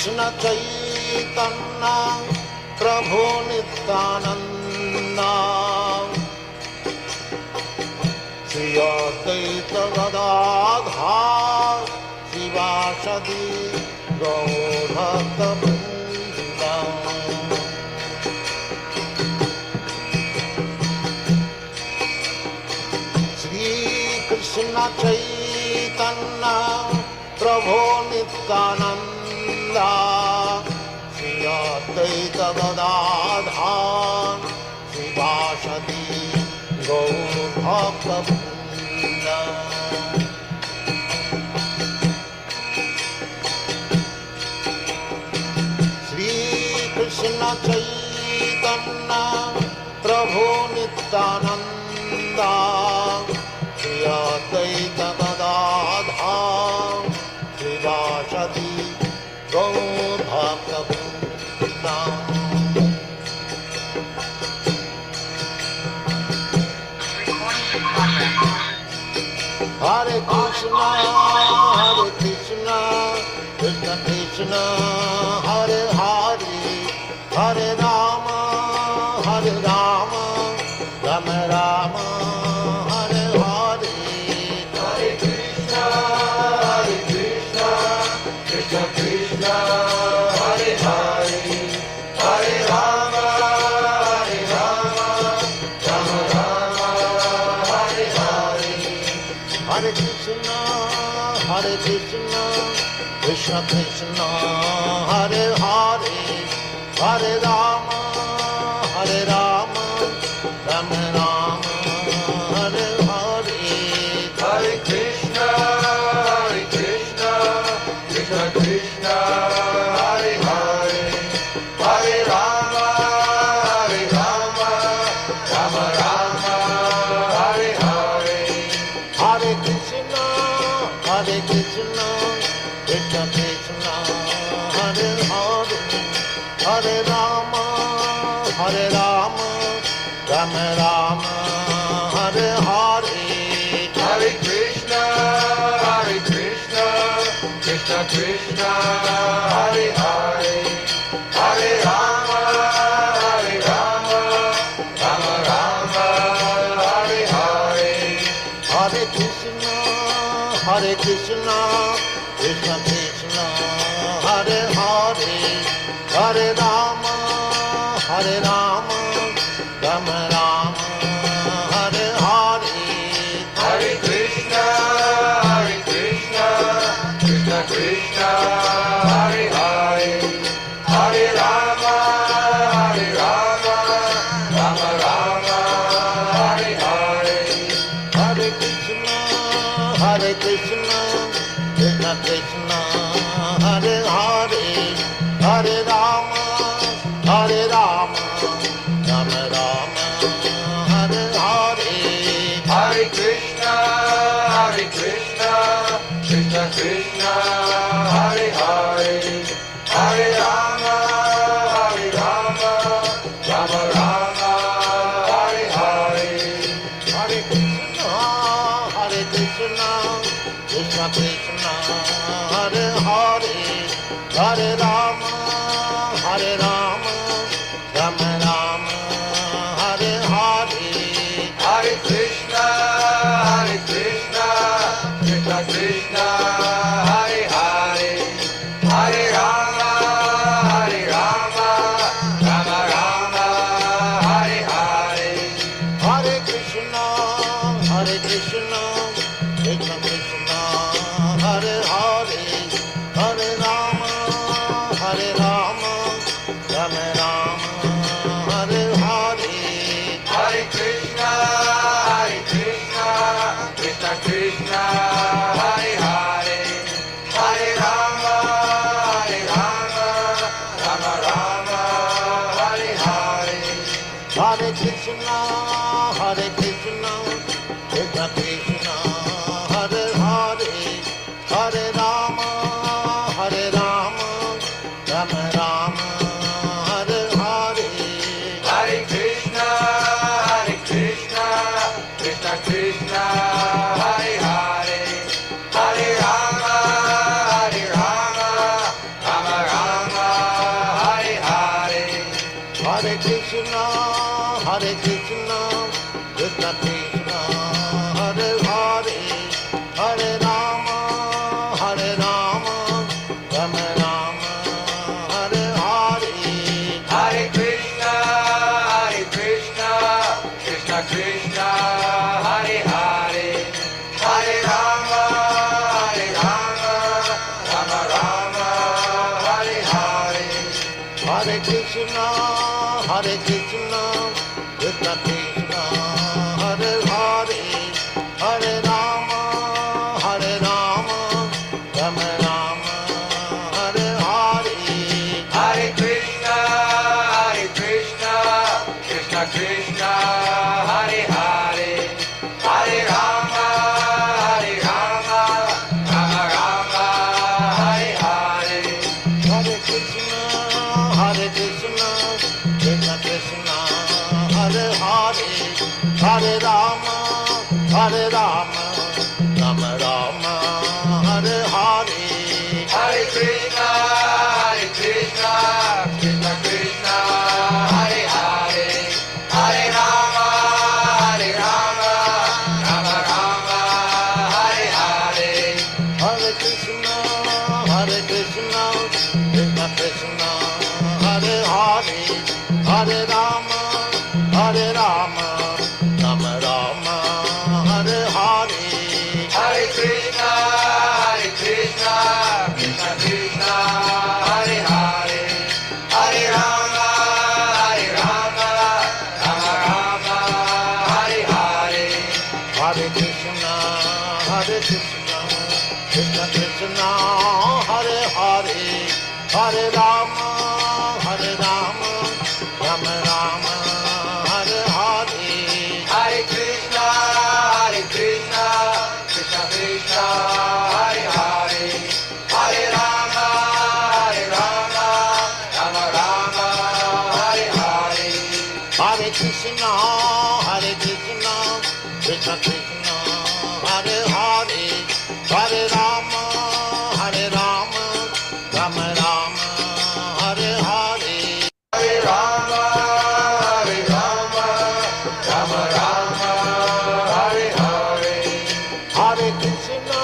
Krishna Chaitanya Prabhu Nityananda Shri Advaita Gadadhar Shivasadi Gaur Bhakta Vrinda Shri Krishna Chaitanya Prabhu Nityananda Shri Advaita Gadadhar Shivasadi Gaur Bhakta Vrinda Shri Krishna Chaitanya Prabhu Nityananda Shri Advaita Gadadhar Shivasadi Gaur Bhakta Vrinda Hare Krishna, Krishna Krishna, Hare Hare, Hare Rama, Rama Rama, Hare Hare. Hare Krishna, Krishna Krishna, Hare Hare, Hare Rama, Rama Rama, Hare Hare. Hare Krishna, Krishna Krishna, Hare Hare, Hare Rama, Rama Rama, Hare Hare. Hare Krishna, Krishna Krishna, Hare Hare, Hare Rama, Rama Rama, Hare Hare. Hare Krishna, Krishna Krishna, Hare Hare, Hare Rama, Rama Rama, Hare Hare. Hare Krishna, Krishna Krishna, Hare Hare, Hare Rama, Rama Rama, Hare Hare. Hare Krishna, Krishna Krishna, Hare Hare, Hare Rama, Rama Rama, Hare Hare. Hare Krishna, Krishna Krishna, Hare Hare, Hare Rama, Rama Rama, Hare Hare. Hare Krishna, Krishna Krishna, Hare Hare, Hare Rama, Rama Rama, Hare Hare. Hare Krishna, Krishna Krishna, Hare Hare, Hare Rama, Rama Rama, Hare Hare. Hare Krishna, Krishna Krishna, Hare Hare, Hare Rama, Rama Rama, Hare Hare. Hare Krishna, Krishna Krishna, Hare Hare, Hare Rama, Rama Rama, Hare Hare. Hare Krishna, Krishna Krishna, Hare Hare, Hare Rama, Rama Rama, Hare Hare. Hare Krishna, Krishna Krishna, Hare Hare, Hare Rama, Rama Rama, Hare Hare. Hare Krishna, Krishna Krishna, Hare Hare, Hare Rama, Rama Rama, Hare Hare. Hare Krishna, Krishna Krishna, Hare Hare, Hare Rama, Rama Rama, Hare Krishna, Krishna Krishna, Hare Hare, Hare Rama, Rama Rama, Hare Hare. Hare Krishna, Krishna Krishna, Hare Hare, Hare Rama, Rama Rama, Hare Hare. Hare Krishna, Krishna Krishna, Hare Hare, Hare Rama, Rama Rama, Hare Hare. Hare Krishna, Krishna Krishna, Hare Hare, Hare Rama, Rama Rama, Hare Hare. Hare Krishna, Krishna Krishna, Hare Hare, Hare Rama, Rama Rama, Hare Hare. Hare Krishna, Krishna Krishna, Hare Hare, Hare Rama, Rama Rama, Hare Hare. Hare Krishna, Krishna Krishna, Hare Hare, Hare Rama, Rama Rama, Hare Hare. Hare Krishna, Krishna Krishna, Hare Hare, Hare Rama, Rama Rama, Hare Hare. Hare Krishna, Krishna Krishna, Hare Hare, Hare Rama, Rama Rama, Hare Hare. Hare Krishna, Krishna Krishna, Hare Hare, Hare Rama, Rama Rama, Hare Hare. Hare Krishna, Krishna Krishna, Hare Hare, Hare Rama, Rama Rama, Hare Hare. Hare Rama, Rama Rama, Hare Hare. Hare Krishna,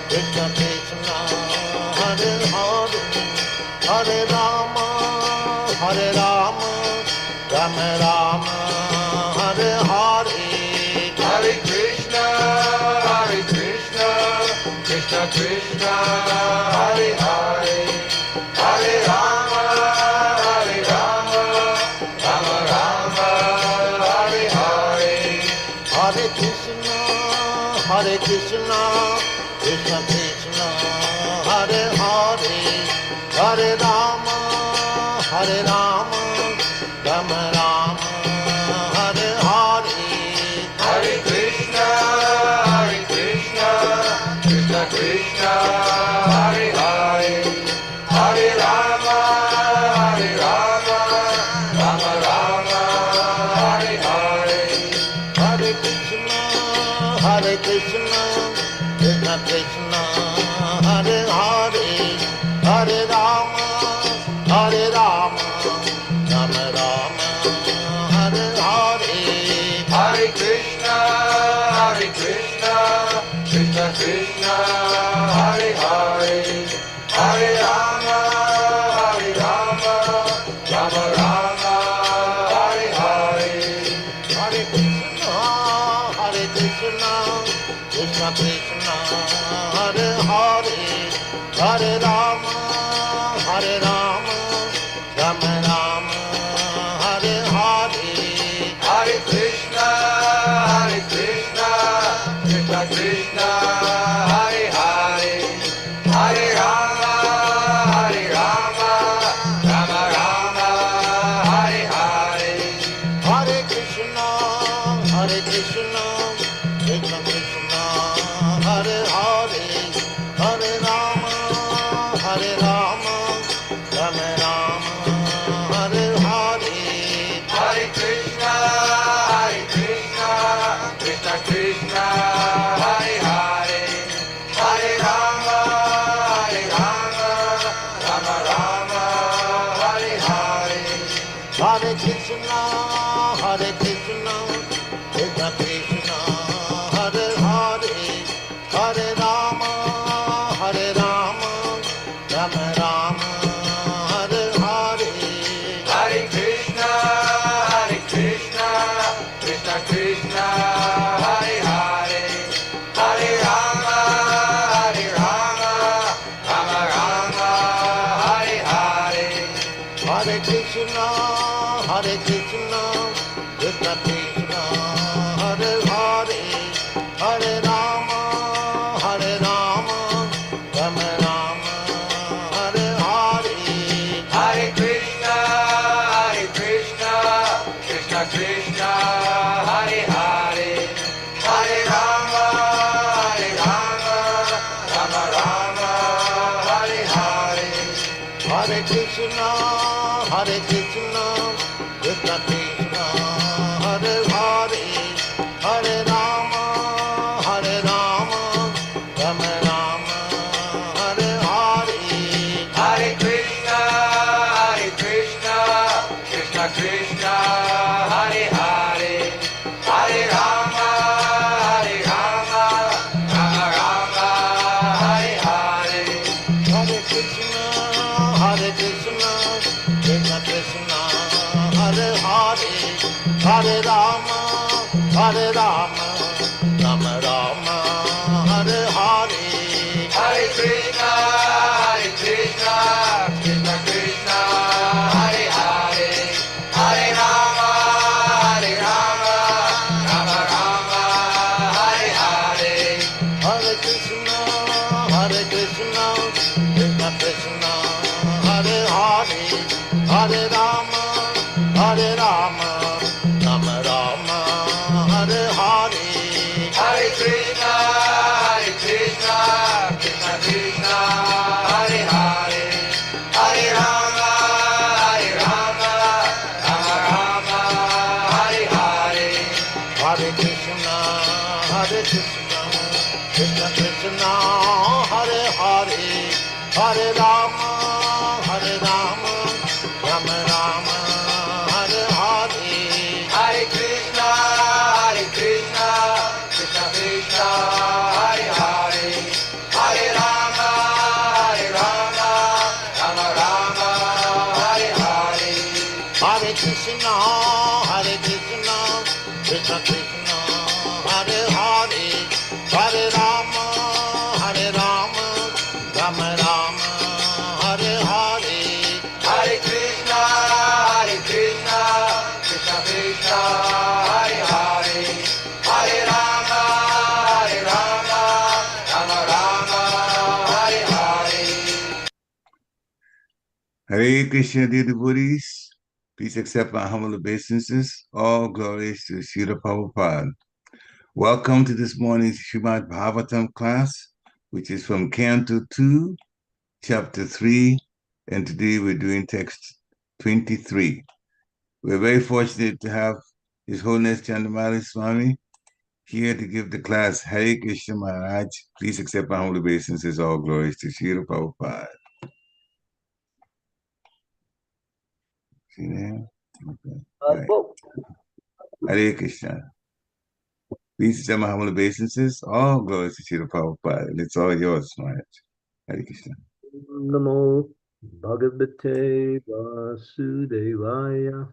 Krishna Krishna, Hare Hare, Hare Rama, Rama Rama, Hare Hare. Hare Krishna, Krishna Krishna, Hare Hare, Hare Rama, Rama Rama, Hare Hare. Hare Krishna, Krishna Krishna, Hare Hare, Hare Rama, Rama Rama, Hare Hare. Hare Krishna, Krishna Krishna, Hare Hare, Hare Rama, Rama Rama, Hare Hare. Hare Krishna, Krishna Krishna, Hare Hare, Hare Rama, Rama Rama, Hare Hare. Hare Krishna, Krishna Krishna, Hare Hare, Hare Rama, Rama Rama, Hare Hare. Hare Krishna, Krishna Krishna, Hare Hare, Hare Rama, Rama Rama, Hare Hare. Hare Krishna, Krishna Krishna, Hare Hare, Hare Rama, Rama Rama, Hare Hare. Hare Krishna, Krishna Krishna, Hare Hare, Hare Rama, Rama Rama, Hare Hare. Hare Krishna, Krishna Krishna, Hare Hare, Hare Rama, Rama Rama, Hare Krishna, Hare Krishna, Krishna Krishna, Hare Hare, Hare Rama, Hare Rama, Rama Rama, Hare Hare. Hare Krishna, Krishna Krishna, Hare Hare, Hare Rama, Rama Rama, Hare Hare. Hare Krishna, Hare Krishna, Krishna Krishna, Hare Hare, Hare Rama, Rama Rama, Hare Hare. Hare Krishna, Krishna Krishna, Hare Hare, Hare Rama, Rama Rama, Hare Hare. Hare Krishna, Hare Krishna, Krishna Krishna, Hare Hare, Hare Rama, Rama Rama, Hare Hare. Hare Krishna, Krishna Krishna, Hare Hare, Hare Rama, Rama Rama, Hare Hare. Hare Krishna, Hare Krishna, Krishna Krishna, Hare Hare, Hare Rama, Rama Rama, Hare Hare. Hare Krishna, Krishna Krishna, Hare Hare, Hare Rama, Rama Rama, Hare Hare. Hare Krishna, Hare Krishna, Krishna Krishna, Hare Hare, Hare Rama, Rama Rama, Hare Hare. Hare Krishna, Krishna Krishna, Hare Hare, Hare Rama, Rama Rama, Hare Hare. Hare Krishna, Hare Krishna, Krishna Krishna, Hare Hare, Hare Rama, Rama Rama, Hare Hare. Hare Krishna, Krishna Krishna, Hare Hare, Hare Rama, Rama Rama, Hare Hare. Hare Krishna, Hare Krishna, Krishna Krishna, Hare Hare, Hare Rama, Rama Rama, Hare Hare. Hare Krishna, Krishna Krishna, Hare Hare, Hare Rama, Rama Rama, Hare Hare. Hare Krishna, dear devotees. Please accept my humble obeisances. All glories to Srila Prabhupada. Welcome to this morning's Srimad Bhagavatam class, which is from Canto 2, Chapter 3, and today we're doing text 23. We're very fortunate to have His Holiness Candramauli Swami here to give the class. Hare Krishna Maharaj. Please accept my humble obeisances. All glories to Srila Prabhupada. See there? Okay. Right. Hare Krishna. Please accept my humble obeisances. All glories to Srila Prabhupada. And it's all yours, Maharaj. Hare Krishna. Namo Bhagavate Vasudevaya.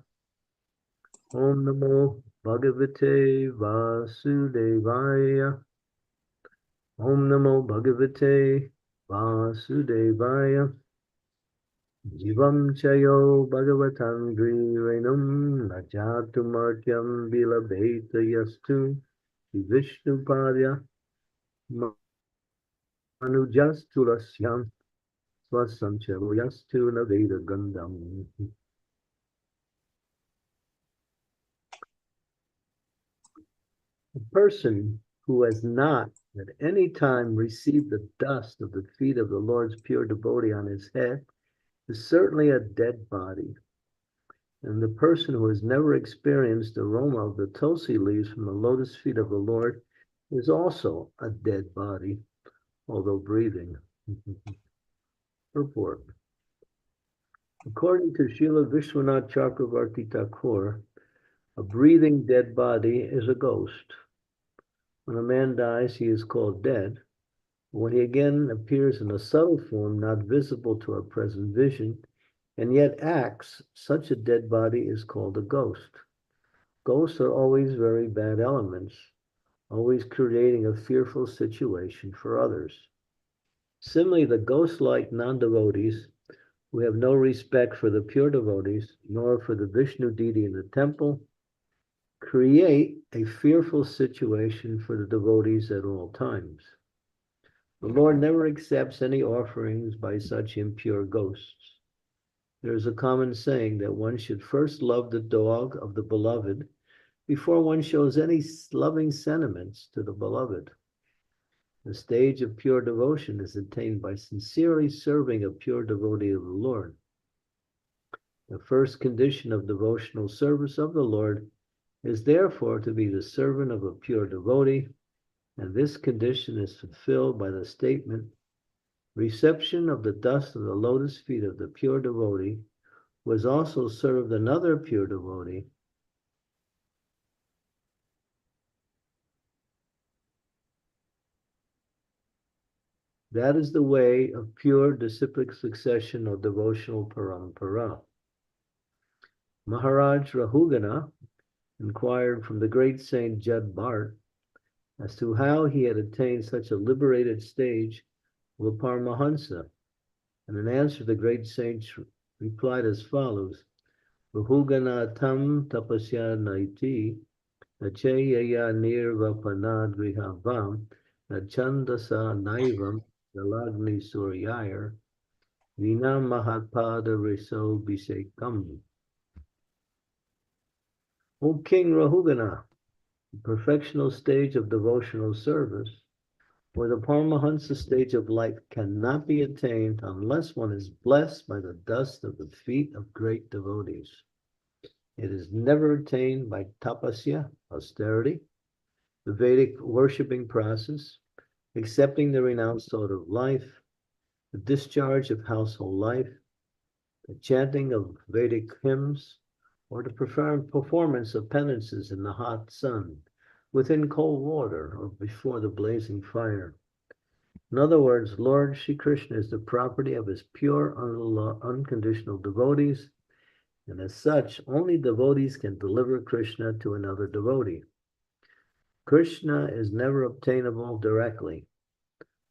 Om Namo Bhagavate Vasudevaya. Om Namo Bhagavate Vasudevaya. Jivam Chayo Bhagavatangri Renam Najatumartyam Vilabheta Yastu Vishnupadya Manujastulasyan Swasanchalo Yastu Naveda Gandam. A person who has not at any time received the dust of the feet of the Lord's pure devotee on his head is certainly a dead body. And the person who has never experienced the aroma of the tulsi leaves from the lotus feet of the Lord is also a dead body, although breathing. Purport. According to Srila Vishwanath Chakravarti Thakur, a breathing dead body is a ghost. When a man dies, he is called dead. When he again appears in a subtle form, not visible to our present vision, and yet acts, such a dead body is called a ghost. Ghosts are always very bad elements, always creating a fearful situation for others. Similarly, the ghost-like non-devotees who have no respect for the pure devotees, nor for the Vishnu deity in the temple, create a fearful situation for the devotees at all times. The Lord never accepts any offerings by such impure ghosts. There is a common saying that one should first love the dog of the beloved before one shows any loving sentiments to the beloved. The stage of pure devotion is attained by sincerely serving a pure devotee of the Lord. The first condition of devotional service of the Lord is therefore to be the servant of a pure devotee, and this condition is fulfilled by the statement, reception of the dust of the lotus feet of the pure devotee, who has also served another pure devotee. That is the way of pure disciplic succession or devotional parampara. Maharaj Rahugana inquired from the great saint Jad Bharat as to how he had attained such a liberated stage of a Paramahansa. And in answer, the great saint replied as follows, Rahugana tam tapasya naiti, nachayaya nirvapanad grihavam, nachandasa naivam, dalagni suryayar, vina mahatpada riso bisekam. O King Rahugana, the perfectional stage of devotional service, where the Paramahansa stage of life cannot be attained unless one is blessed by the dust of the feet of great devotees. It is never attained by tapasya, austerity, the Vedic worshipping process, accepting the renounced sort of life, the discharge of household life, the chanting of Vedic hymns, or the performance of penances in the hot sun, within cold water, or before the blazing fire. In other words, Lord Shri Krishna is the property of his pure, unconditional devotees, and as such, only devotees can deliver Krishna to another devotee. Krishna is never obtainable directly.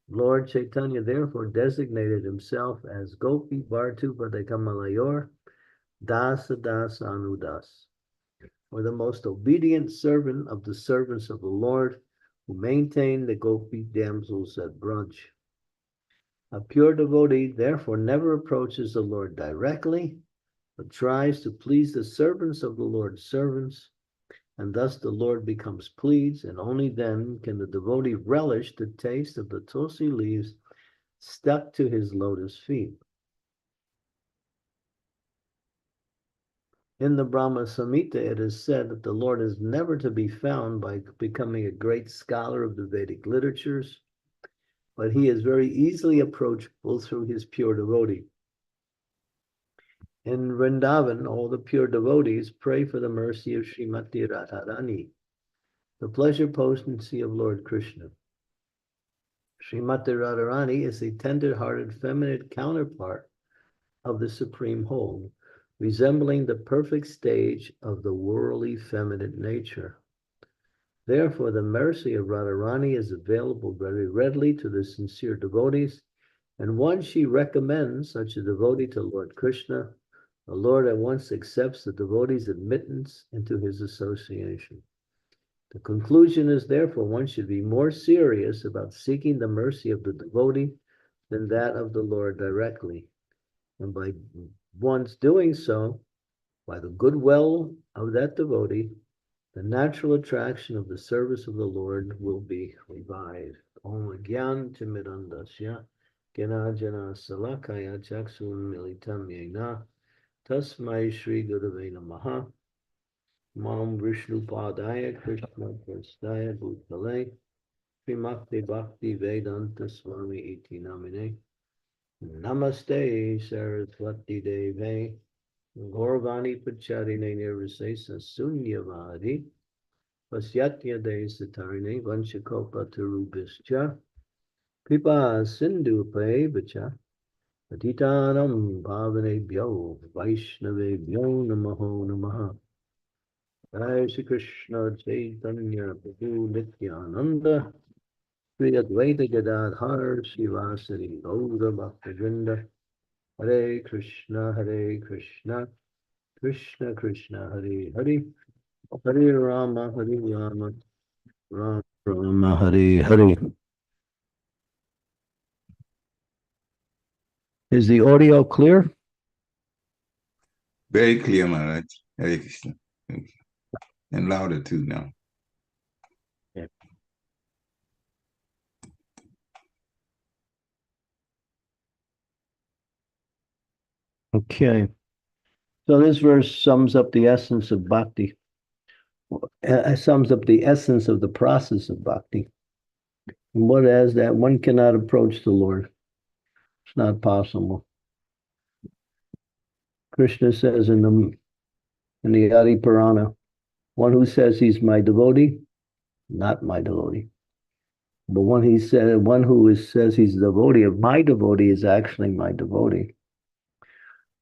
Lord Chaitanya therefore designated himself as Gopi Bhartu Padakamalayur Dasa Dasa Anudas, or the most obedient servant of the servants of the Lord, who maintain the Gopi damsels at Braj. A pure devotee therefore never approaches the Lord directly, but tries to please the servants of the Lord's servants, and thus the Lord becomes pleased, and only then can the devotee relish the taste of the tulsi leaves stuck to his lotus feet. In the Brahma Samhita, it is said that the Lord is never to be found by becoming a great scholar of the Vedic literatures, but he is very easily approachable through his pure devotee. In Vrindavan, all the pure devotees pray for the mercy of Srimati Radharani, the pleasure potency of Lord Krishna. Srimati Radharani is the tender-hearted feminine counterpart of the Supreme Whole, resembling the perfect stage of the worldly feminine nature. Therefore, the mercy of Radharani is available very readily to the sincere devotees, and once she recommends such a devotee to Lord Krishna, the Lord at once accepts the devotee's admittance into his association. The conclusion is therefore one should be more serious about seeking the mercy of the devotee than that of the Lord directly. And by one's doing so, by the goodwill of that devotee, the natural attraction of the service of the Lord will be revived. Om Gyan Timirandasya Gyanajana Salakaya Chaksun Militam Yena Tasmai Shri Gurave Namaha Mam Vishnu Padaya Krishna Prastaya Bhutale Srimakti Bhakti Vedanta Swami Iti Namine Namaste Saraswati Deve Gauravani Pacharine Nirvisesa Sunyavadi Pasyatya De Satarine Vanchakopa Tarubhischa Kripa Sindhu Vacha Patitanam Bhavanebhyo Vaishnavebhyo Namaho Namaha Jai Shri Krishna Chaitanya Prabhu Nityananda Sri Advaita Gadadhar Shivasari Gaura Bhaktivinoda Hare Krishna Krishna Krishna Hare Hare Hare Rama Rama Rama Hare Hare. Is the audio clear? Very clear, Maharaj. Hare Krishna. Thank you. And louder too now. Yeah. Okay. So this verse sums up the essence of bhakti. Sums up the essence of the process of bhakti. And what is that? One cannot approach the Lord. It's not possible. Krishna says in the Adi Purana, one who says he's my devotee, not my devotee. But one who says he's a devotee of my devotee is actually my devotee.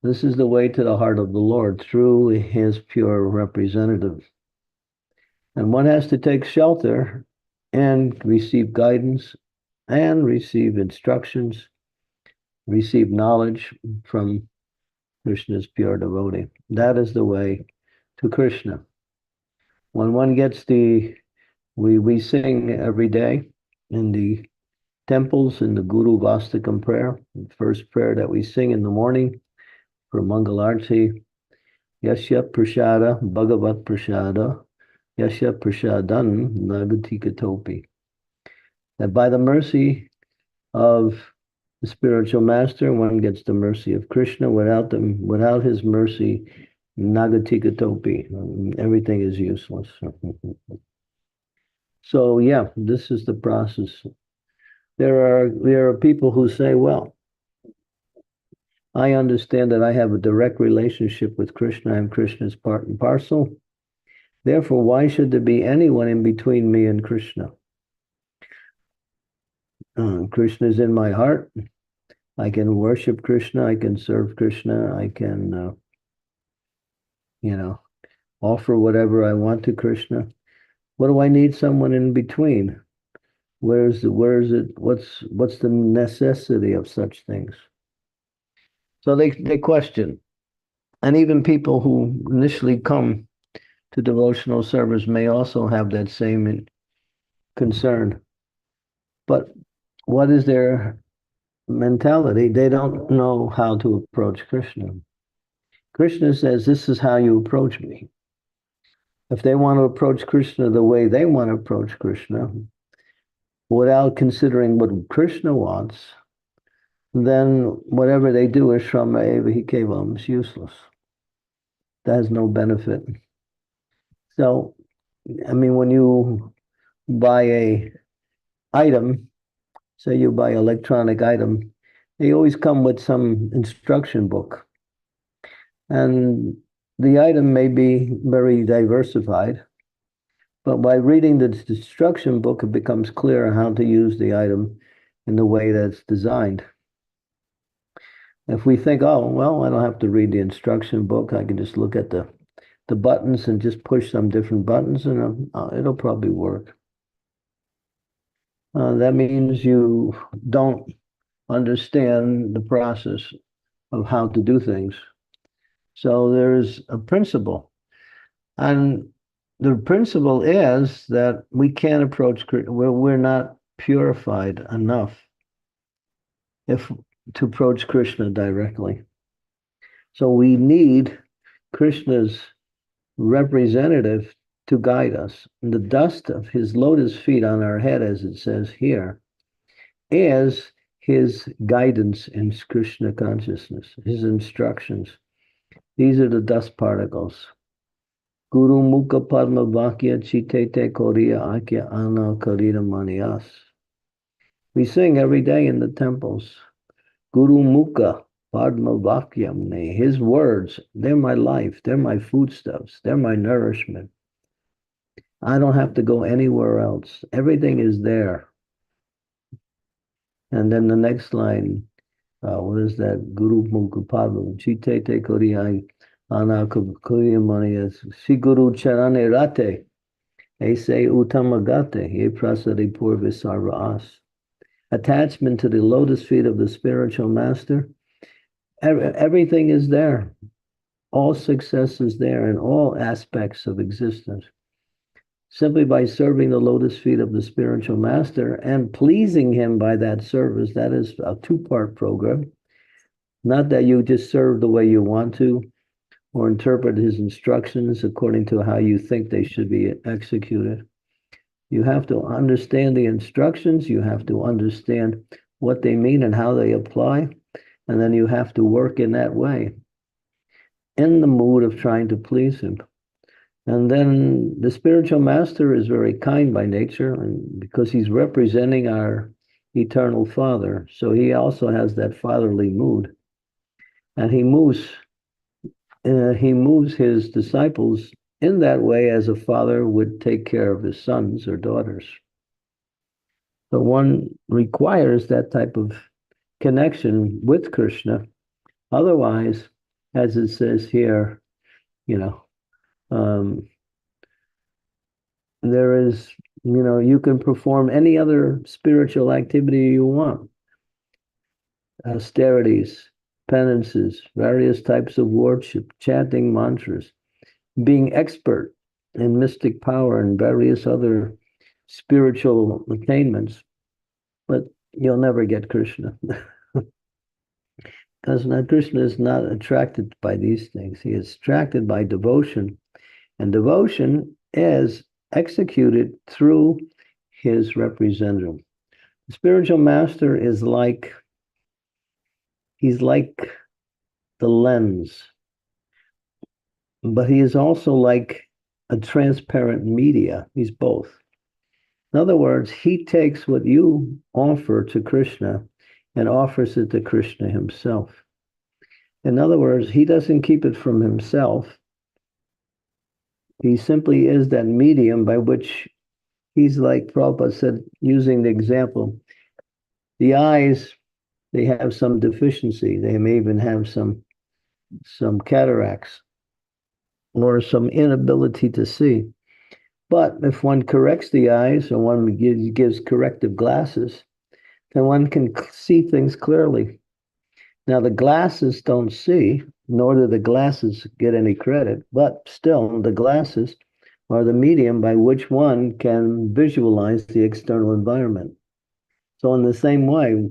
This is the way to the heart of the Lord through his pure representative. And one has to take shelter and receive guidance and receive instructions, receive knowledge from Krishna's pure devotee. That is the way to Krishna. When one gets we sing every day in the temples in the Guru Vastakam prayer, the first prayer that we sing in the morning for Mangalarti, Yasya Prashada Bhagavat Prashada Yasya Prashadan Nagatikatopi. That by the mercy of the spiritual master, one gets the mercy of Krishna. Without his mercy, Nagatikatopi, everything is useless. So yeah, this is the process. There are people who say, well, I understand that I have a direct relationship with Krishna. I'm Krishna's part and parcel. Therefore, why should there be anyone in between me and Krishna? Krishna is in my heart. I can worship Krishna. I can serve Krishna. I can, offer whatever I want to Krishna. What do I need someone in between? Where is it? What's the necessity of such things? So they question. And even people who initially come to devotional service may also have that same concern. But what is their mentality? They don't know how to approach Krishna. Krishna says, this is how you approach me. If they want to approach Krishna the way they want to approach Krishna, without considering what Krishna wants, then whatever they do is Shrama Eva Hi Kevalam, is useless. That has no benefit. So, I mean, when you buy a item, say you buy an electronic item, they always come with some instruction book. And the item may be very diversified, but by reading the instruction book, it becomes clear how to use the item in the way that's designed. If we think, oh, well, I don't have to read the instruction book, I can just look at the buttons and just push some different buttons and it'll probably work. That means you don't understand the process of how to do things. So there's a principle. And the principle is that we can't approach, we're not purified enough to approach Krishna directly. So we need Krishna's representative to guide us. And the dust of his lotus feet on our head, as it says here, is his guidance in Krishna consciousness, his instructions. These are the dust particles. Guru Mukha Padma Vakya Chitete Koriya Akya Ana Karita Manias. We sing every day in the temples. Guru Mukha Padma Vakyamne. His words, they're my life, they're my foodstuffs, they're my nourishment. I don't have to go anywhere else. Everything is there. And then the next line, what is that? Guru Mukha Padma. Chite te Koriyai Anakuriamani. Si Guru Charane Rate. Ese Utamagate. Ye Prasadi Purvisarva As. Attachment to the lotus feet of the spiritual master. Everything is there. All success is there in all aspects of existence. Simply by serving the lotus feet of the spiritual master and pleasing him by that service, that is a two-part program. Not that you just serve the way you want to or interpret his instructions according to how you think they should be executed. You have to understand the instructions, you have to understand what they mean and how they apply, and then you have to work in that way, in the mood of trying to please him. And then the spiritual master is very kind by nature, and because he's representing our eternal Father, so he also has that fatherly mood, and he moves his disciples in that way as a father would take care of his sons or daughters. So one requires that type of connection with Krishna. Otherwise, as it says here, there is, you can perform any other spiritual activity you want. Austerities, penances, various types of worship, chanting mantras, being expert in mystic power and various other spiritual attainments. But you'll never get Krishna. Because Krishna is not attracted by these things. He is attracted by devotion. And devotion is executed through his representative. The spiritual master is he's like the lens, but he is also like a transparent media. He's both. In other words, he takes what you offer to Krishna and offers it to Krishna himself. In other words, he doesn't keep it from himself. He simply is that medium by which he's like Prabhupada said, using the example, the eyes, they have some deficiency. They may even have some cataracts or some inability to see. But if one corrects the eyes or one gives corrective glasses, then one can see things clearly. Now, the glasses don't see, nor do the glasses get any credit, but still, the glasses are the medium by which one can visualize the external environment. So in the same way,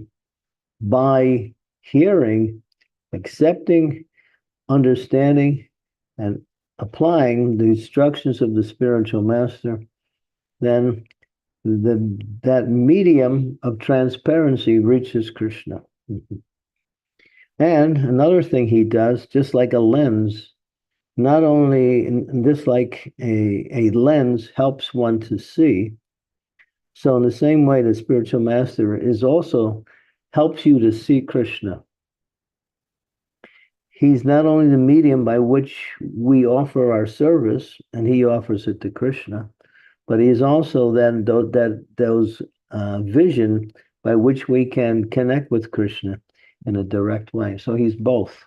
by hearing, accepting, understanding, and applying the instructions of the spiritual master, then that medium of transparency reaches Krishna. And another thing he does, just like a lens, not only just like a lens helps one to see, so in the same way, the spiritual master is also helps you to see Krishna. He's not only the medium by which we offer our service, and he offers it to Krishna, but he's also then those vision by which we can connect with Krishna in a direct way. So he's both.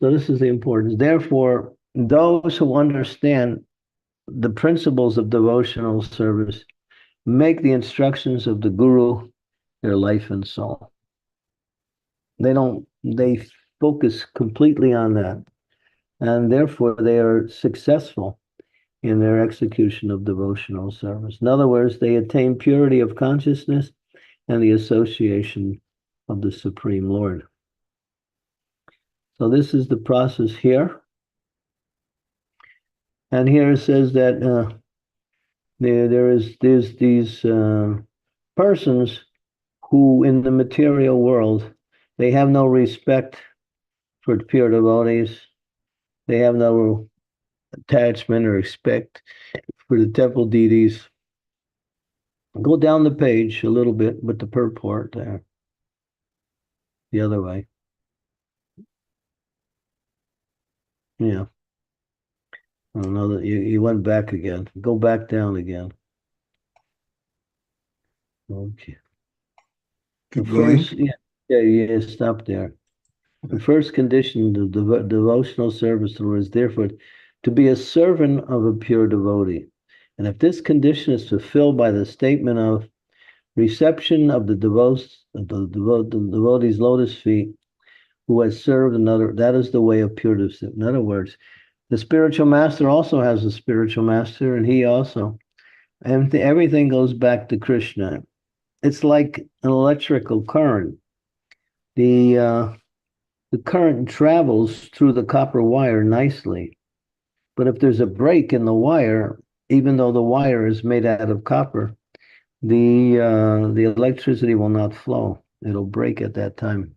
So this is the importance. Therefore, those who understand the principles of devotional service make the instructions of the Guru their life and soul. They focus completely on that. And therefore, they are successful in their execution of devotional service. In other words, they attain purity of consciousness and the association of the Supreme Lord. So this is the process here. And here it says that there's these persons who in the material world, they have no respect for pure devotees. They have no attachment or respect for the temple deities. Go down the page a little bit with the purport there. the other way. Yeah. I don't know that you went back again. Go back down again. Okay. Keep The going. first, yeah, stop there. The first condition of devotional service to the Lord is therefore to be a servant of a pure devotee. And if this condition is fulfilled by the statement of reception of the devotee's lotus feet, who has served another, that is the way of pure devotee. In other words, the spiritual master also has a spiritual master, and he also, and everything goes back to Krishna. It's like an electrical current. The current travels through the copper wire nicely, but if there's a break in the wire, even though the wire is made out of copper, the electricity will not flow. It'll break at that time.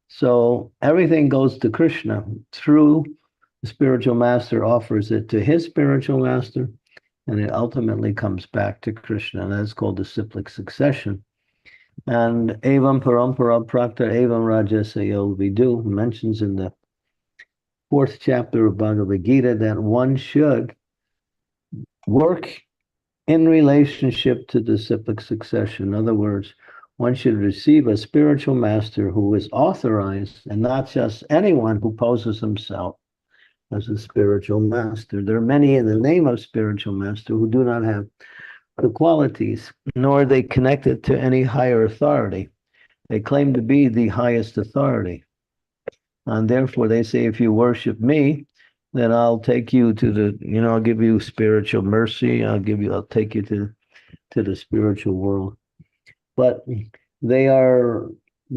So everything goes to Krishna through the spiritual master, offers it to his spiritual master, and it ultimately comes back to Krishna. And that's called the cyclic succession. And Evam Parampara Prakta Evam Rajasayo Vidu mentions in the 4th chapter of Bhagavad Gita that one should work in relationship to the cyclic succession. In other words, one should receive a spiritual master who is authorized, and not just anyone who poses himself as a spiritual master. There are many in the name of spiritual master who do not have the qualities, nor are they connected to any higher authority. They claim to be the highest authority. And therefore they say, if you worship me, then I'll take you to the, I'll give you spiritual mercy. I'll take you to the spiritual world. But they're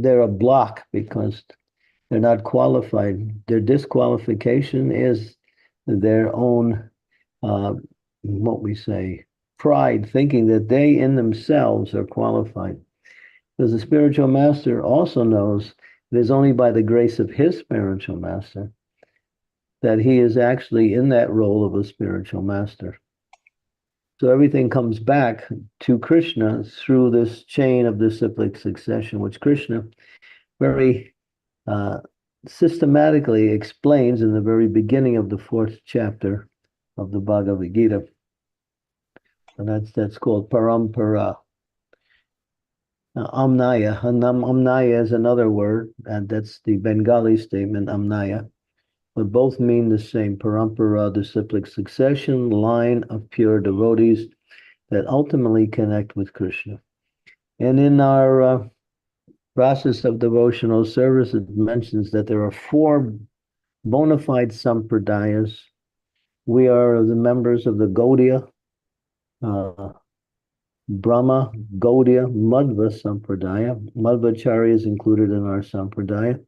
a block because they're not qualified. Their disqualification is their own, pride, thinking that they in themselves are qualified. Because the spiritual master also knows it is only by the grace of his spiritual master that he is actually in that role of a spiritual master. So everything comes back to Krishna through this chain of disciplic succession, which Krishna very systematically explains in the very beginning of the 4th chapter of the Bhagavad Gita. And that's called Parampara. Amnaya. Amnaya is another word, and that's the Bengali statement, Amnaya. But both mean the same. Parampara, disciplic succession, line of pure devotees that ultimately connect with Krishna. And in our process of devotional service, it mentions that there are 4 bona fide sampradayas. We are the members of the Gaudiya, Brahma, Gaudiya, Madhva Sampradaya. Madhvacharya is included in our Sampradaya.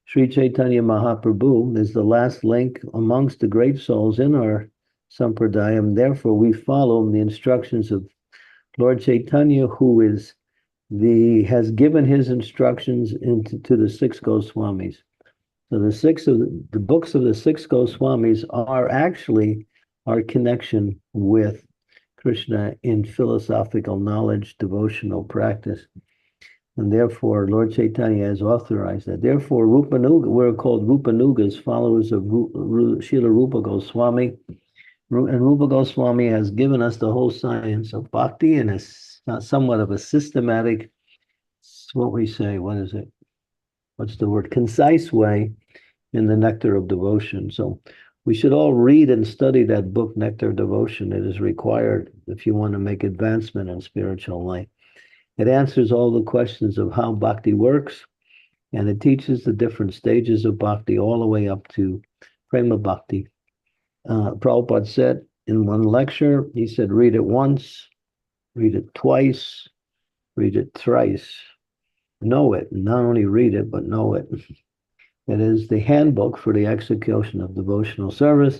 Sri Chaitanya Mahaprabhu is the last link amongst the great souls in our Sampradaya, and therefore we follow the instructions of Lord Chaitanya, who has given his instructions to the 6 Goswamis. So the books of the 6 Goswamis are actually our connection with Krishna in philosophical knowledge, devotional practice. And therefore, Lord Chaitanya has authorized that. Therefore, we're called Rupanugas, followers of Srila Rupa Goswami. And Rupa Goswami has given us the whole science of bhakti in a somewhat of a systematic, what's the word? Concise way in the Nectar of Devotion. So we should all read and study that book, Nectar of Devotion. It is required if you want to make advancement in spiritual life. It answers all the questions of how bhakti works, and it teaches the different stages of bhakti all the way up to prema bhakti. Prabhupada said in one lecture, he said, read it once, read it twice, read it thrice. Know it, not only read it, but know it. It is the handbook for the execution of devotional service.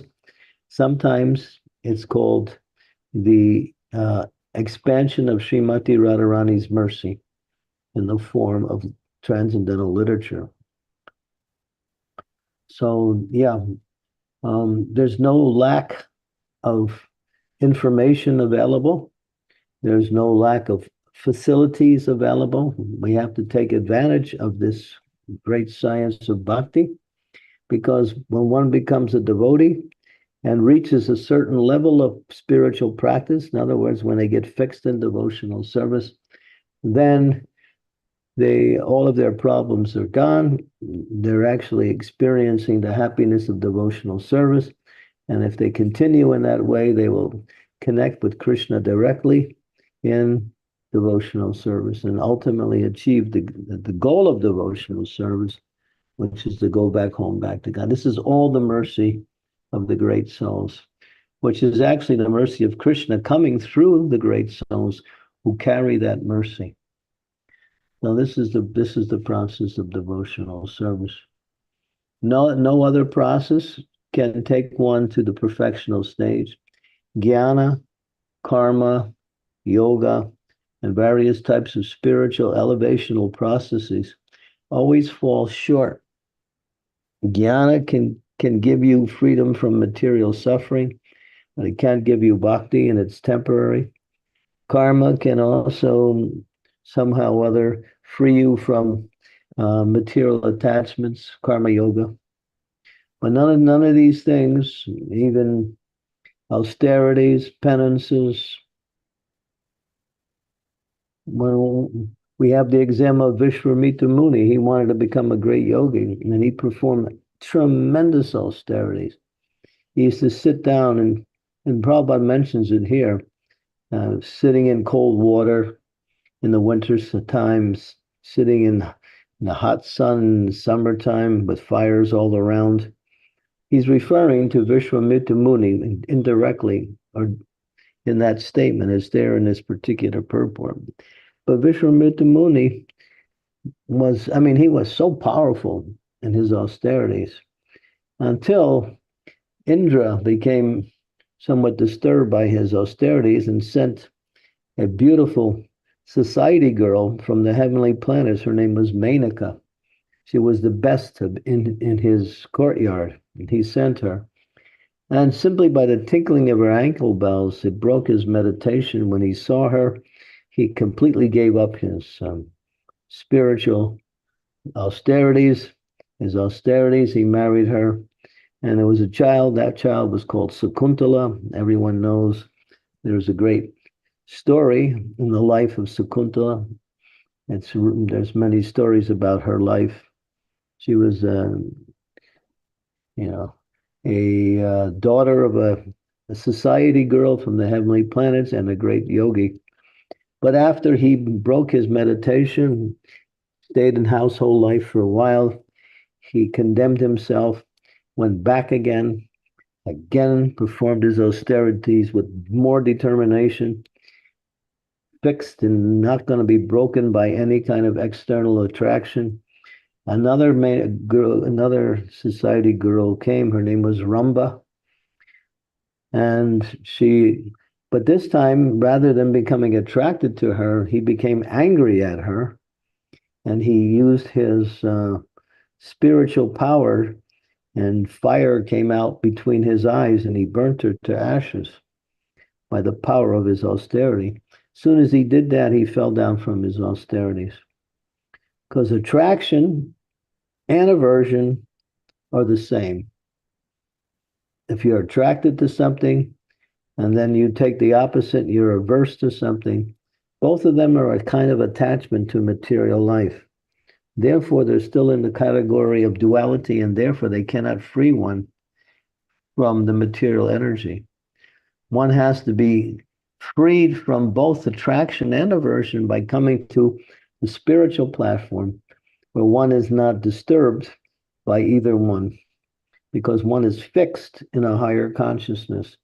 Sometimes it's called the expansion of Srimati Radharani's mercy in the form of transcendental literature. So, there's no lack of information available. There's no lack of facilities available. We have to take advantage of this great science of bhakti, because when one becomes a devotee and reaches a certain level of spiritual practice, in other words, when they get fixed in devotional service, then all of their problems are gone. They're actually experiencing the happiness of devotional service. And if they continue in that way, they will connect with Krishna directly in devotional service and ultimately achieve the goal of devotional service, which is to go back home, back to God. This is all the mercy of the great souls, which is actually the mercy of Krishna coming through the great souls who carry that mercy. Now, this is the process of devotional service. No other process can take one to the perfectional stage. Jnana, karma, yoga, and various types of spiritual elevational processes always fall short. Jnana can give you freedom from material suffering, but it can't give you bhakti, and it's temporary. Karma can also somehow or other free you from material attachments, karma yoga. But none of these things, even austerities, penances. When we have the example of Vishwamitra Muni, he wanted to become a great yogi, and he performed tremendous austerities. He used to sit down, and Prabhupada mentions it here, sitting in cold water in the winter times, sitting in the hot sun in the summertime with fires all around. He's referring to Vishwamitra Muni indirectly, or in that statement, is there in this particular purport. But Vishwamitra Muni he was so powerful in his austerities until Indra became somewhat disturbed by his austerities and sent a beautiful society girl from the heavenly planets. Her name was Menaka. She was the best in his courtyard. He sent her. And simply by the tinkling of her ankle bells, it broke his meditation. When he saw her, he completely gave up his spiritual austerities. He married her. And there was a child. That child was called Sakuntala. Everyone knows there's a great story in the life of Sakuntala. There's many stories about her life. She was, a daughter of a society girl from the heavenly planets and a great yogi. But after he broke his meditation, stayed in household life for a while, he condemned himself, went back again performed his austerities with more determination, fixed and not going to be broken by any kind of external attraction. Another society girl came. Her name was Ramba. But this time, rather than becoming attracted to her, he became angry at her. And he used his spiritual power, and fire came out between his eyes, and he burnt her to ashes by the power of his austerity. As soon as he did that, he fell down from his austerities. Because attraction and aversion are the same. If you're attracted to something and then you take the opposite, you're averse to something, both of them are a kind of attachment to material life. Therefore, they're still in the category of duality, and therefore they cannot free one from the material energy. One has to be freed from both attraction and aversion by coming to the spiritual platform where one is not disturbed by either one, because one is fixed in a higher consciousness.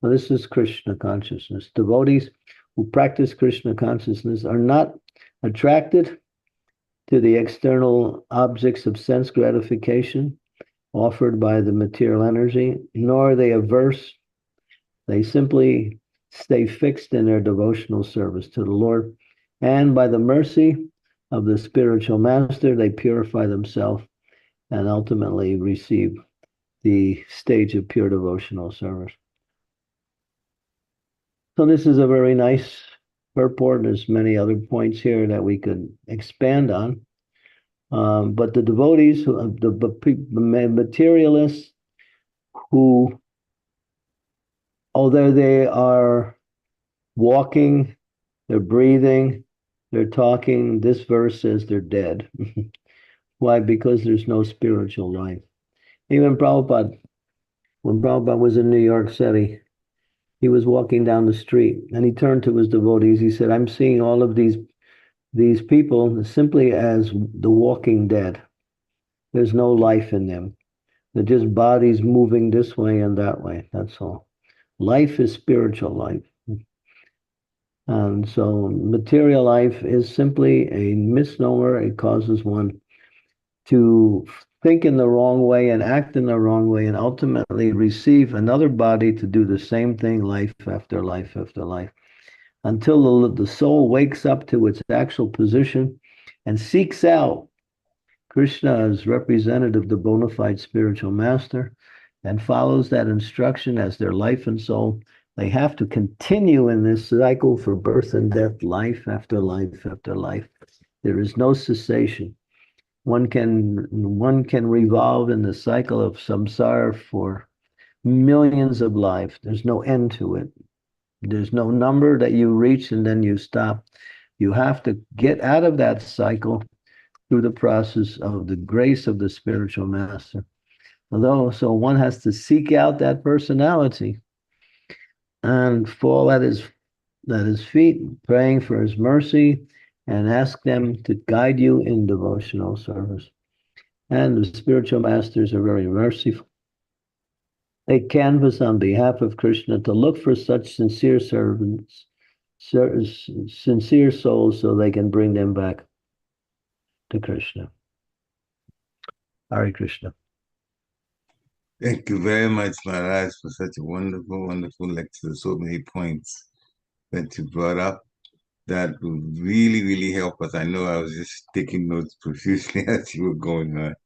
Now, this is Krishna consciousness. Devotees who practice Krishna consciousness are not attracted to the external objects of sense gratification offered by the material energy, nor are they averse. They simply stay fixed in their devotional service to the Lord. And by the mercy of the spiritual master, they purify themselves and ultimately receive the stage of pure devotional service. So this is a very nice purport. There's many other points here that we could expand on. But the devotees, the materialists who, although they are walking, they're breathing, they're talking, this verse says they're dead. Why? Because there's no spiritual life. Even Prabhupada, when Prabhupada was in New York City, he was walking down the street and he turned to his devotees. He said, I'm seeing all of these people simply as the walking dead. There's no life in them. They're just bodies moving this way and that way. That's all. Life is spiritual life. And so material life is simply a misnomer. It causes one to think in the wrong way and act in the wrong way and ultimately receive another body to do the same thing life after life after life until the soul wakes up to its actual position and seeks out Krishna as representative, the bona fide spiritual master, and follows that instruction as their life and soul. They have to continue in this cycle for birth and death, life after life after life. There is no cessation. One can revolve in the cycle of samsara for millions of lives. There's no end to it. There's no number that you reach and then you stop. You have to get out of that cycle through the process of the grace of the spiritual master. So one has to seek out that personality and fall at his feet, praying for his mercy, and ask them to guide you in devotional service. And the spiritual masters are very merciful. They canvass on behalf of Krishna to look for such sincere servants, sincere souls, so they can bring them back to Krishna. Hare Krishna. Thank you very much, Maharaj, for such a wonderful, wonderful lecture. So many points that you brought up that will really, really help us. I know I was just taking notes profusely as you were going on.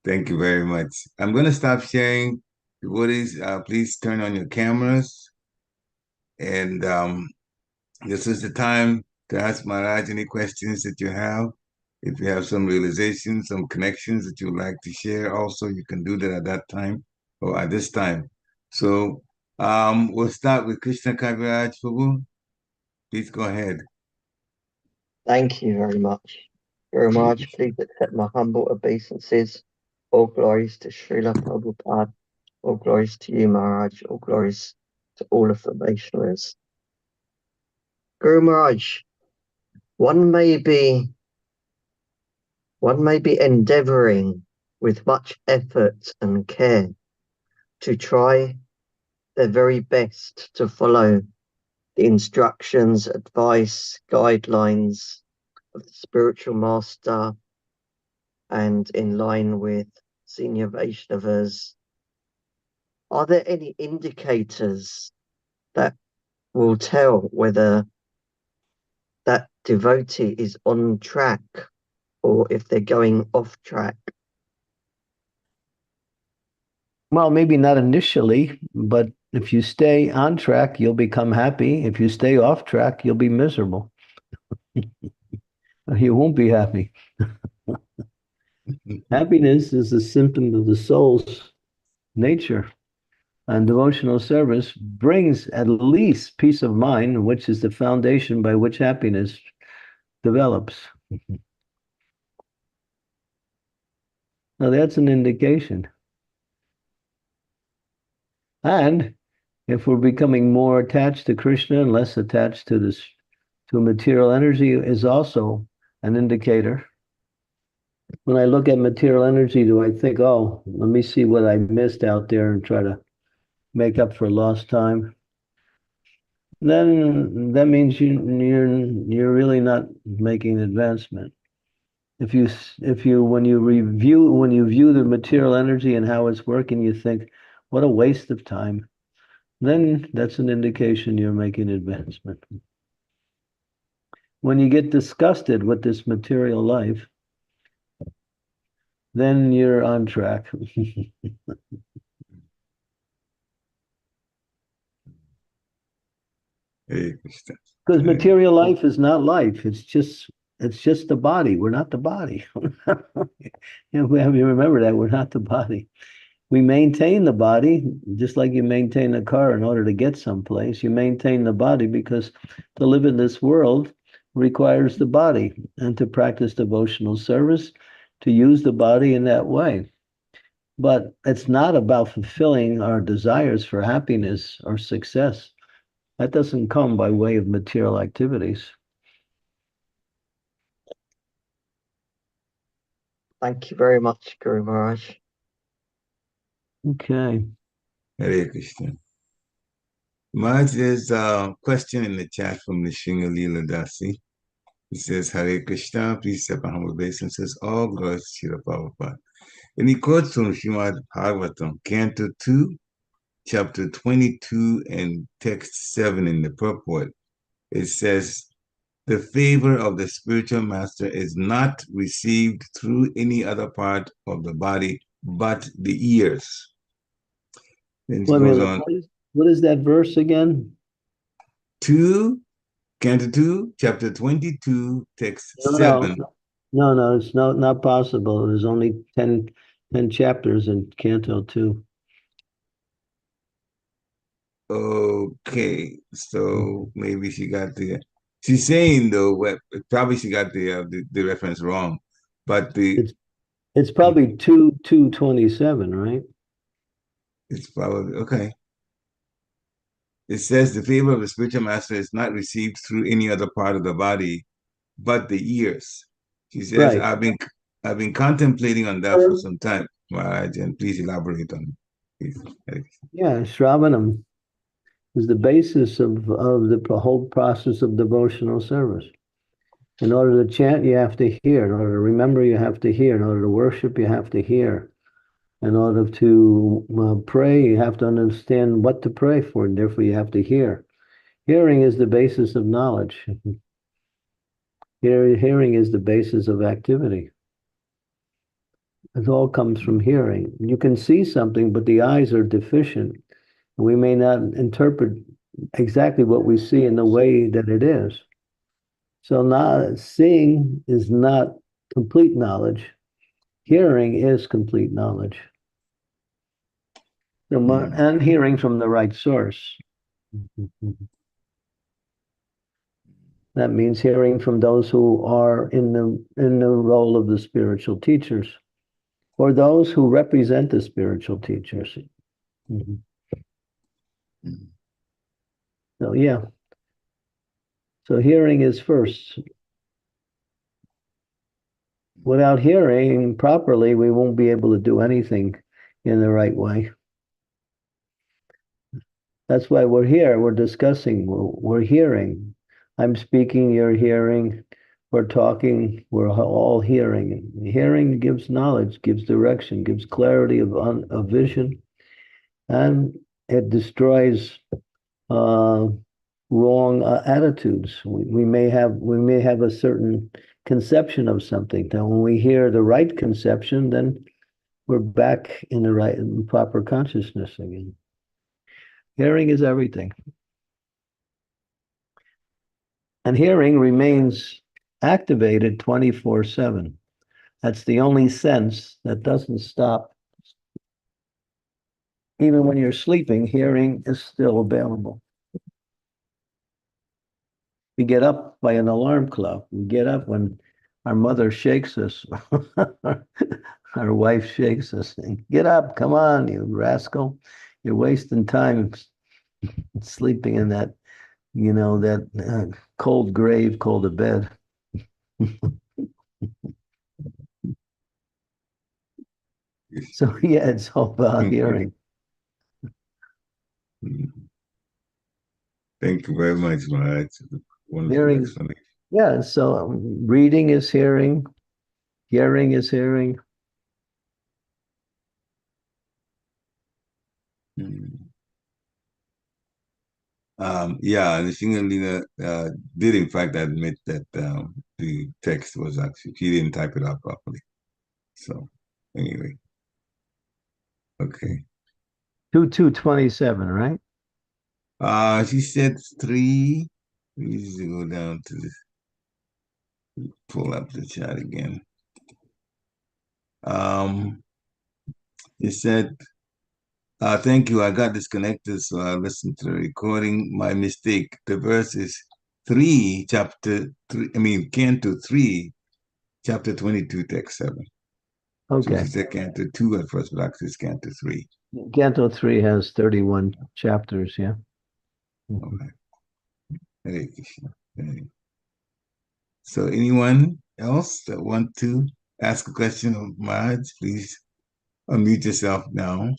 Thank you very much. I'm going to stop sharing. Devotees, please turn on your cameras. And this is the time to ask Maharaj any questions that you have. If you have some realizations, some connections that you'd like to share, also, you can do that at that time or at this time. So we'll start with Krishna Kaviraj Prabhu. Please go ahead. Thank you very much. Guru Maharaj, please accept my humble obeisances. All glories to Srila Prabhupada. All glories to you, Maharaj. All glories to all of the Vaishnavas. Guru Maharaj, one may be endeavoring with much effort and care to try their very best to follow the instructions, advice, guidelines of the spiritual master and in line with senior Vaishnavas. Are there any indicators that will tell whether that devotee is on track or if they're going off track? Well, maybe not initially, but if you stay on track, you'll become happy. If you stay off track, you'll be miserable. You won't be happy. Happiness is a symptom of the soul's nature. And devotional service brings at least peace of mind, which is the foundation by which happiness develops. Now, that's an indication. And if we're becoming more attached to Krishna and less attached to material energy, is also an indicator. When I look at material energy, do I think, oh, let me see what I missed out there and try to make up for lost time? Then that means you're really not making advancement. If you when you view the material energy and how it's working, you think, what a waste of time. Then that's an indication you're making advancement. When you get disgusted with this material life, then you're on track. Because material life is not life. It's just it's just the body. We're not the body. We have to remember that we're not the body. We maintain the body just like you maintain a car in order to get someplace. You maintain the body because to live in this world requires the body, and to practice devotional service, to use the body in that way. But it's not about fulfilling our desires for happiness or success. That doesn't come by way of material activities. Thank you very much, Guru Maharaj. Okay. Hare Krishna. Maharaj, there's a question in the chat from Nishinga Leela Dasi. It says, Hare Krishna, please accept my humble obeisances. All glories to Srila Prabhupada. And he quotes from Srimad Bhagavatam, Canto 2, chapter 22, and text 7 in the purport. It says, the favor of the spiritual master is not received through any other part of the body but the ears. Then she goes on. What is that verse again? Canto 2, chapter 22, text 7. No, it's not possible. There's only 10 chapters in Canto 2. Okay, so maybe she got she's saying though, probably she got the reference wrong, but it's probably 2:27, right? It's probably okay. It says the favor of the spiritual master is not received through any other part of the body but the ears. She says, right. I've been contemplating on that for some time, Maharaj, and please elaborate on it. Yeah, Shravanam is the basis of the whole process of devotional service. In order to chant, you have to hear. In order to remember, you have to hear. In order to worship, you have to hear. In order to pray, you have to understand what to pray for, and therefore you have to hear. Hearing is the basis of knowledge. Hearing is the basis of activity. It all comes from hearing. You can see something, but the eyes are deficient. We may not interpret exactly what we see in the way that it is. So seeing is not complete knowledge. Hearing is complete knowledge. And hearing from the right source. That means hearing from those who are in the role of the spiritual teachers, or those who represent the spiritual teachers. So yeah. So hearing is first. Without hearing properly, we won't be able to do anything in the right way. That's why we're here. We're discussing. We're hearing. I'm speaking, you're hearing. We're talking, we're all hearing. Hearing gives knowledge, gives direction, gives clarity of vision, and it destroys wrong attitudes. We may have a certain conception of something. Now, when we hear the right conception, then we're back in the right and proper consciousness again. Hearing is everything. And hearing remains activated 24/7. That's the only sense that doesn't stop. Even when you're sleeping, hearing is still available. We get up by an alarm clock. We get up when our mother shakes us. Our wife shakes us. And, get up, come on, you rascal. You're wasting time sleeping in that, that cold grave called a bed. So yeah, it's all about hearing. Thank you very much, Maharaj. Hearing, yeah. So reading is hearing, hearing is hearing. Yeah, the Shingalina did in fact admit that the text was actually, she didn't type it out properly. So anyway, okay. 2:27, right? She said 3. We need to go down to this. pull up the chat again. It said, thank you. I got disconnected, so I listened to the recording. My mistake. The verse is 3, chapter 3, Canto 3, chapter 22, text 7. So Okay. she said Canto 2 at first, but actually it's Canto 3. Canto 3 has 31 chapters, yeah. Okay. Hare Krishna. So anyone else that want to ask a question of Maharaj, please unmute yourself now.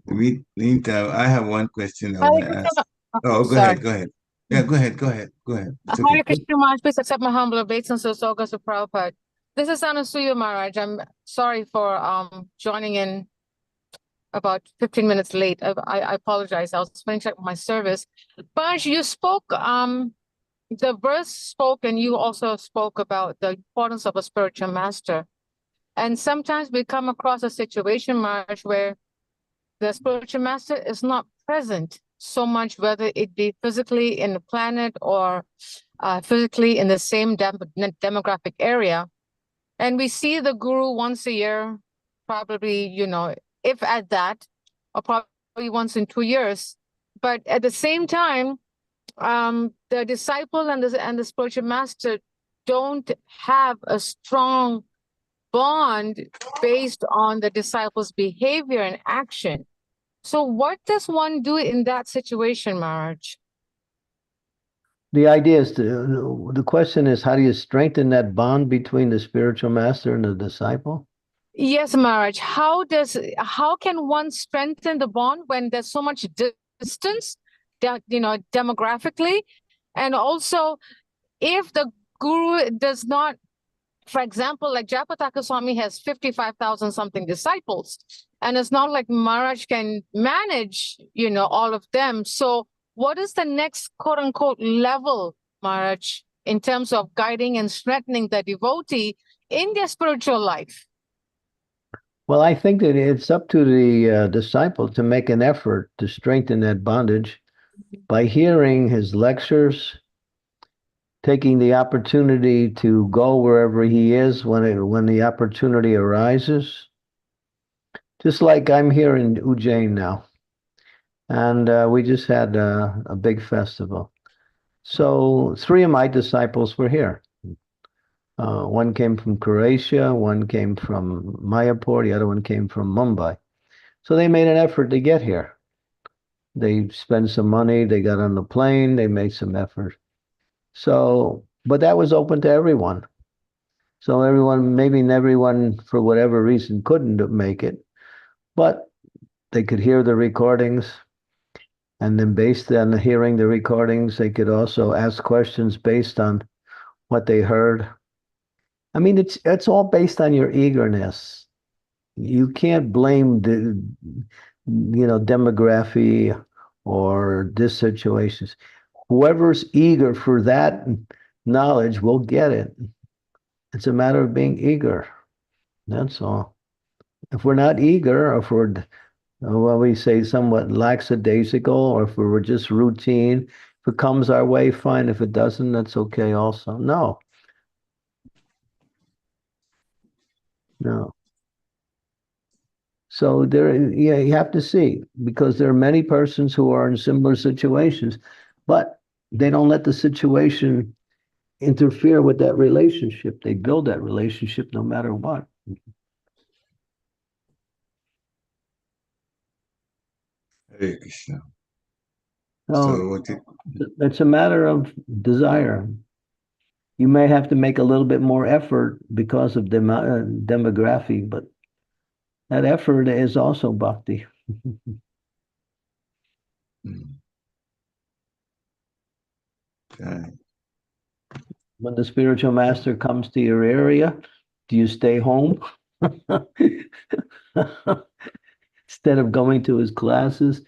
In the meantime, I have one question I Hare want to Krishna. ask. Oh, go Sorry. ahead, go ahead. Yeah, go ahead. It's okay. Hare Krishna Maharaj, please accept my humble obeisance to August of Prabhupada. This is Anasuya Maharaj. I'm sorry for joining in about 15 minutes late. I apologize. I was finishing up my service. Maharaj, you spoke, the verse spoke, and you also spoke about the importance of a spiritual master. And sometimes we come across a situation, Maharaj, where the spiritual master is not present so much, whether it be physically in the planet or physically in the same demographic area. And we see the guru once a year, probably, if at that, or probably once in 2 years. But at the same time, the disciple and the spiritual master don't have a strong bond based on the disciple's behavior and action. So what does one do in that situation, Maharaj? The idea is the question is, how do you strengthen that bond between the spiritual master and the disciple? Yes, Maharaj. How can one strengthen the bond when there's so much distance, demographically, and also if the guru does not, for example, like Japataka Swami has 55,000 something disciples, and it's not like Maharaj can manage, all of them. So what is the next quote unquote level, Maharaj, in terms of guiding and strengthening the devotee in their spiritual life? Well, I think that it's up to the disciple to make an effort to strengthen that bondage by hearing his lectures, taking the opportunity to go wherever he is when the opportunity arises. Just like I'm here in Ujjain now, and we just had a big festival. So 3 of my disciples were here. One came from Croatia, one came from Mayapur, the other one came from Mumbai. So they made an effort to get here. They spent some money, they got on the plane, they made some effort. So, but that was open to everyone. So maybe everyone, for whatever reason, couldn't make it, but they could hear the recordings. And then based on hearing the recordings, they could also ask questions based on what they heard. I mean, it's all based on your eagerness. You can't blame the demography or this situations. Whoever's eager for that knowledge will get it. It's a matter of being eager. That's all. If we're not eager, or if we're, well, we say somewhat lackadaisical, or if we were just routine, if it comes our way, fine. If it doesn't, that's okay also. No. So you have to see, because there are many persons who are in similar situations, but they don't let the situation interfere with that relationship. They build that relationship no matter what. Hare Krishna. So it's a matter of desire. You may have to make a little bit more effort because of demography, but that effort is also bhakti. Okay. When the spiritual master comes to your area, do you stay home? Instead of going to his classes,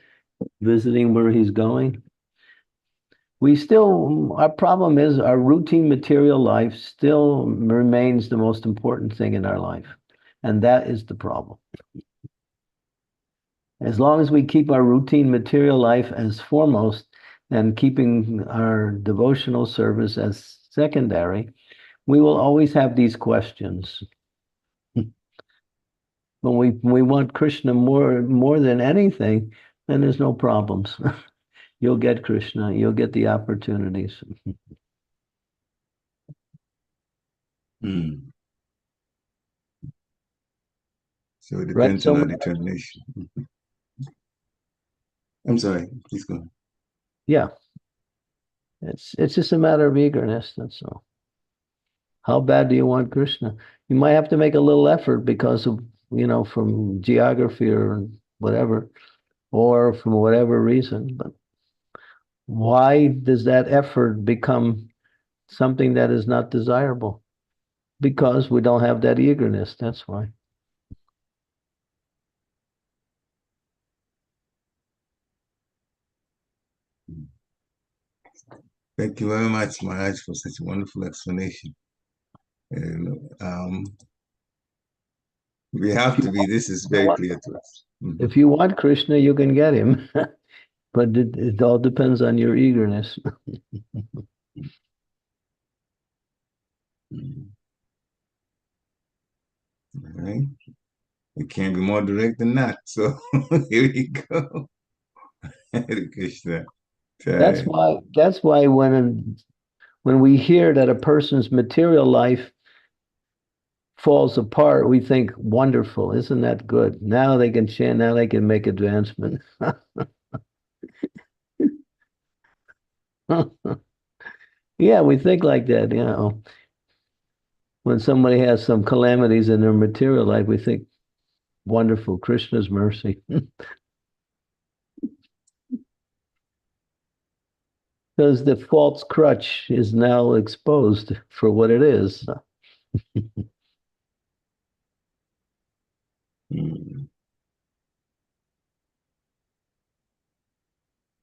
visiting where he's going? Our problem is our routine material life still remains the most important thing in our life. And that is the problem. As long as we keep our routine material life as foremost and keeping our devotional service as secondary, we will always have these questions. When we want Krishna more than anything, then there's no problems. You'll get Krishna, you'll get the opportunities. Hmm. So it Right? depends So on our determination. I'm sorry, please go on. yeah, it's just a matter of eagerness, that's all. How bad do you want Krishna? You might have to make a little effort because of, from geography or whatever, or from whatever reason. But why does that effort become something that is not desirable? Because we don't have that eagerness, that's why. Thank you very much, Maharaj, for such a wonderful explanation. And we have to be, this is very clear to us. Mhm. If you want Krishna, you can get him. But it all depends on your eagerness. Mhm. All right. It can't be more direct than that. So here we go. Hare Krishna. That's Okay. why when we hear that a person's material life falls apart, we think, wonderful, isn't that good? Now they can chant, now they can make advancement. Yeah, we think like that. When somebody has some calamities in their material life, we think, wonderful, Krishna's mercy. Because the false crutch is now exposed for what it is. Mm.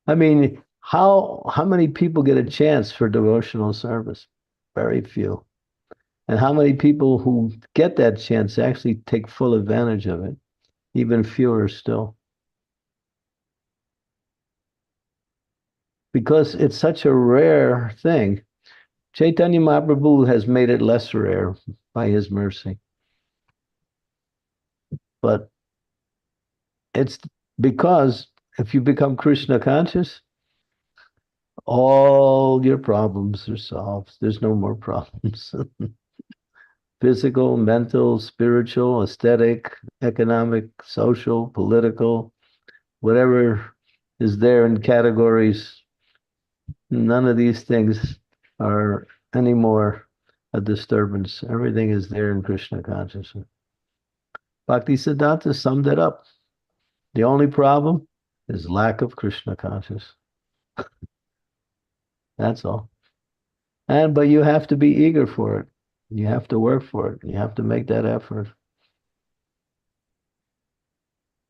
I mean, how many people get a chance for devotional service? Very few. And how many people who get that chance actually take full advantage of it? Even fewer still. Because it's such a rare thing. Chaitanya Mahaprabhu has made it less rare by his mercy. But it's because if you become Krishna conscious, all your problems are solved. There's no more problems. Physical, mental, spiritual, aesthetic, economic, social, political, whatever is there in categories, none of these things are anymore a disturbance. Everything is there in Krishna consciousness. Bhaktisiddhanta summed it up. The only problem is lack of Krishna consciousness. That's all. But you have to be eager for it. You have to work for it. You have to make that effort.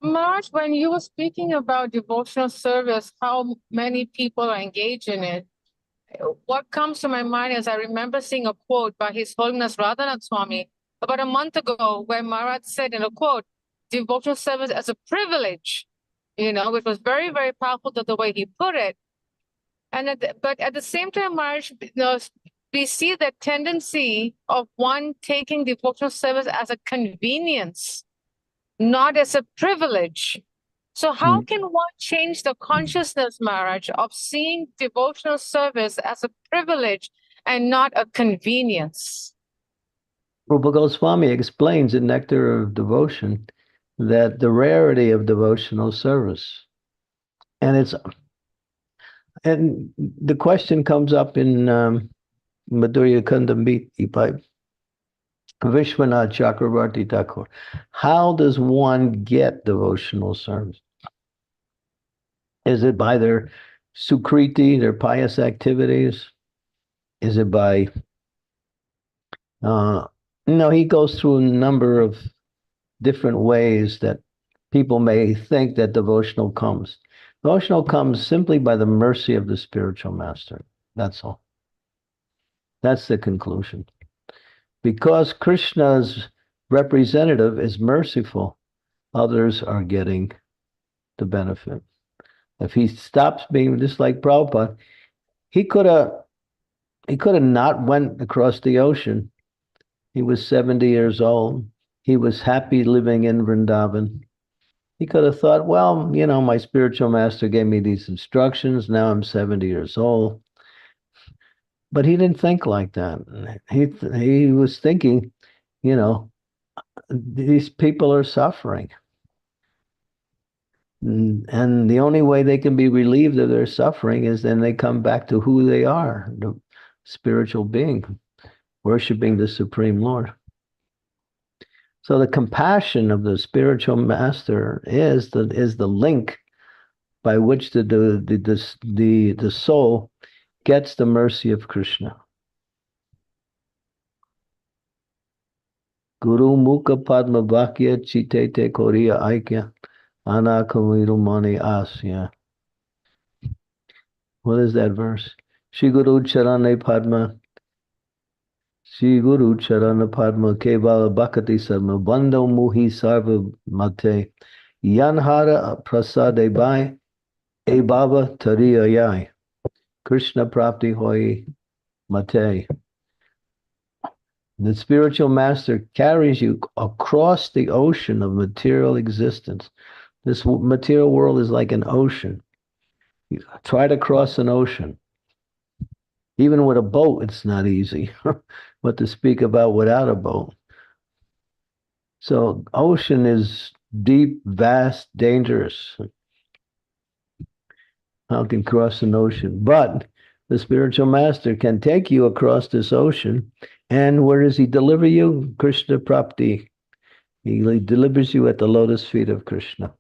Marge, when you were speaking about devotional service, how many people are engaged in it, what comes to my mind is I remember seeing a quote by His Holiness Radhanath Swami about a month ago, where Maharaj said in a quote, devotional service as a privilege, which was very, very powerful to the way he put it. But at the same time, Maharaj, we see that tendency of one taking devotional service as a convenience, not as a privilege. So how can one change the consciousness, Maharaj, of seeing devotional service as a privilege and not a convenience? Rupa Goswami explains in Nectar of Devotion that the rarity of devotional service, and the question comes up in Madhurya Kandamiti by Vishwanath Chakravarti Thakur. How does one get devotional service? Is it by their sukriti, their pious activities? Is it by no, he goes through a number of different ways that people may think that devotional comes. Devotional comes simply by the mercy of the spiritual master. That's all. That's the conclusion. Because Krishna's representative is merciful, others are getting the benefit. If he stops being just like Prabhupada, he could have He could have not went across the ocean. He was 70 years old. He was happy living in Vrindavan. He could have thought, well, my spiritual master gave me these instructions. Now I'm 70 years old. But he didn't think like that. He was thinking, these people are suffering. And the only way they can be relieved of their suffering is then they come back to who they are, the spiritual being, worshiping the Supreme Lord. So the compassion of the spiritual master is the link by which the soul gets the mercy of Krishna. Guru Mukha Padma Vakya Chitete Koriya Aikya Anakavirumani Asya. What is that verse? Shri Guru Charane Padma Shri Guru Charana Padma Kevala Bhakati Sarma Bando Muhi Sarva Mate Yanhara Prasade Bai E Baba Tariya Yai Krishna Prapti Hoi Mate. The spiritual master carries you across the ocean of material existence. This material world is like an ocean. You try to cross an ocean. Even with a boat, it's not easy. What to speak about without a boat. So ocean is deep, vast, dangerous. How can cross an ocean? But the spiritual master can take you across this ocean. And where does he deliver you? Krishna Prapti. He delivers you at the lotus feet of Krishna.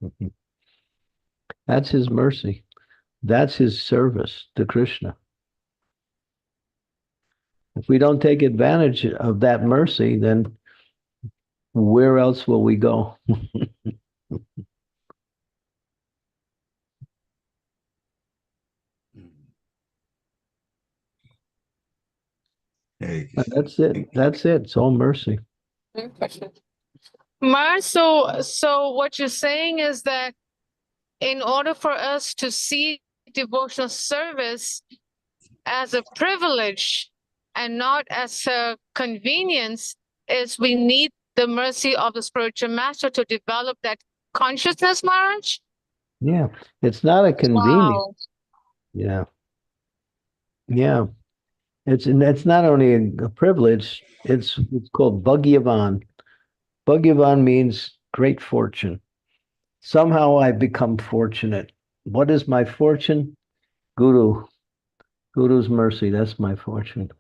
That's his mercy. That's his service to Krishna. If we don't take advantage of that mercy, then where else will we go? Hey, That's it. That's it. It's all mercy. Good question. Mar, so what you're saying is that in order for us to see devotional service as a privilege and not as a convenience, is we need the mercy of the spiritual master to develop that consciousness, Maharaj? Yeah. It's not a convenience. Wow. Yeah. Yeah. It's not only a privilege, it's called Bhagyavan. Bhagyavan means great fortune. Somehow I become fortunate. What is my fortune? Guru. Guru's mercy. That's my fortune.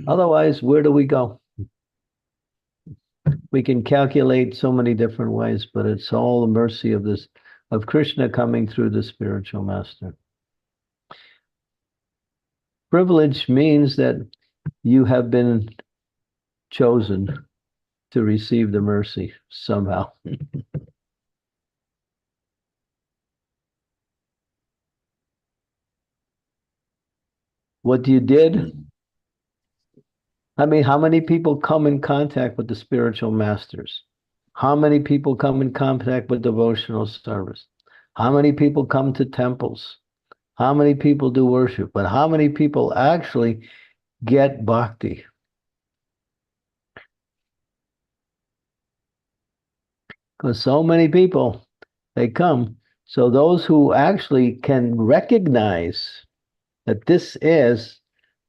Otherwise, where do we go? We can calculate so many different ways, but it's all the mercy of Krishna coming through the spiritual master. Privilege means that you have been chosen to receive the mercy somehow. What you did, I mean, how many people come in contact with the spiritual masters? How many people come in contact with devotional service? How many people come to temples? How many people do worship? But how many people actually get bhakti? Because so many people, they come. So those who actually can recognize that this is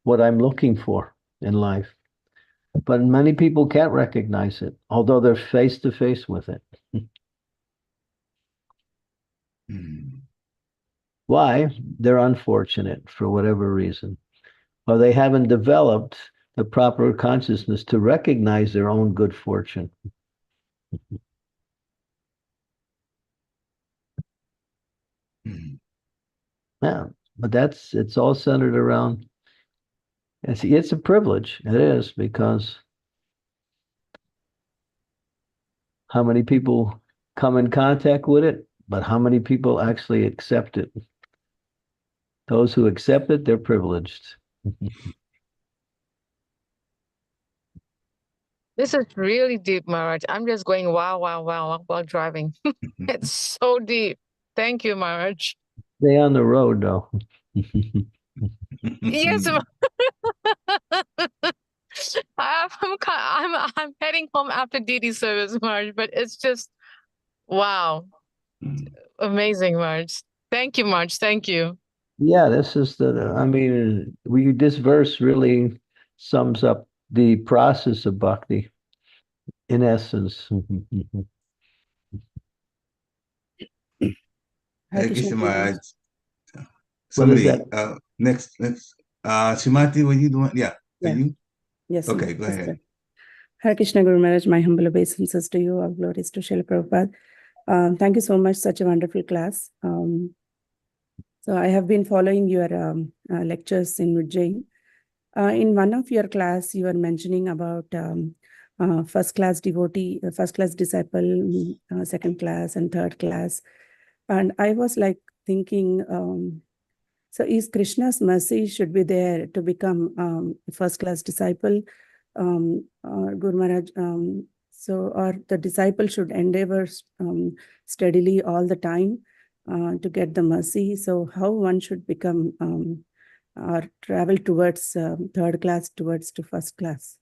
what I'm looking for in life. But many people can't recognize it, although they're face to face with it. Why? They're unfortunate for whatever reason. Or they haven't developed the proper consciousness to recognize their own good fortune. Yeah, but it's all centered around, it's a privilege. It is, because how many people come in contact with it, but how many people actually accept it? Those who accept it, they're privileged. This is really deep, Maharaj. I'm just going wow, wow, wow while driving. It's so deep. Thank you, Maharaj. Stay on the road, though. Yes, I'm heading home after DD service, Maharaj, but it's just wow, amazing, Maharaj. Thank you, Maharaj. Thank you. Yeah, this is I mean, this verse really sums up the process of bhakti in essence. Hare Krishna Maharaj. What is Somebody, that? next, Shimati, were you doing? Yeah, are Yeah. you? Yes. Okay, go ahead. Hare Krishna Guru Maharaj, my humble obeisances to you, all glories to Srila Prabhupada. Thank you so much, such a wonderful class. So I have been following your lectures in Ujjain. In one of your class, you were mentioning about first class devotee, first class disciple, second class and third class. And I was like thinking, so is Krishna's mercy should be there to become first class disciple, Guru Maharaj? Or the disciple should endeavor steadily all the time to get the mercy. So how one should become or travel towards third class towards to first class?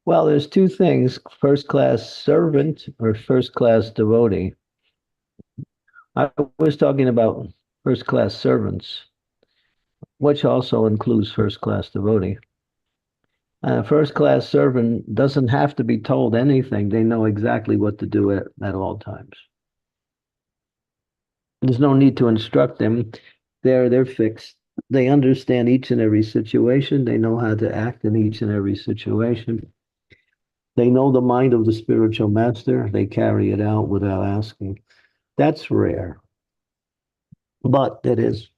Well, there's two things: first class servant or first class devotee. I was talking about first class servants, which also includes first class devotee. A first class servant doesn't have to be told anything. They know exactly what to do at all times. There's no need to instruct them. They're fixed. They understand each and every situation. They know how to act in each and every situation. They know the mind of the spiritual master. They carry it out without asking. That's rare. But it is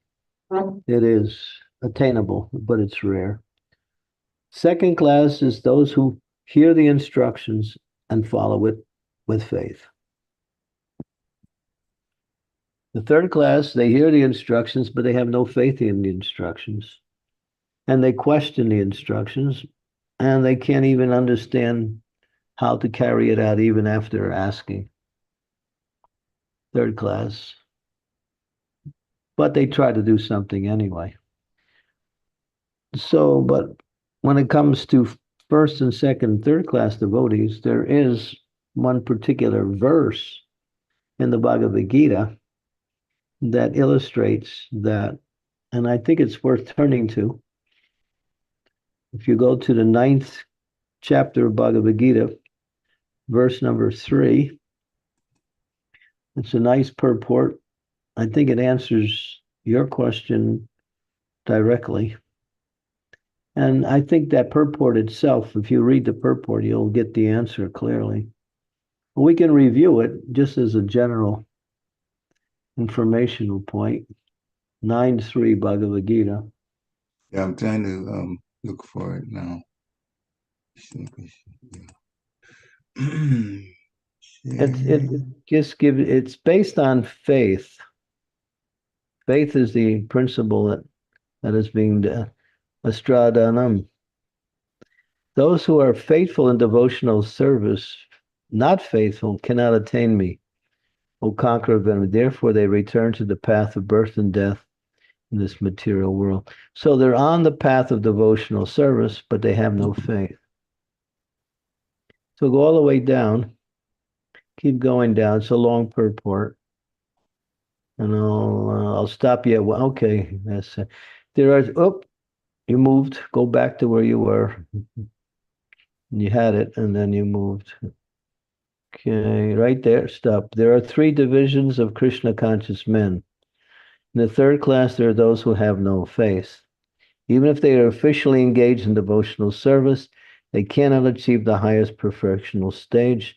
attainable, but it's rare. Second class is those who hear the instructions and follow it with faith. The third class, they hear the instructions, but they have no faith in the instructions. And they question the instructions, and they can't even understand how to carry it out even after asking. Third class. But they try to do something anyway. So, but when it comes to first and second, third class devotees, there is one particular verse in the Bhagavad Gita that illustrates that, and I think it's worth turning to. If you go to the 9th chapter of Bhagavad Gita, verse number 3, it's a nice purport. I think it answers your question directly. And I think that purport itself, if you read the purport, you'll get the answer clearly. We can review it just as a general informational point. 9.3 Bhagavad Gita. Yeah, I'm trying to look for it now. It's based on faith. Faith is the principle that is being astradanam. Those who are faithful in devotional service, not faithful, cannot attain me, O conqueror of enemy. Therefore, they return to the path of birth and death in this material world. So they're on the path of devotional service, but they have no faith. So go all the way down. Keep going down. It's a long purport. And I'll stop you. Well, okay, that's there are. You moved. Go back to where you were. You had it, and then you moved. Okay, right there. Stop. There are 3 divisions of Krishna conscious men. In the third class, there are those who have no faith. Even if they are officially engaged in devotional service, they cannot achieve the highest perfectional stage.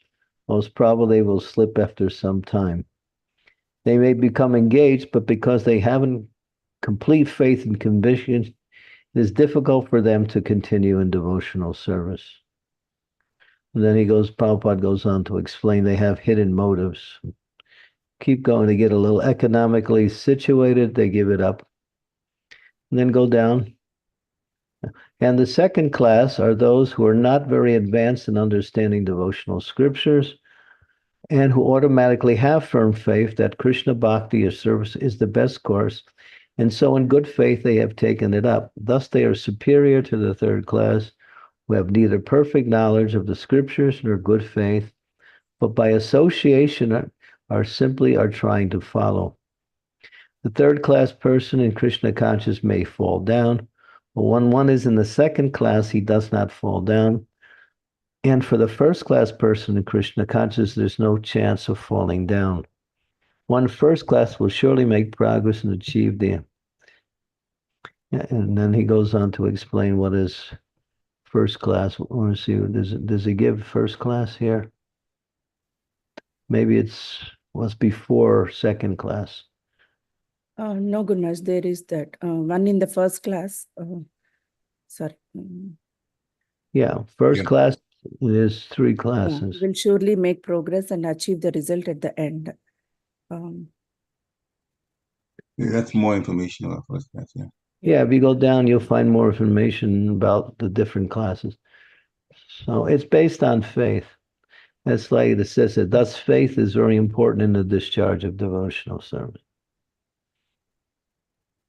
Most probably, they will slip after some time. They may become engaged, but because they haven't complete faith and conviction, it is difficult for them to continue in devotional service. And then Prabhupada goes on to explain they have hidden motives. Keep going. They get a little economically situated, they give it up. And then go down. And the second class are those who are not very advanced in understanding devotional scriptures and who automatically have firm faith that Krishna Bhakti or service is the best course. And so in good faith, they have taken it up. Thus, they are superior to the third class, who have neither perfect knowledge of the scriptures nor good faith, but by association are simply trying to follow. The third class person in Krishna conscious may fall down, but when one is in the second class, he does not fall down. And for the first class person in Krishna conscious, there's no chance of falling down. One first class will surely make progress and achieve the. And then he goes on to explain what is first class. Let's see, does he give first class here? Maybe was before second class. No, Gurmaj, there is that one in the first class. Sorry. Yeah, first Yeah. class is 3 Yeah, classes. will surely make progress and achieve the result at the end. Yeah, that's more information about first class. Yeah. Yeah, if you go down, you'll find more information about the different classes. So it's based on faith. That's like it says that thus faith is very important in the discharge of devotional service.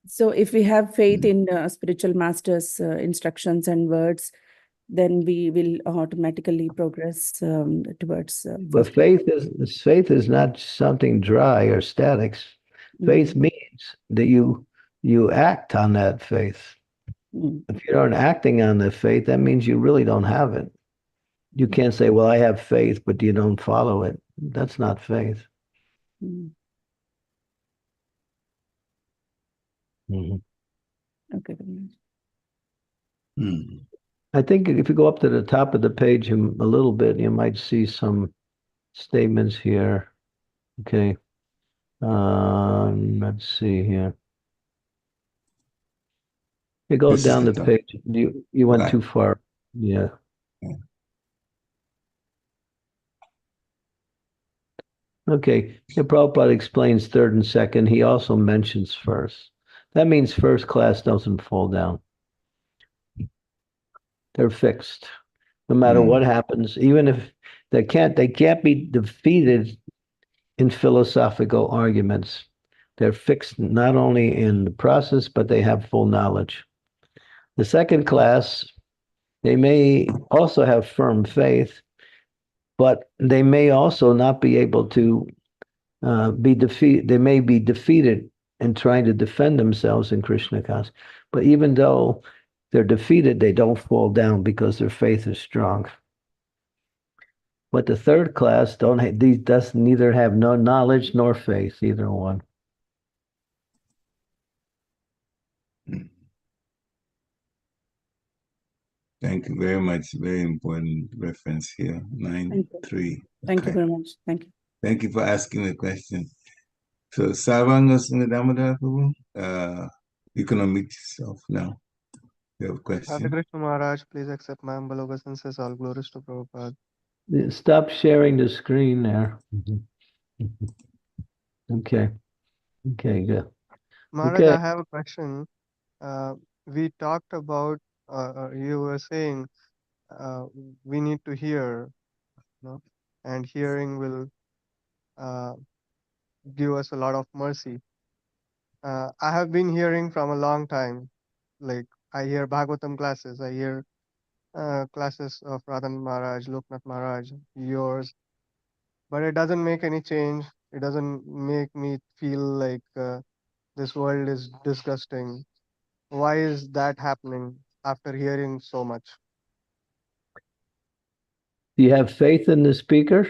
So if we have faith in spiritual masters' instructions and words, then we will automatically progress towards. But faith is not something dry or static. Faith means that you act on that faith. If you aren't acting on the faith, that means you really don't have it. You can't say, well, I have faith, but you don't follow it. That's not faith. Mhm. Okay. I think if you go up to the top of the page a little bit, you might see some statements here. Okay. Let's see here. You go This is down the the top. page. You went Right. too far. Yeah. Okay. Yeah, Prabhupada explains third and second. He also mentions first. That means first class doesn't fall down. They're fixed. No matter what happens, even if they can't be defeated in philosophical arguments. They're fixed not only in the process, but they have full knowledge. The second class, they may also have firm faith, but they may also not be able to be defeated. They may be defeated in trying to defend themselves in Krishna consciousness. But even though they're defeated, they don't fall down because their faith is strong. But the third class does neither have no knowledge nor faith, either one. Thank you very much. Very important reference here. 9.3. Thank you very much. Thank you. Thank you for asking the question. So, Sarvanga Sungadamada, you can unmute yourself now. You have a question. Hare Krishna Maharaj, please accept my humble obeisances. All glories to Prabhupada. Stop sharing the screen there. Okay. Okay, good. Maharaj, Okay. I have a question. We talked about, you were saying we need to hear, and hearing will give us a lot of mercy. I have been hearing from a long time. Like, I hear Bhagavatam classes, I hear classes of Radhan Maharaj, Loknath Maharaj, yours, but it doesn't make any change. It doesn't make me feel like this world is disgusting. Why is that happening after hearing so much? Do you have faith in the speaker?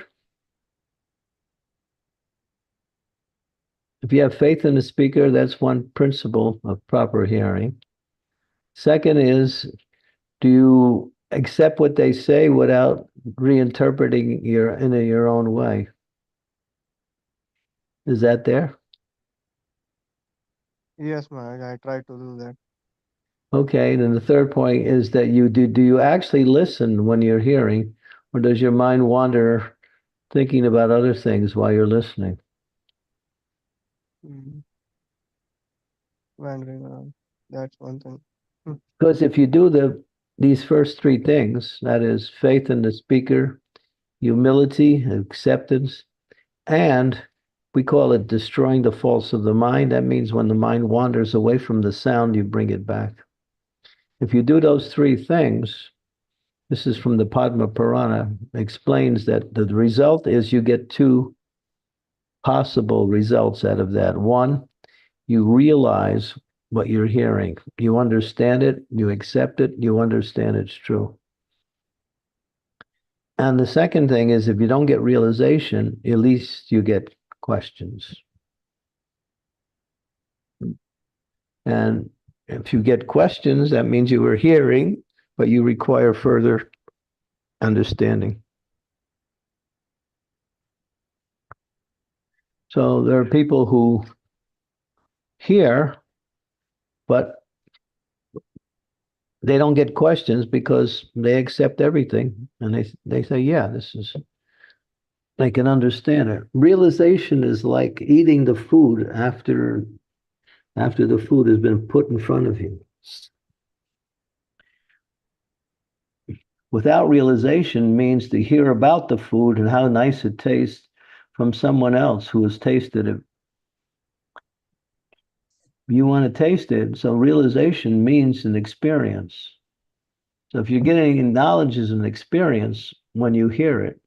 If you have faith in the speaker, that's one principle of proper hearing. Second is, do you accept what they say without reinterpreting in your own way? Is that there? Yes, Maharaj, I try to do that. Okay, then the third point is that do you actually listen when you're hearing, or does your mind wander thinking about other things while you're listening? Wandering around. That's one thing. Because if you do these first three things, that is faith in the speaker, humility, acceptance, and we call it destroying the faults of the mind. That means when the mind wanders away from the sound, you bring it back. If you do those three things, this is from the Padma Purana, explains that the result is you get two possible results out of that. One, you realize what you're hearing. You understand it, you accept it, you understand it's true. And the second thing is if you don't get realization, at least you get questions. And if you get questions, that means you were hearing, but you require further understanding. So there are people who hear, but they don't get questions because they accept everything. And they say, yeah, this is, they can understand it. Realization is like eating the food after the food has been put in front of you. Without realization means to hear about the food and how nice it tastes from someone else who has tasted it. You want to taste it, so realization means an experience. So if you're getting knowledge as an experience when you hear it,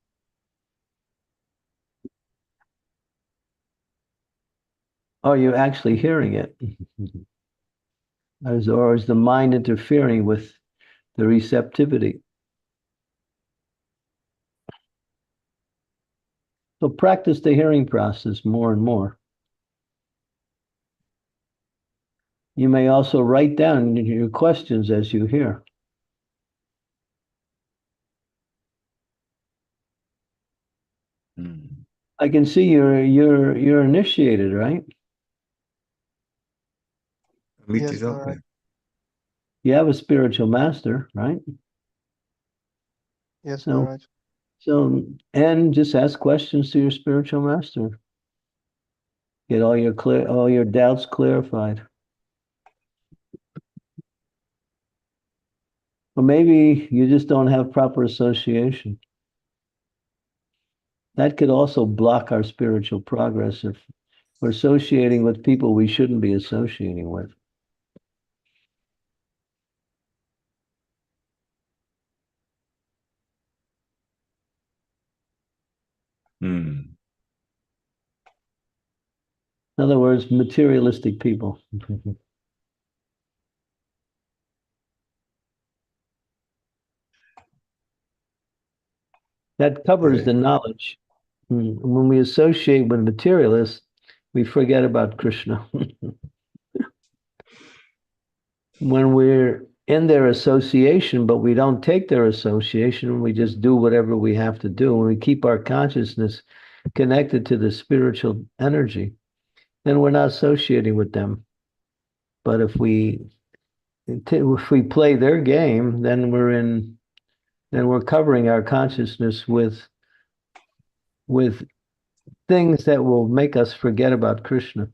are you actually hearing it? Or is the mind interfering with the receptivity? So practice the hearing process more and more. You may also write down your questions as you hear. I can see you're initiated, right? Meet Yes, yourself Maharaj. there. You have a spiritual master, right? Yes, So, Maharaj. and just ask questions to your spiritual master. Get all your doubts clarified. Or maybe you just don't have proper association. That could also block our spiritual progress if we're associating with people we shouldn't be associating with. Hmm. In other words, materialistic people. That covers the knowledge. When we associate with materialists, we forget about Krishna. When we're in their association, but we don't take their association, we just do whatever we have to do. When we keep our consciousness connected to the spiritual energy, then we're not associating with them. But if we play their game, then we're covering our consciousness with things that will make us forget about Krishna,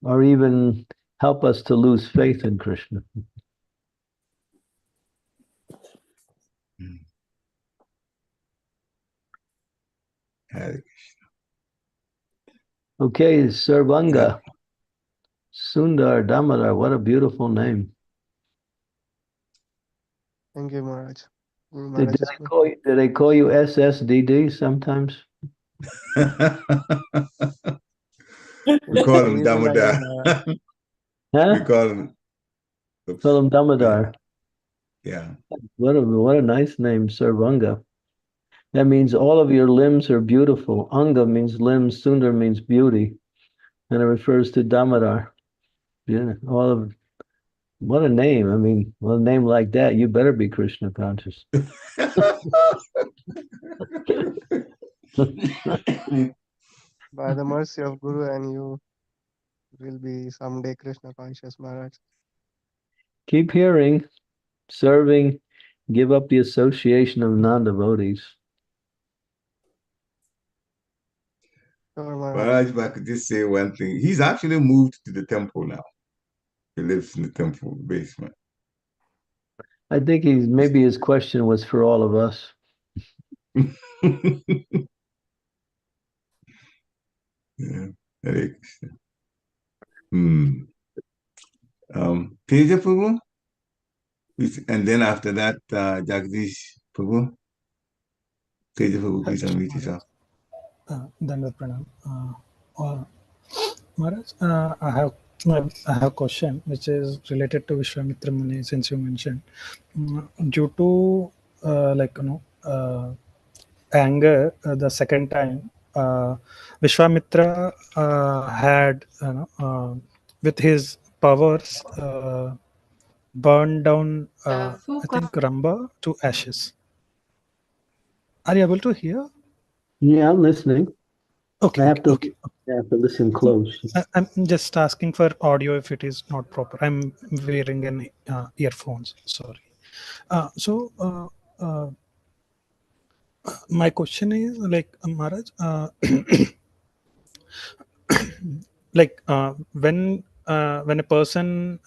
or even help us to lose faith in Krishna. Okay, Sarvanga, Sundar Damodar, what a beautiful name. Thank you, Maharaj. Guru Did Maharaj is they good. did they call you SSDD sometimes? We call I'm him using that name, Damodar. Maharaj. Huh? We call him. Oops. Call him Damodar. Yeah. What a nice name, Sarvanga. That means all of your limbs are beautiful. Anga means limbs, Sundar means beauty, and it refers to Damodar. Yeah, what a name. I mean, well, a name like that, you better be Krishna conscious. By the mercy of Guru and you will be someday Krishna conscious, Maharaj. Keep hearing, serving, give up the association of non-devotees. Sure, Maharaj. Maharaj, if I could just say one thing, he's actually moved to the temple now. He lives in the temple basement. I think maybe his question was for all of us. Yeah. Hare Krishna. Teja Prabhu? And then after that, Jagdish Prabhu. Teja Prabhu, please unmute yourself. Dandavat Pranam. Maharaj, I have a question which is related to Vishwamitra Muni, since you mentioned. Due to anger, the second time, Vishwamitra had with his powers burned down I think Ramba to ashes. Are you able to hear? Yeah, I'm listening. Okay, I have to okay. listen close. I'm just asking for audio if it is not proper. I'm wearing an earphones. Sorry. My question is like Maharaj, like when a person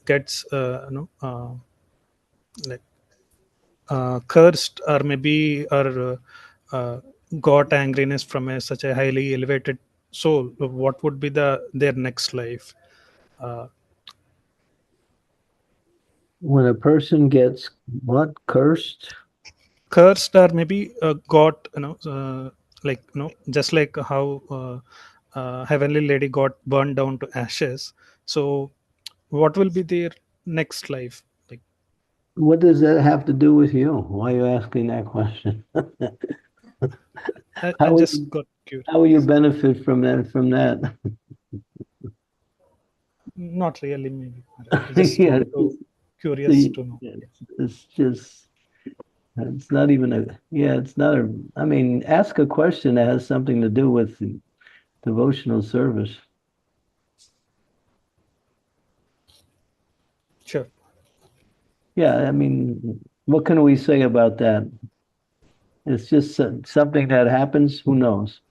gets like cursed or maybe got angriness from such a highly elevated soul, what would be their next life? When a person gets what, cursed? Cursed or maybe got just like how heavenly lady got burned down to ashes. So what will be their next life like? What does that have to do with you? Why are you asking that question? I How will just got curious. How will you benefit from that? Not really, maybe. I just Yeah, want to curious see, to know. it's just, it's not even it's not I mean, ask a question that has something to do with the devotional service. Sure. Yeah, I mean, what can we say about that? It's just something that happens. Who knows?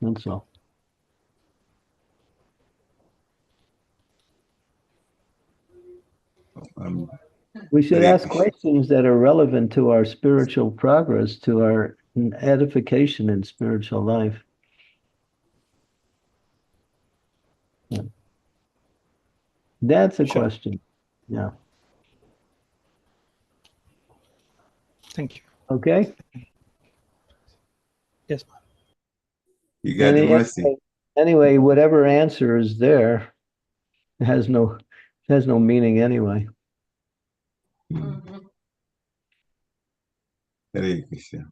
That's all. We should ask questions that are relevant to our spiritual progress, to our edification in spiritual life. Yeah. That's a question. Yeah. Thank you. Okay. Yes. You got the mercy. Anyway, whatever answer is there has no meaning anyway. Hare Krishna.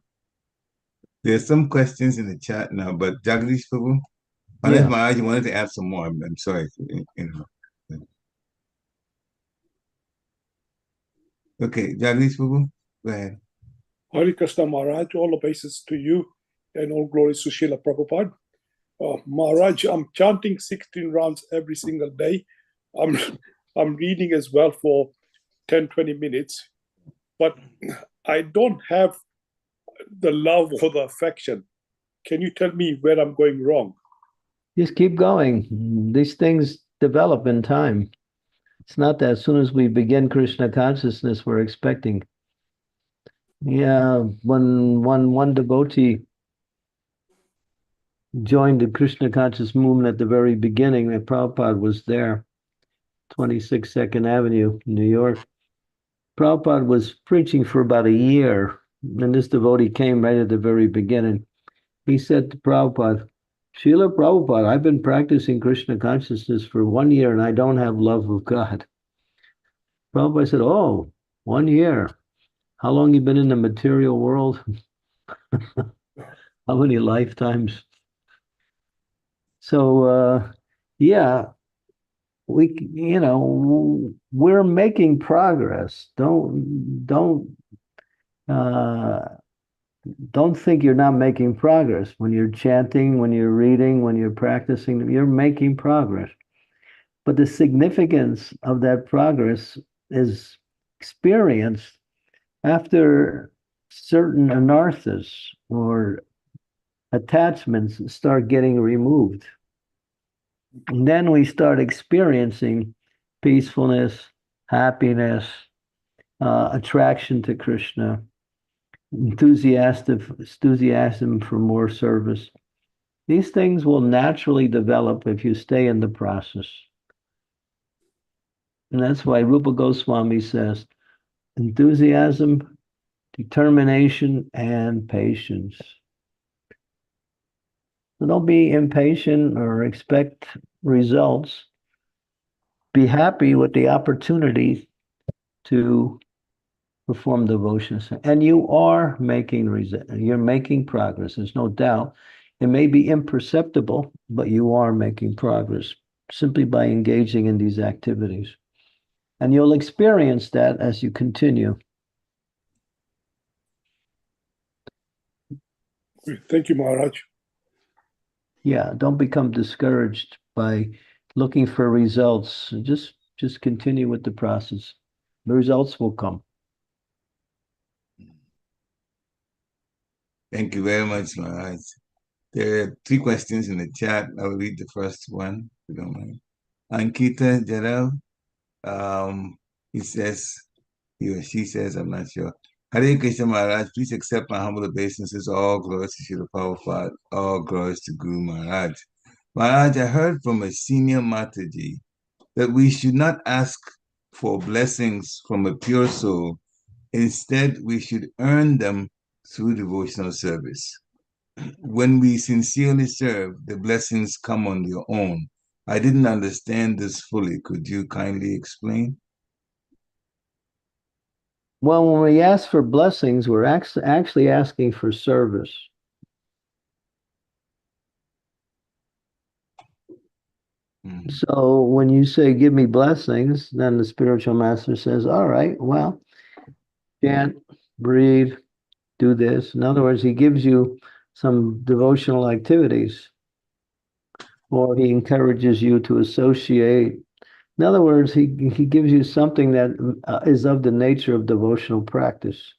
There's some questions in the chat now, but Jagdish Prabhu, unless Maharaj wanted to add some more, I'm sorry. Okay, Jagdish Prabhu, go ahead. Hare Krishna Maharaj, all obeisances to you and all glories to Srila Prabhupada. Maharaj, I'm chanting 16 rounds every single day. I'm reading as well for 10, 20 minutes, but I don't have the love or the affection. Can you tell me where I'm going wrong? Just keep going. These things develop in time. It's not that as soon as we begin Krishna consciousness, we're expecting. Yeah, when one devotee joined the Krishna conscious movement at the very beginning, that Prabhupada was there, 26 Second Avenue, New York. Prabhupada was preaching for about a year, and this devotee came right at the very beginning. He said to Prabhupada, Srila Prabhupada, I've been practicing Krishna consciousness for 1 year and I don't have love of God. Prabhupada said, oh, 1 year. How long you been in the material world? How many lifetimes? So, yeah, we're making progress. Don't think you're not making progress. When you're chanting, when you're reading, when you're practicing, you're making progress. But the significance of that progress is experienced after certain anarthas or attachments start getting removed. And then we start experiencing peacefulness, happiness, attraction to Krishna, enthusiasm for more service. These things will naturally develop if you stay in the process. And that's why Rupa Goswami says enthusiasm, determination, and patience. So don't be impatient or expect results. Be happy with the opportunity to perform devotions. And you are you're making progress. There's no doubt. It may be imperceptible, but you are making progress simply by engaging in these activities. And you'll experience that as you continue. Thank you, Maharaj. Yeah, don't become discouraged by looking for results. Just continue with the process. The results will come. Thank you very much, Maharaj. There are 3 questions in the chat. I will read the first one, if you don't mind. Ankita Jarel, he or she says, I'm not sure. Hare Krishna Maharaj, please accept my humble obeisances. All glories to Srila Prabhupada. All glories to Guru Maharaj. Maharaj, I heard from a senior Mataji that we should not ask for blessings from a pure soul. Instead, we should earn them through devotional service. When we sincerely serve, the blessings come on their own. I didn't understand this fully. Could you kindly explain? Well, when we ask for blessings, we're actually asking for service. So when you say, give me blessings, then the spiritual master says, all right, well, chant, breathe, do this. In other words, he gives you some devotional activities, or he encourages you to associate. In other words, he gives you something that is of the nature of devotional practice.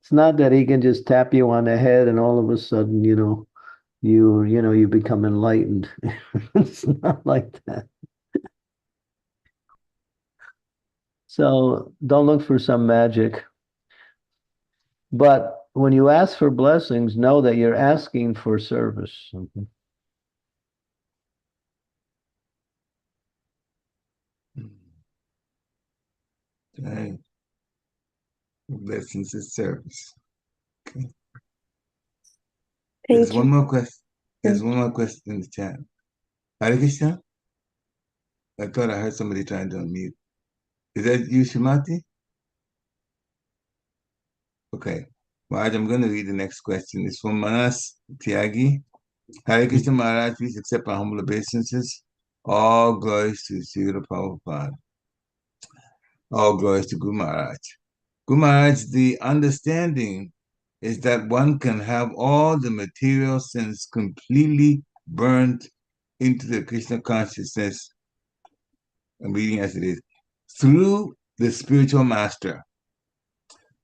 It's not that he can just tap you on the head and all of a sudden, you become enlightened. It's not like that. So don't look for some magic. But when you ask for blessings, know that you're asking for service. Okay. Blessings is service. Okay. There's one more question. There's one more question in the chat. Hare Krishna? I thought I heard somebody trying to unmute. Is that you, Shimati? Okay. Maharaj, I'm going to read the next question. It's from Manas Tyagi. Hare Krishna Maharaj, please accept my humble obeisances. All glories to Srila Prabhupada. All glories to Guru Maharaj. Guru Maharaj, the understanding is that one can have all the material sense completely burnt into the Krishna consciousness, I'm reading as it is, through the spiritual master.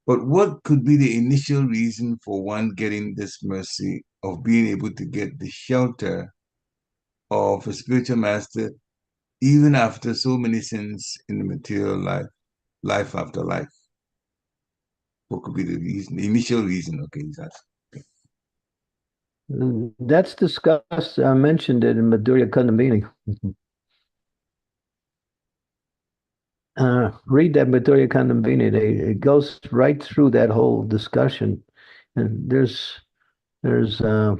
But what could be the initial reason for one getting this mercy of being able to get the shelter of a spiritual master even after so many sins in the material life, life after life? What could be the reason, the initial reason? Okay, that's discussed. I mentioned it in Madhurya Kandamini. Read that Madhurya Kandamini. It goes right through that whole discussion. And there's how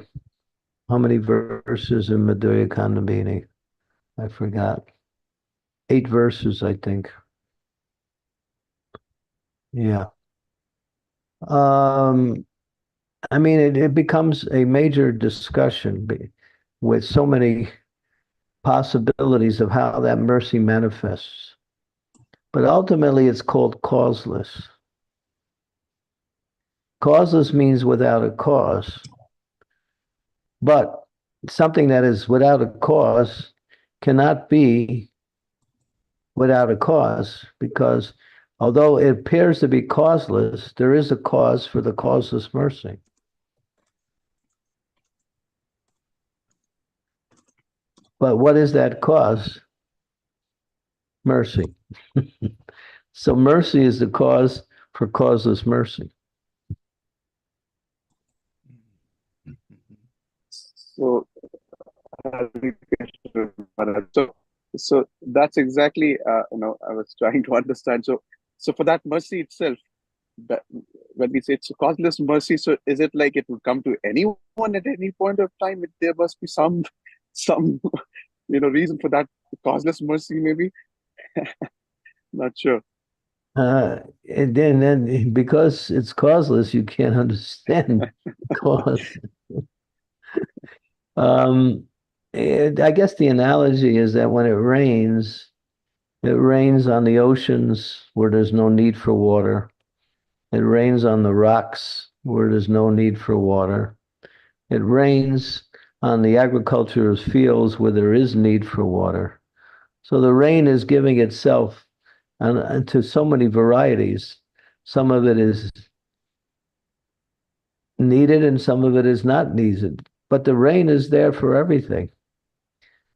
many verses in Madhurya Kandamini? I forgot. 8 verses, I think. Yeah. I mean, it becomes a major discussion with so many possibilities of how that mercy manifests. But ultimately, it's called causeless. Causeless means without a cause. But something that is without a cause cannot be without a cause, because although it appears to be causeless, there is a cause for the causeless mercy. But what is that cause? Mercy. So mercy is the cause for causeless mercy. So, so that's exactly I was trying to understand. So for that mercy itself, that when we say it's a causeless mercy, so is it like it would come to anyone at any point of time? There must be some reason for that causeless mercy, maybe. Not sure. And then because it's causeless, you can't understand cause. I guess the analogy is that when it rains on the oceans where there's no need for water. It rains on the rocks where there's no need for water. It rains on the agricultural fields where there is need for water. So the rain is giving itself and to so many varieties. Some of it is needed and some of it is not needed. But the rain is there for everything.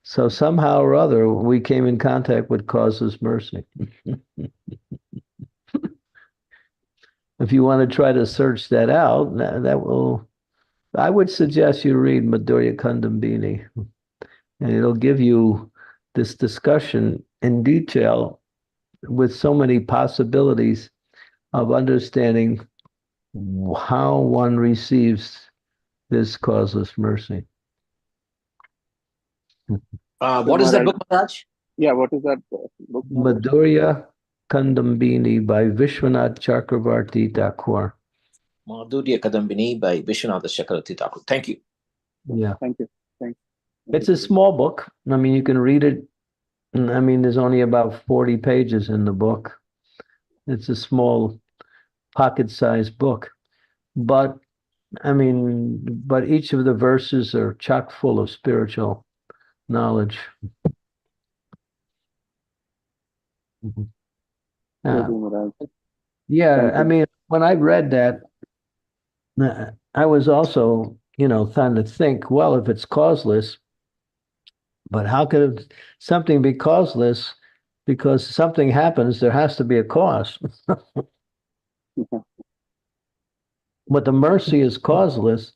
So somehow or other, we came in contact with causeless mercy. If you want to try to search that out, that will, I would suggest you read Madhurya Kandambini, and it'll give you this discussion in detail with so many possibilities of understanding how one receives this causeless mercy. What is that book, Maharaj? Yeah, what is that book? Madhurya Kandambini by Vishwanath Chakravarti Thakur. Madhurya Kadambini by Vishwanath Chakravarti Thakur. Thank you. Yeah. Thank you. Thanks. It's a small book. I mean, you can read it. I mean, there's only about 40 pages in the book. It's a small pocket-sized book. But, I mean, but each of the verses are chock full of spiritual knowledge. Yeah, I mean, when I read that, I was also, trying to think, well, if it's causeless, but how could something be causeless? Because something happens, there has to be a cause. But the mercy is causeless.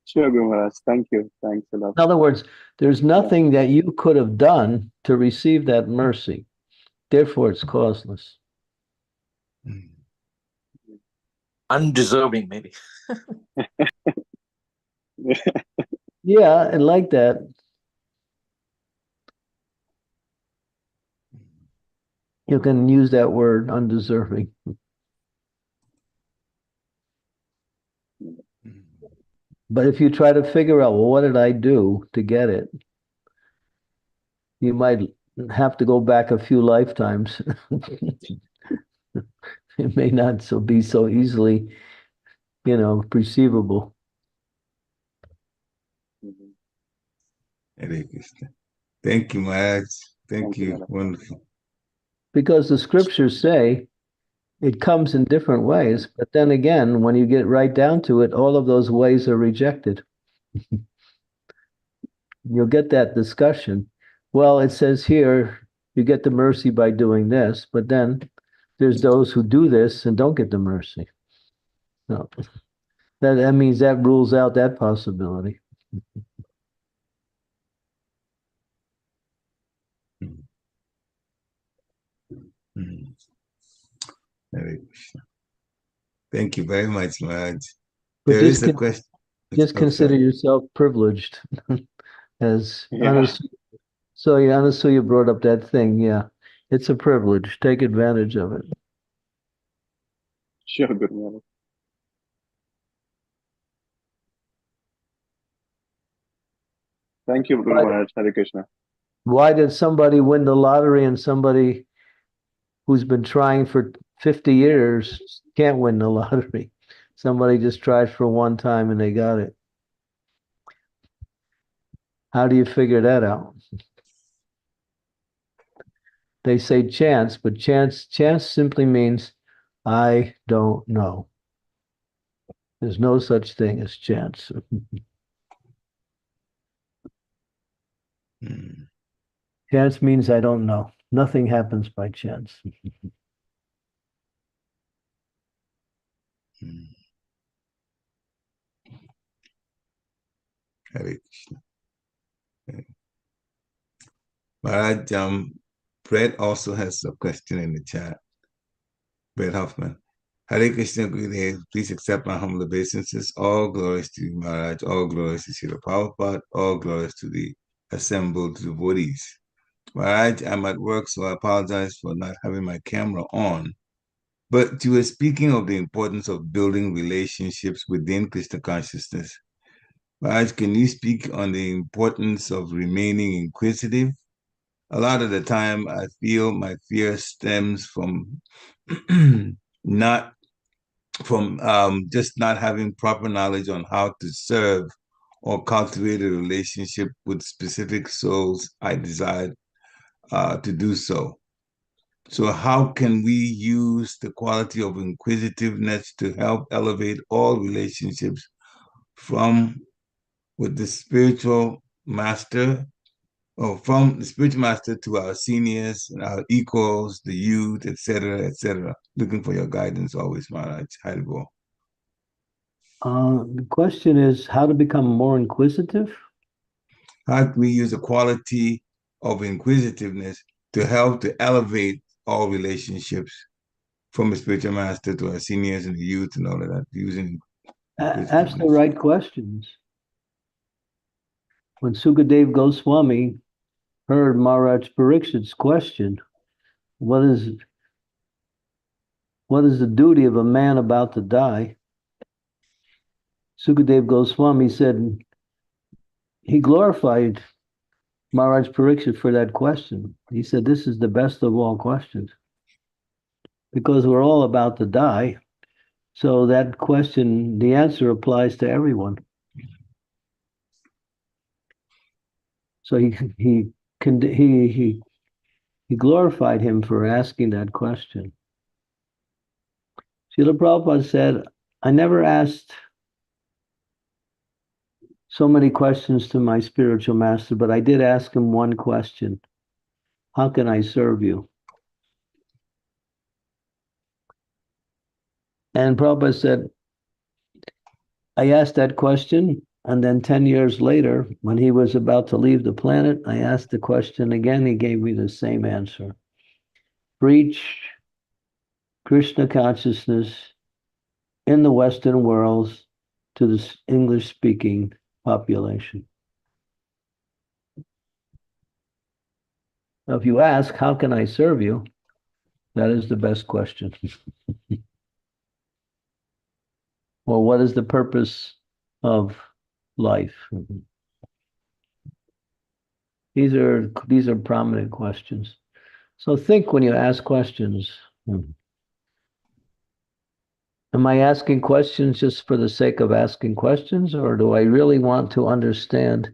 Sure, Guru Maharaj. Thank you. Thanks a lot. In other words, there's nothing that you could have done to receive that mercy. Therefore, it's causeless. Undeserving, maybe. Yeah, and like that. You can use that word, undeserving. But if you try to figure out, well, what did I do to get it? You might have to go back a few lifetimes. It may not be so easily, perceivable. Hare Krishna. Thank you, Maharaj. Thank you. Wonderful. Because the scriptures say it comes in different ways, but then again, when you get right down to it, all of those ways are rejected. You'll get that discussion. Well, it says here, you get the mercy by doing this, but then there's those who do this and don't get the mercy. No, that means that rules out that possibility. Hare Krishna. Thank you very much, Maharaj. But There is a question. Just consider yourself privileged as so Anasuya brought up that thing. Yeah, it's a privilege. Take advantage of it. Sure, Guru Maharaj. Thank you, Guru Maharaj. Hare Krishna. Why did somebody win the lottery and somebody who's been trying for 50 years can't win the lottery? Somebody just tried for one time and they got it. How do you figure that out? They say chance, but chance simply means I don't know. There's no such thing as chance. Hmm. Chance means I don't know. Nothing happens by chance. Hmm. Hare Krishna. Okay. Maharaj, Brett also has a question in the chat. Brett Hoffman. Hare Krishna, Gurudev, please accept my humble obeisances. All glories to you, Maharaj. All glories to Srila Prabhupada. All glories to the assembled devotees. Maharaj, I'm at work, so I apologize for not having my camera on. But you were speaking of the importance of building relationships within Krishna consciousness. Maharaj, can you speak on the importance of remaining inquisitive? A lot of the time, I feel my fear stems from not from just not having proper knowledge on how to serve or cultivate a relationship with specific souls I desire to do so. So, how can we use the quality of inquisitiveness to help elevate all relationships from with the spiritual master, or from the spiritual master to our seniors, our equals, the youth, etc., etc.? Looking for your guidance always, Maharaj. Haribol. The question is how to become more inquisitive? How can we use the quality of inquisitiveness to help to elevate all relationships from the spiritual master to our seniors and the youth and all of that, using Ask the right questions. When Sukadev Goswami heard Maharaj Parikshit's question, what is the duty of a man about to die? Sukadev Goswami said he glorified Maharaj Parikshit for that question. He said, this is the best of all questions because we're all about to die. So that question, the answer applies to everyone. So he glorified him for asking that question. Srila Prabhupada said, I never asked so many questions to my spiritual master, but I did ask him one question. How can I serve you? And Prabhupada said, I asked that question, and then 10 years later, when he was about to leave the planet, I asked the question again. He gave me the same answer. Preach Krishna consciousness in the Western world to the English-speaking population. Now, if you ask, how can I serve you? That is the best question. Well, what is the purpose of life? These are prominent questions. So think when you ask questions. Am I asking questions just for the sake of asking questions, or do I really want to understand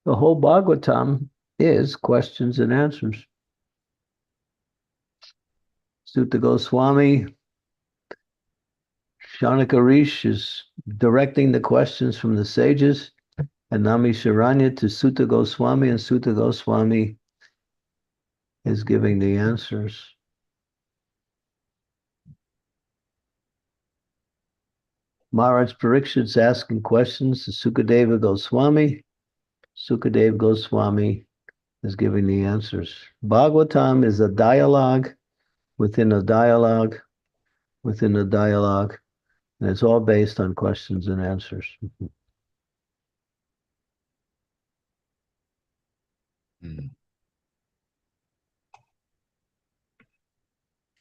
the whole Bhagavatam is questions and answers. Sutta Goswami, Shaunaka Rish is directing the questions from the sages, and Nami Sharanya to Sutta Goswami, and Sutta Goswami is giving the answers. Maharaj Parikshit's asking questions to Sukadeva Goswami. Sukadeva Goswami is giving the answers. Bhagavatam is a dialogue within a dialogue within a dialogue, and it's all based on questions and answers.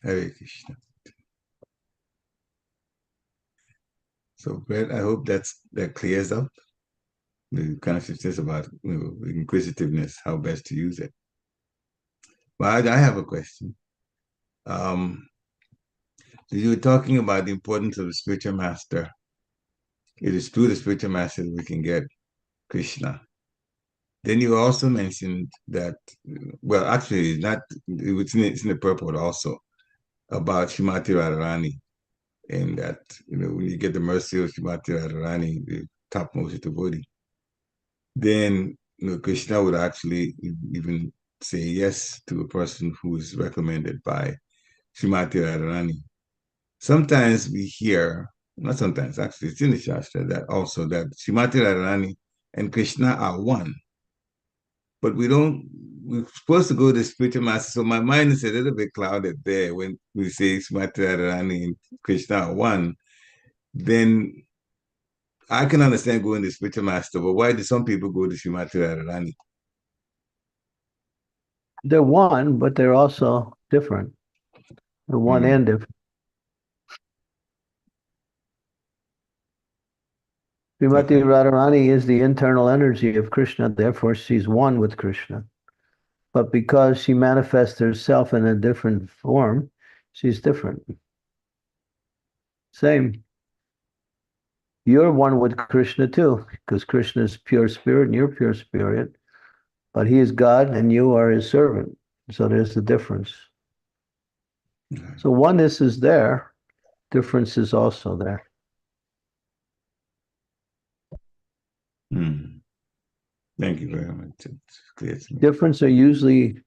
Hare Krishna. So, Brett, I hope that clears up the consciousness about inquisitiveness, how best to use it. But I have a question. You were talking about the importance of the spiritual master. It is through the spiritual master that we can get Krishna. Then you also mentioned that, well, actually, not it's in the purport also about Shrimati Radharani, and that when you get the mercy of Shrimati Radharani, the topmost devotee, then Krishna would actually even say yes to a person who is recommended by Shrimati Radharani. Sometimes we hear, not sometimes, actually, it's in the Shastra that also that Shrimati Radharani and Krishna are one. But we're supposed to go to the spiritual master. So my mind is a little bit clouded there when we say Shrimati Radharani and Krishna are one. Then I can understand going to the spiritual master, but why do some people go to Shrimati Radharani? They're one, but they're also different. They're one and different. Srimati Radharani is the internal energy of Krishna, therefore she's one with Krishna. But because she manifests herself in a different form, she's different. Same. You're one with Krishna too, because Krishna is pure spirit and you're pure spirit. But he is God and you are his servant. So there's the difference. So oneness is there, difference is also there. Thank you very much. It's clear to me. Difference are usually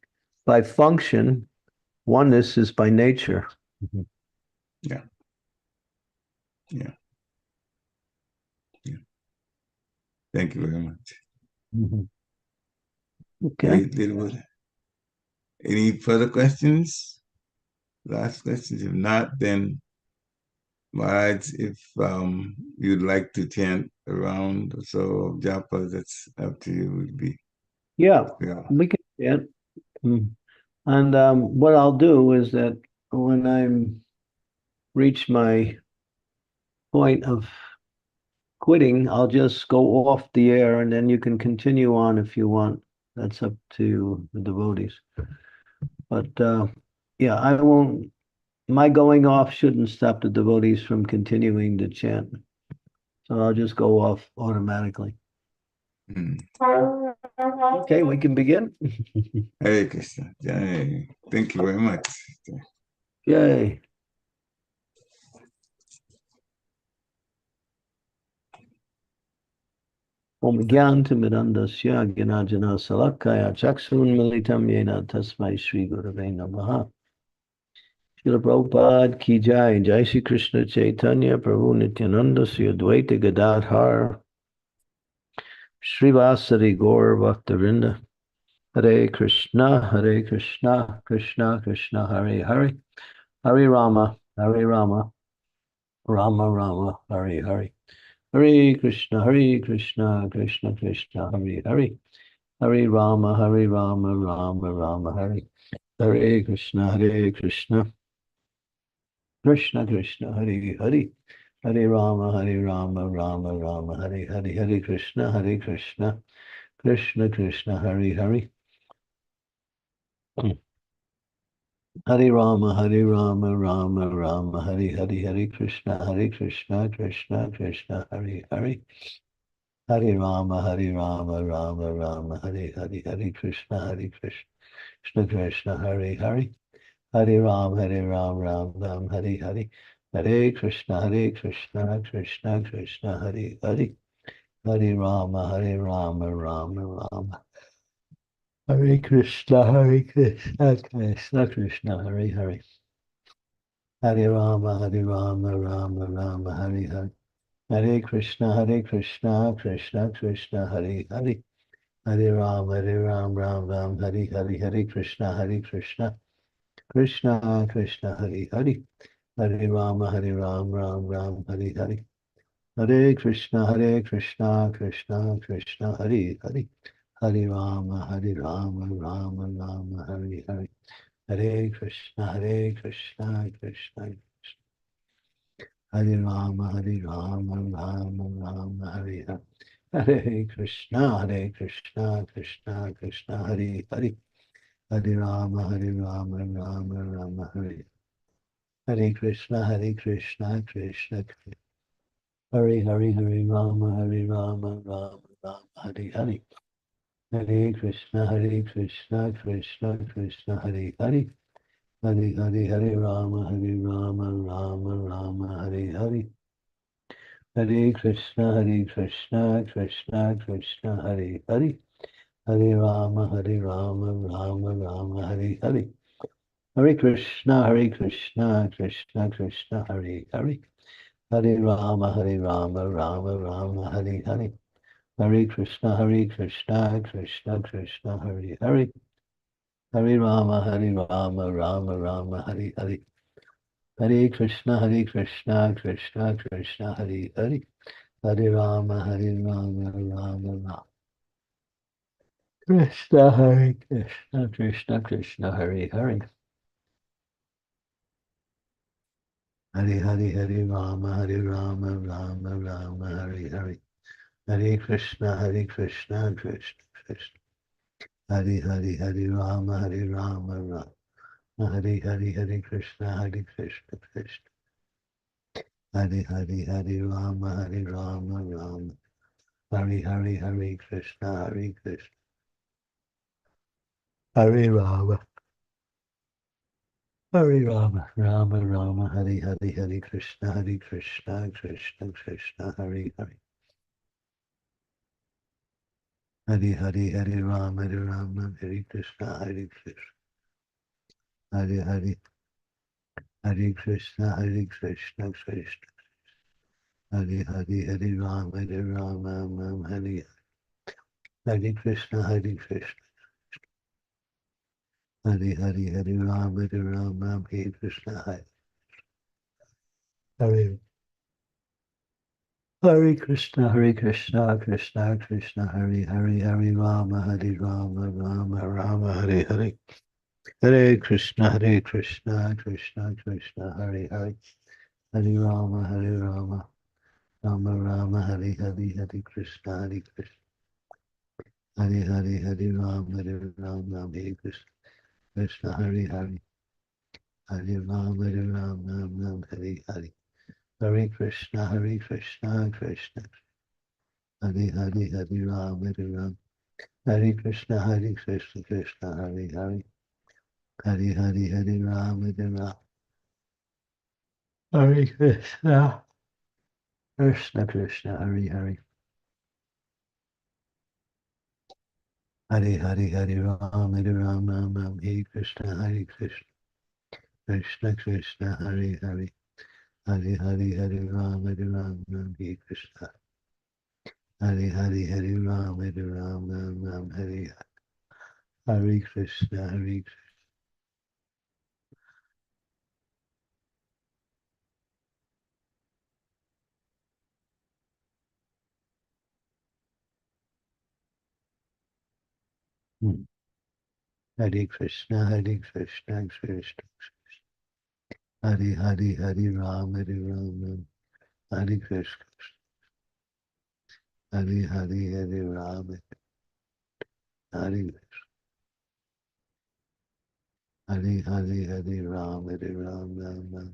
by function, oneness is by nature. Yeah. Yeah. Yeah. Thank you very much. Okay. Any further questions? Last questions? If not, then Maharaj, if you'd like to chant a round or so of japa, that's up to you. Would be Yeah, we can chant. And what I'll do is that when I'm reach my point of quitting, I'll just go off the air and then you can continue on if you want. That's up to the devotees. But yeah, I won't, my going off shouldn't stop the devotees from continuing to chant. So I'll just go off automatically. Okay, we can begin. Hare Krishna. Jai. Thank you very much. Yay. Om Gyantimirandasya Gyanajana Salakaya Chakshunmilitam Yena Tasmai Shri Gurave Namaha. Srila Prabhupada Ki Jai, Jai Shri Krishna Chaitanya Prabhu Nityananda Sri Advaita Gadadhar Srivasari Gaur Bhaktavinda. Hare Krishna, Krishna Krishna, Hare Hare, Hare Rama, Rama Rama, Hare Hare. Hare Krishna, Krishna Krishna, Hare Hare. Hare Rama, Rama Rama, Hare. Hare Krishna, Krishna Krishna, Hare Hare. Hare Rama, Rama Rama, Hare Hare. Hare Krishna, Krishna Krishna, Hare Hare. Hare Rama, Rama Rama, Hare Hare. Hare Krishna, Krishna Krishna, Hare Hare. Hare Rama, Rama Rama, Hare Hare. Hare Krishna, Krishna Krishna, Hare Hare. Hare Ram, Ram, Hare Hare. Hare Krishna, Krishna Krishna, Hare Hare. Hare Rama, Rama. Hare Krishna, Krishna Krishna, Hare Hare. Hare Rama, Rama, Hare Hare. Hare Krishna, Krishna Krishna, Hare Hare. Hare Rama, Ram, Hare Hare. Hare Krishna, Krishna Krishna, Hare Hare. Hare Rama, Ram, Hare Hare. Hare Krishna, Krishna Krishna, Hare Hare. Hare Rama, Rama, Hare Hare. Hare Krishna, Krishna Krishna. Hare Rama, Rama, Hare Hare. Hare Krishna, Krishna, Hare Hare. Hare Rama, Rama, Hare. Hare Krishna, Krishna Krishna. Hare Hare, Hare Rama, Rama Rama, Hare Hare. Hare Krishna, Krishna Krishna, Hare Hare. Hare Hare, Hare Rama, Rama Rama, Hare Hare. Hare Krishna, Krishna Krishna, Hare Hare. Hare Rama, Rama Rama, Hare Hare. Hare Krishna, Krishna Krishna, Hare Hare. Hare Rama, Rama Rama, Hare Hare. Hare Krishna, Krishna Krishna, Hare Hare. Hare Rama, Rama Rama, Hare Hare. Hare Krishna, Krishna Krishna, Hare Hare. Hare Rama, Rama Rama. Krishna, Krishna Krishna, Hare Hare. Hare Hare, Hare Rama, Rama Rama, Hare Hare. Hare Krishna, Krishna Krishna. Hare Hare, Hare Rama, Rama. Hare Hare, Hare Krishna Krishna. Hare Hare, Hare Rama, Rama. Hare Hare, Hare Krishna Krishna. Hare Rama. Hare Rama, Rama, Hare Hare, Hare Krishna Krishna Krishna, Hare Hare. Hare Hare, Hare Rama, Hare Krishna Krishna. Hare Hare, Hare Krishna Krishna. Hare Hare, Hare Rama, Hare Hare. Hare Krishna Krishna. Hare Hare, Hare Rama, Hare Krishna Hare. Hare Krishna, Krishna Krishna, Hare Hare. Hare Rama, Rama Hare Hare. Hare Krishna, Krishna Krishna, Hare Hare. Hare Rama, Rama Hare Hare. Hare Krishna, Hare Hare. Hare Rama, Hare Krishna, Hare Hare. Hare Rama, Hare Hare. Hare Krishna, Krishna. Hare Hare, Hare Rama, Hare Krishna, Krishna, Hare Hare. Hare Hare, Hare Rama, Hare Krishna, Krishna, Hare Hare. Hare Hare, Hare Rama, Hare Krishna, Krishna, Hare Hare. Hare Hare, Hare Rama, Hare Krishna. Hare Hare, Hare Rama, Hare Hare Krishna, Hare Krishna. Hare Krishna, Krishna Krishna. Hare Hare, Hare Rama, Hare Krishna. Hare Hare, Hare Rama, Hare Hare Hare, Hare Rama,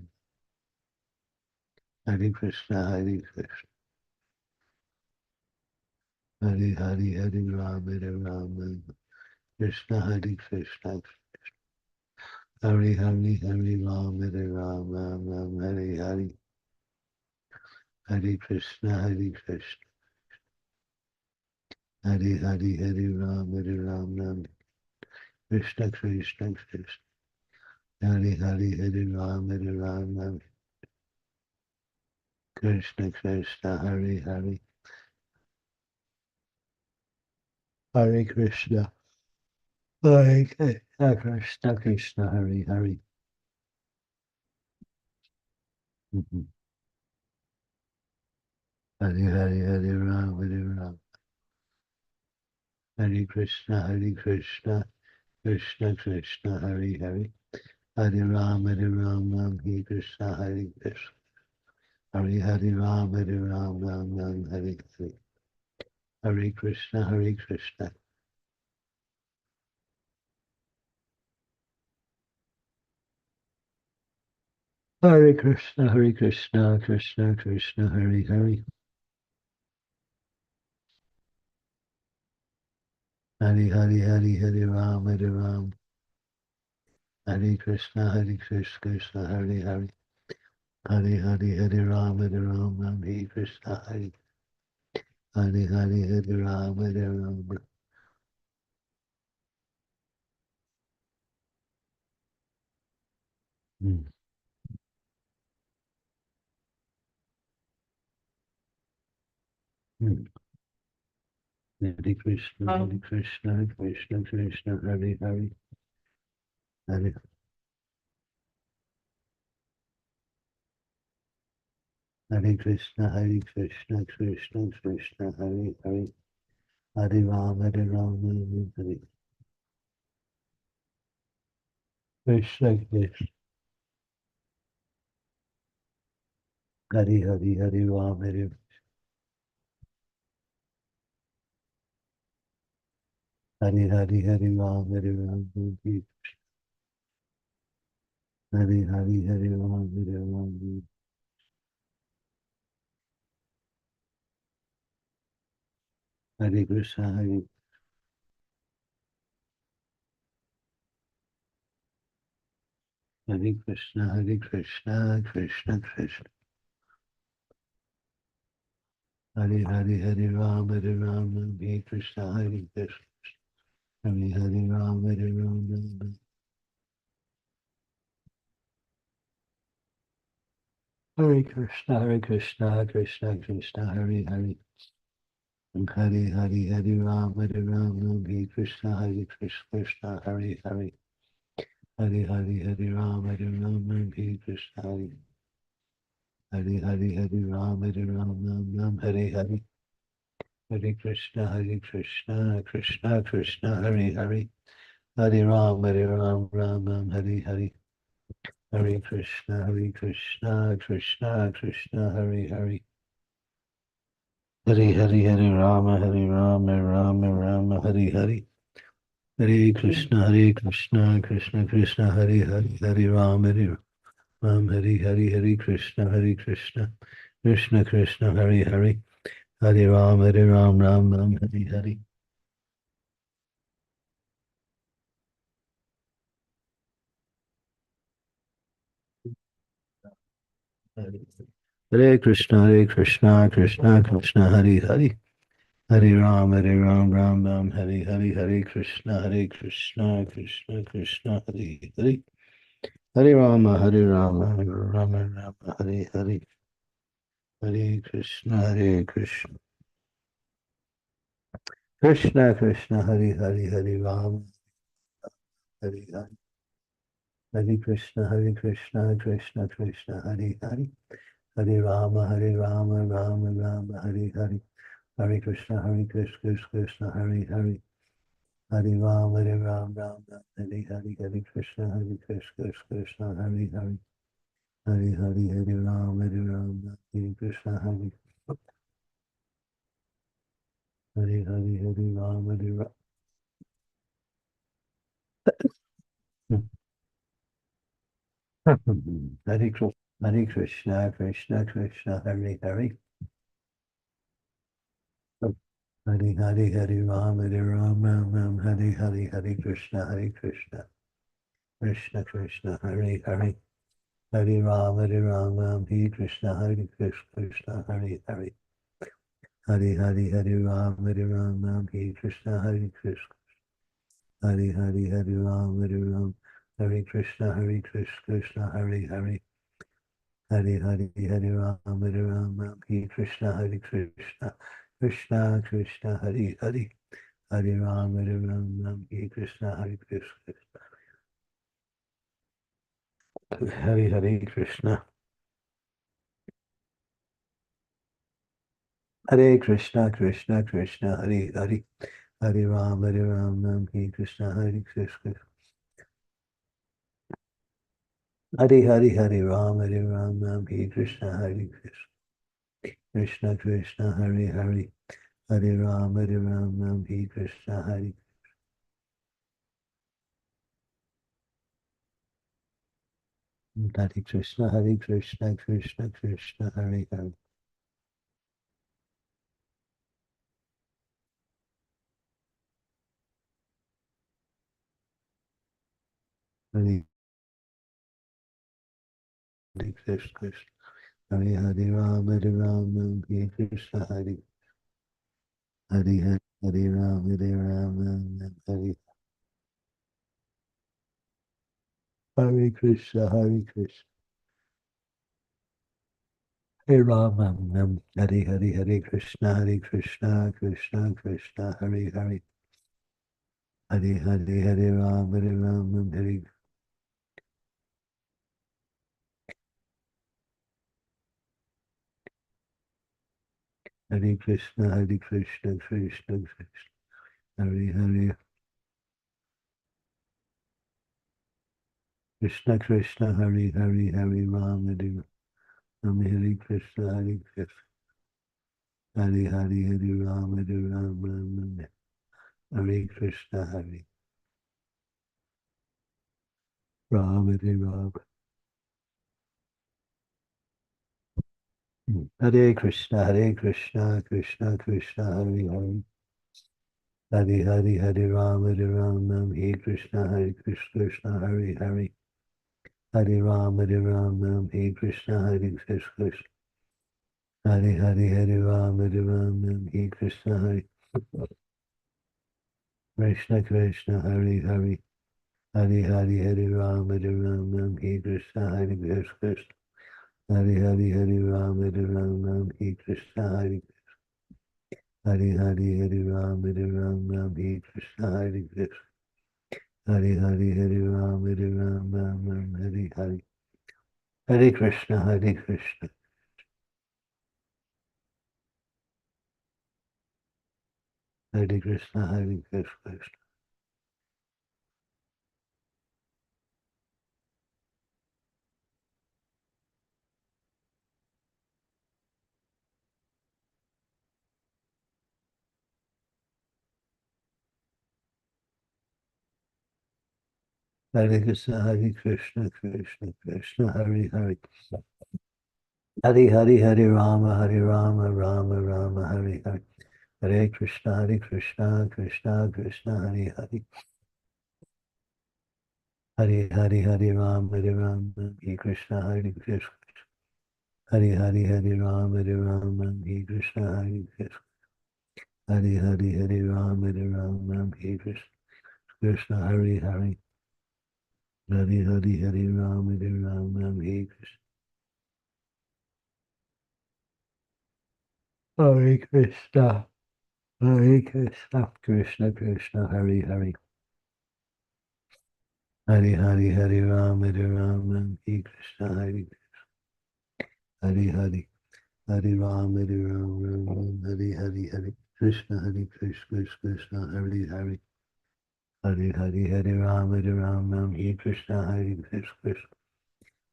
Hare Krishna, Hare Krishna. Hare Hare, Hare Rama, Krishna, Hare Krishna. Hare Hare, Hare Rama, Hare Hare. Hare Krishna, Hare Krishna. Hare Hare, Hare Rama, Krishna, Krishna Krishna. Hare Hare, Hare Rama, Krishna Krishna, Hare Hare. Hare Krishna. Hare Krishna, Krishna, Hare Hare. Hare Hare, Hare Rama, Hare Krishna, Krishna Krishna, Hare Hare. Hare Rama, Hare Krishna, Hare Krishna. Hare Hare Rama, Hare Hare. Hare Krishna, Krishna. Hare Krishna, Krishna Krishna, Hare Hare. Hare Hare, Hare Ram, Hare Ram. Hare Krishna, Krishna, Hare Hare. Hare Hare Ram, Ram Hare Krishna, Hare Hare Ram, Ram. Mm. Mm. Hare Krishna, Krishna Krishna, Hare Hare. Hare Hare Krishna, Krishna Krishna, Hare Hare. Hare Ram, Ram Hare. Krishna Krishna. Hare Hare Ram, Hare. Hare Hare Ram, Ram Hare. Hare Hare Ram, Ram. Hare Krishna, Hare Krishna, Krishna Krishna. Hare Hare Ram, Ram Hare Krishna, Hare Krishna. Hare Hare Ram, Ram. Hare Krishna, Krishna Krishna, Hare Hare. Hare Hare Ram, Ram Hare Krishna, Hare Krishna, Hare Hare. Hare Hare Ram, Ram Hare Krishna, Hare Hare Ram, Ram Hare Hare. Hare Krishna, Krishna Hare Hare. Hare Ram, Ram Hare Hare. Hare Krishna, Krishna Hare Hare. Hare Hare Rama, Rama Hare Hare. Hare Krishna, Krishna Hare Hare. Hare Ram, Hare Hare. Hare Krishna, Krishna Hare Hare. Hare Ram, Ram Hare Hare. Hare Krishna, Krishna Hare Hare. Hare Ram, Ram Hare Hare. Hare Krishna, Krishna Hare Hare. Hare Rama, Rama Hare Hare. Hare Krishna, Krishna Hare Hare. Hare Rama, Hare Hare. Hare Krishna, Krishna Hare Hare. Hare Rama, Rama Hare Hare. Hare Krishna, Krishna Hare Hare. Hare Ram, Ram Hare Hare. Hare Krishna, Krishna Hare Hare. Hare Ram, Ram Hare Krishna, Hare Ram, Hare Ram. Hare Krishna, Krishna Hare Hare. Hare Ram, Ram Hare Hare. Hare Krishna, Krishna Hare Hare. Hare Ram, Ram Hare Krishna, Krishna Hare Hare. Hare Ram, Ram Hare Krishna, Krishna. Hare Ram, Hare Krishna, Krishna Hare Hare. Hare Ram, Ram Hare Krishna, Krishna. Krishna Hare Hare. Hare Ram, Ram Hare Krishna, Krishna. Hare Krishna. Hare Krishna, Krishna Hare Hare. Hare Ram, Ram Hare Krishna, Krishna. Hare Ram, Ram Hare Krishna, Krishna. Krishna Hare Hare. Hare Ram, Ram Hare Krishna, Hare. Hare. Hare Krishna, Krishna Krishna, Hare Hare. Hare Krishna, Krishna, Hare Hare Rama, Hare Krishna, Hare Hare Hare Rama, Hare Hare Krishna, Hare Krishna. Hare Rama, Hare Hare Hare Krishna, Krishna Krishna, Hare Hare. Hare Hare Hare Rama, Hare Hare Krishna, Krishna Krishna, Hare Hare. Krishna Krishna, Hare Hare Hare Rama, Hare Krishna, Krishna. Hare Hare Hare Rama, Hare Krishna, Hare Rama, Hare Rama. Hare Krishna, Krishna Krishna, Hare Hare. Hare Hare Hare Rama, Hare Krishna, Krishna, Hare Hare. Hare Rama, Hare Krishna, Krishna. Hare Hare Hare Rama, Hare Krishna, Krishna Krishna, Hare Hare. Hare Hare Hare Rama, Hare Krishna, Krishna. Hare Hare Hare Rama, Hare Krishna, Hare Hare Hare Rama, Hare Krishna, Krishna. Hare Hare Hare Rama, Hare Hare. Hare Krishna, Hare Krishna. Hare Krishna, Hare Krishna. Hare Krishna, Hare Krishna, Krishna Krishna, Hare Hare. Hare Hare Hare Rama, Rama Rama, Hare Hare. Hare Krishna, Krishna Krishna, Hare Hare. Hare Hare Hare Rama, Hare Krishna, Hare Krishna. Hare Hare Hare Rama, Hare Krishna, Hare Krishna. Hare Hare Hare Rama, Hare Krishna, Krishna Hare Hare. Hare Hare Hare Rama, Hare Krishna. Hare Krishna, Hare Krishna, Krishna Krishna, Hare Hare. Hare Hare Hare Rama, Hare Krishna, Hare Hare Hare. Hare Rama, Hare Hare Hare Krishna, Hare Krishna, Krishna Hare Hare. Hare Hare Hare Rama, Hare Krishna, Hare Krishna.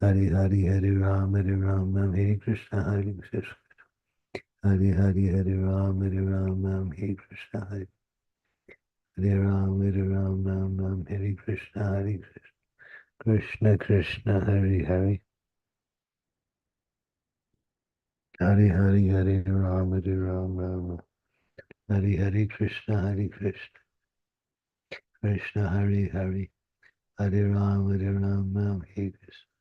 Hare Hare Hare Rama, Hare Krishna, Hare Krishna. Hare Hare Hare Rama, Hare Krishna, Hare Rama, Hare Krishna, Hare Krishna. Krishna Krishna, Hare Hare. Hare Hare Hare Rama, Hare Hare Krishna, Hare Krishna. Krishna Hare Hare. Hare Rama, Hare Krishna.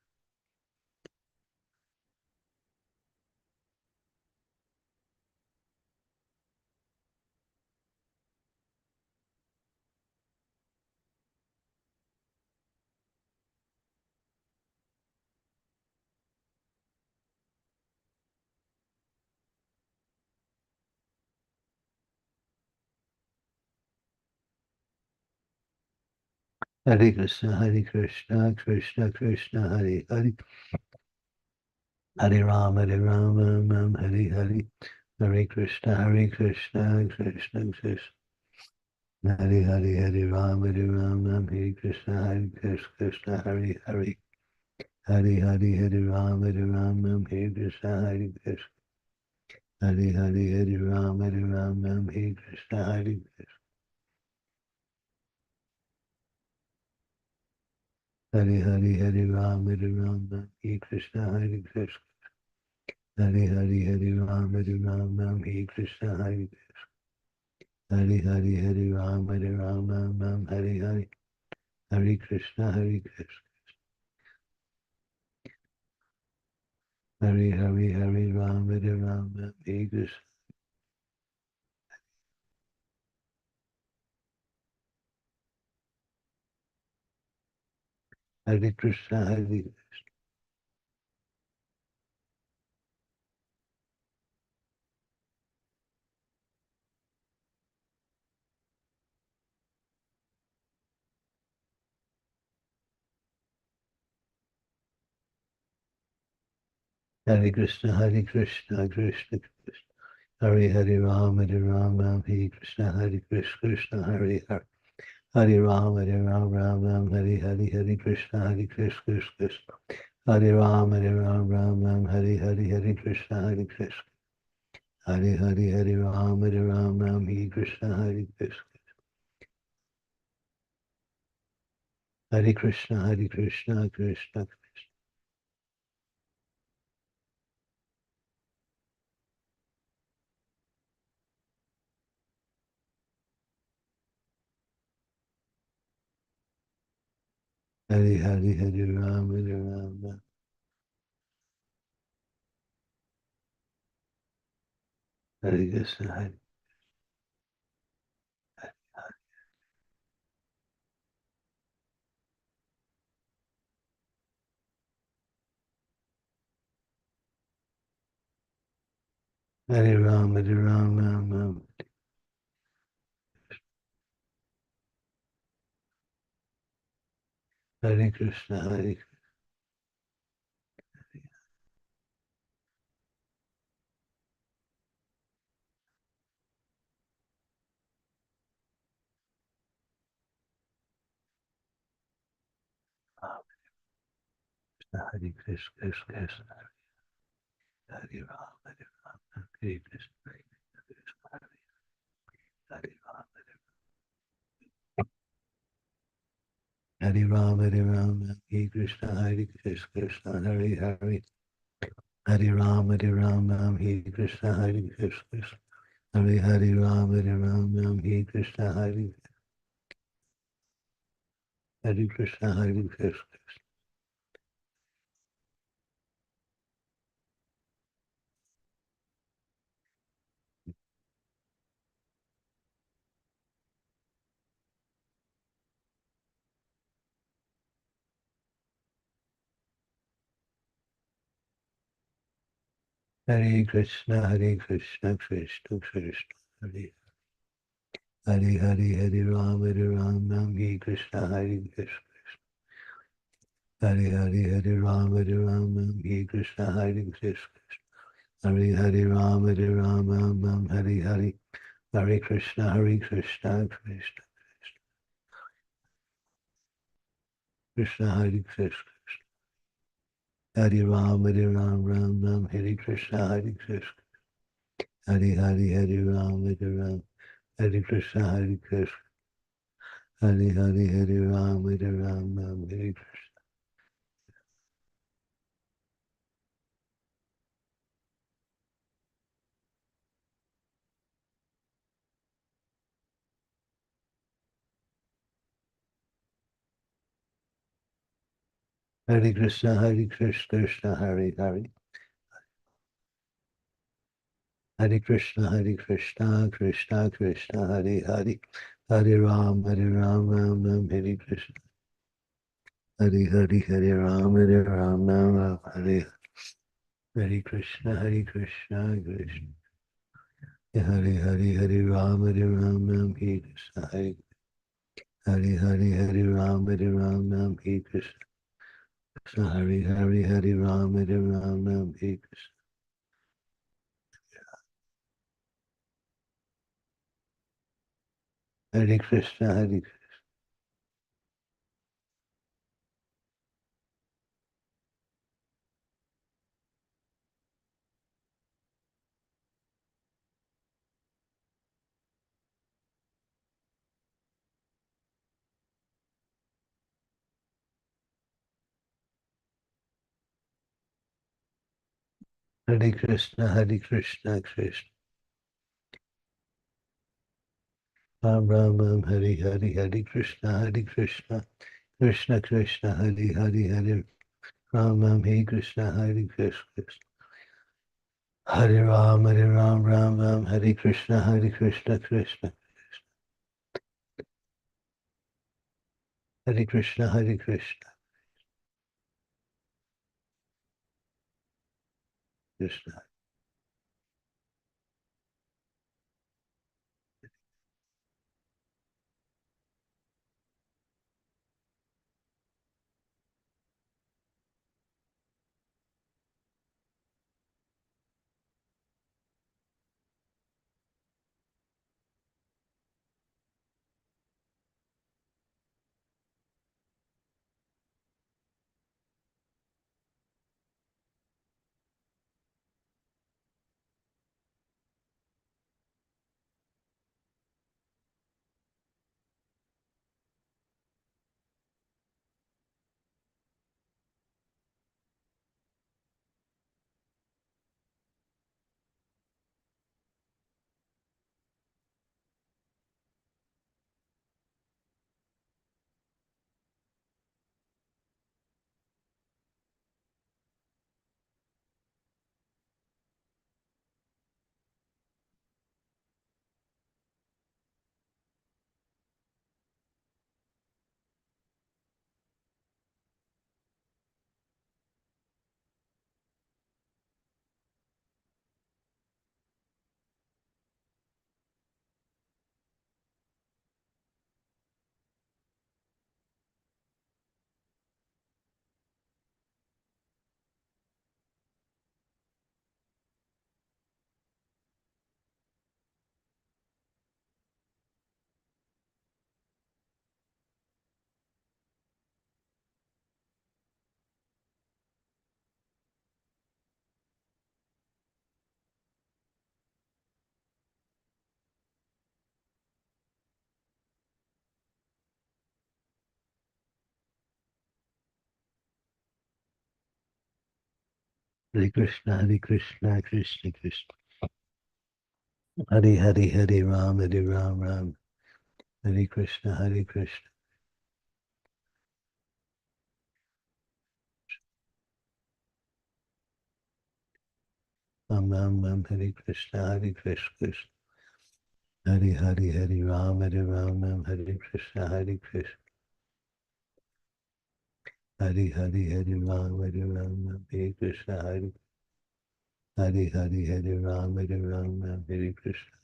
Hare Krishna, Krishna Krishna, Hare Hare. Hare Rama, Hare Hare. Hare Krishna, Krishna Krishna. Hare Hare Hare Rama, Hare Krishna, Krishna Hare Hare. Hare Hare Hare Rama, Hare Krishna, Krishna. Hare Hare Hare Rama, Hare Krishna, Krishna. Hare Hare Hare Ram, Hare Krishna, Hare Krishna. Hare Hare Hare Ram, Hare Krishna, Hare Krishna. Hare Hare Hare Ram, Hare Hare. Hare Krishna, Hare Krishna. Hare Hare Hare Ram, Hare Krishna. Hare Krishna, Hare Krishna. Hare Krishna, Hare Krishna, Krishna Krishna. Hare Hare Ram, Hare Krishna, Hare Krishna, Krishna Hare Hare. Hare Ram, Hare Hare, Hare Krishna, Hare Krishna, Krishna Krishna. Hare Ram, Hare Hare, Hare Krishna, Hare Krishna. Hare Hare, Hare Ram, Hare Krishna, Hare Krishna. Hare Krishna, Hare Krishna, Krishna Krishna. Hare Hare, Hare Ram, Hare Krishna, Hare Hare Ram, Hare Krishna, Hare Krishna, Hare Krishna, Krishna Krishna. Hare Ram, Hare Krishna, Hare Krishna, Hare Ram, Hare Ram, Hare Krishna, Hare Krishna, Krishna Hare Hare. Hare Ram, Hare Krishna, Hare Krishna, Hare Hare Ram, Hare Krishna, Hare Krishna, Hare Krishna. Hare Krishna, Krishna Krishna, Hare Hare Hare, Hare Ram, Hare Krishna, Hare Krishna. Hare Hare, Hare Ram, Hare Krishna, Hare Krishna. Hare Hare Ram, Hare Hare. Hare Krishna, Krishna Krishna, Krishna Hare Krishna. Hare Ram, Hare Krishna, Hare Krishna. Hare Hare, Hare Ram, Hare Krishna, Hare Krishna. Hare Hare, Hare Ram, Hare Krishna. Hare Krishna, Krishna Hare Hare. Hare Krishna, Krishna Krishna Hare Hare. Hare Ram, Hare Krishna. Hare Hare, Hare Ram, Hare Hare Krishna, Krishna Hare Hare, Hare Ram, Hare Krishna. Hare Hare, Hare Ram, Hare Krishna. Krishna Hare Hare, Hare Ram, Hare Krishna. Hare Krishna, Hare Krishna. Hare Krishna, Krishna. Ram Ram, Hare Hare Krishna, Krishna. Krishna Krishna, Hare Ram, Hare Krishna, Krishna. Hare Ram, Ram, Hare Krishna, Krishna. Hare Krishna, Krishna. Krishna. Hare Krishna, Krishna Krishna. Hare Ram. Hare Krishna, Krishna. Ram, Hare Krishna, Krishna. Hare Ram, Hare Krishna, Krishna. Hare Ram, Hare Krishna, Hare Ram, Hare Krishna.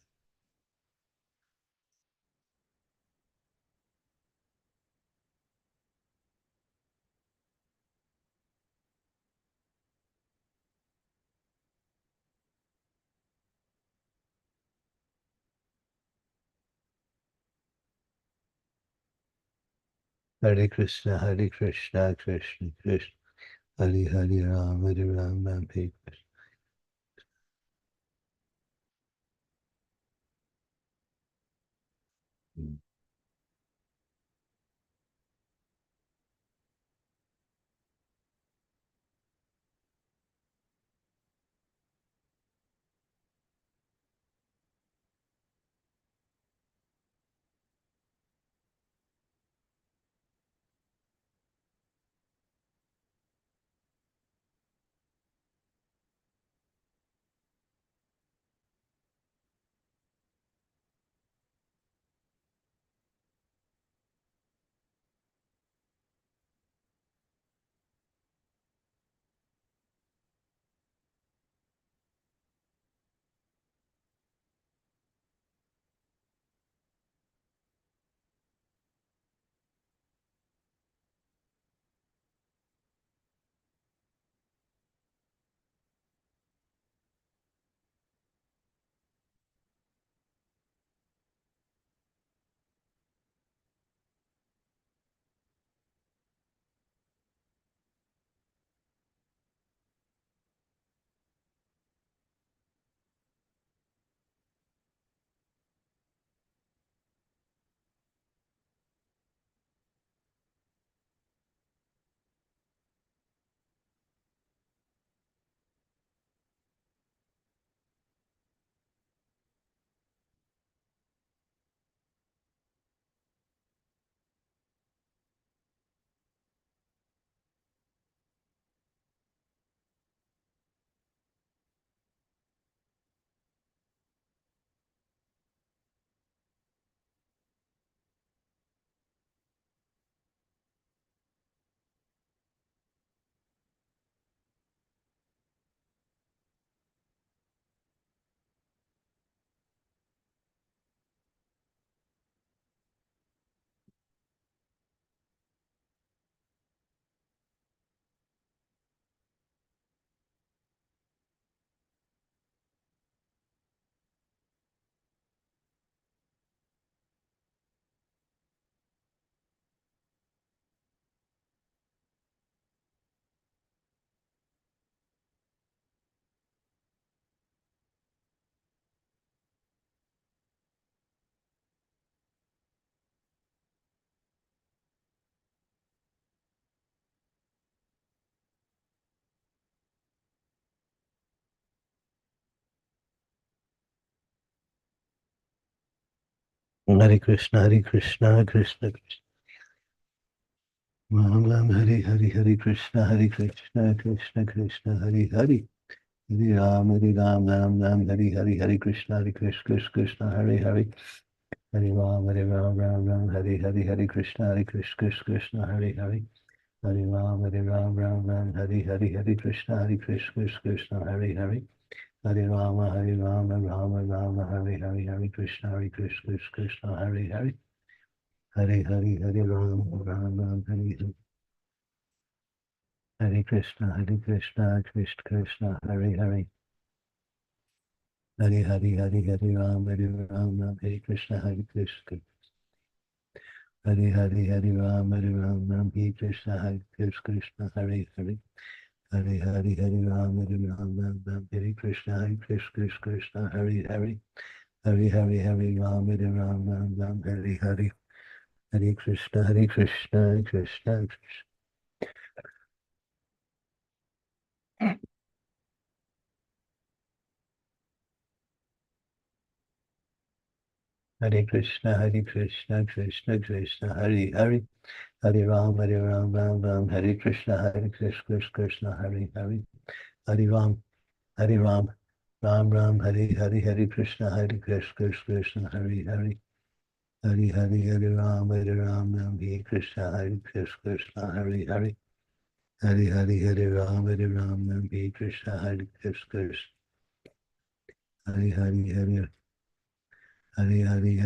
Hare Krishna, Krishna Krishna. Hare Ram, Hare Krishna. Hare Krishna, Krishna Krishna. Ram Ram, Hare Hare, Hare Krishna, Krishna Krishna, Hare Hare. Hare Ram, Ram Ram, Hare Hare, Hare Krishna, Krishna, Hare Hare. Hare Ram, Ram Ram, Hare Hare, Hare Krishna, Krishna, Hare Hare. Hare Ram, Ram Ram, Hare Hare, Hare Krishna, Krishna, Hare Hare. Hare Rama, Rama, Hare Hare, Hare Krishna, Krishna, Hare Hare. Hare Hare, Hare Ram, Ram, Hare Hare. Hare Krishna, Krishna, Krishna, Hare Hare. Hare Hare, Hare Ram, Ram, Hare Krishna, Krishna. Hare Hare, Hare Ram, Ram, Hare Krishna, Krishna, Hare Hare. Hare Hare, Hare Ram, Ram, Hare Krishna, Krishna, Hare Hare. Hare Hare, Hare Ram, Ram, Hare Hare. Hare Krishna, Krishna, Krishna. Hare Krishna, Krishna, Krishna, Hare Hare. Hare Ram, Ram, Hare Krishna, Krishna, Hare Hare. Hare Ram, Ram, Hare Hare, Hare Krishna, Krishna, Hare Hare. Hare Hare, Hare Ram, Ram, Hare Krishna, Krishna, Hare Hare. Hare Hare, Hare Ram, Hare Krishna, Krishna. Hare Hare, Hare Hare,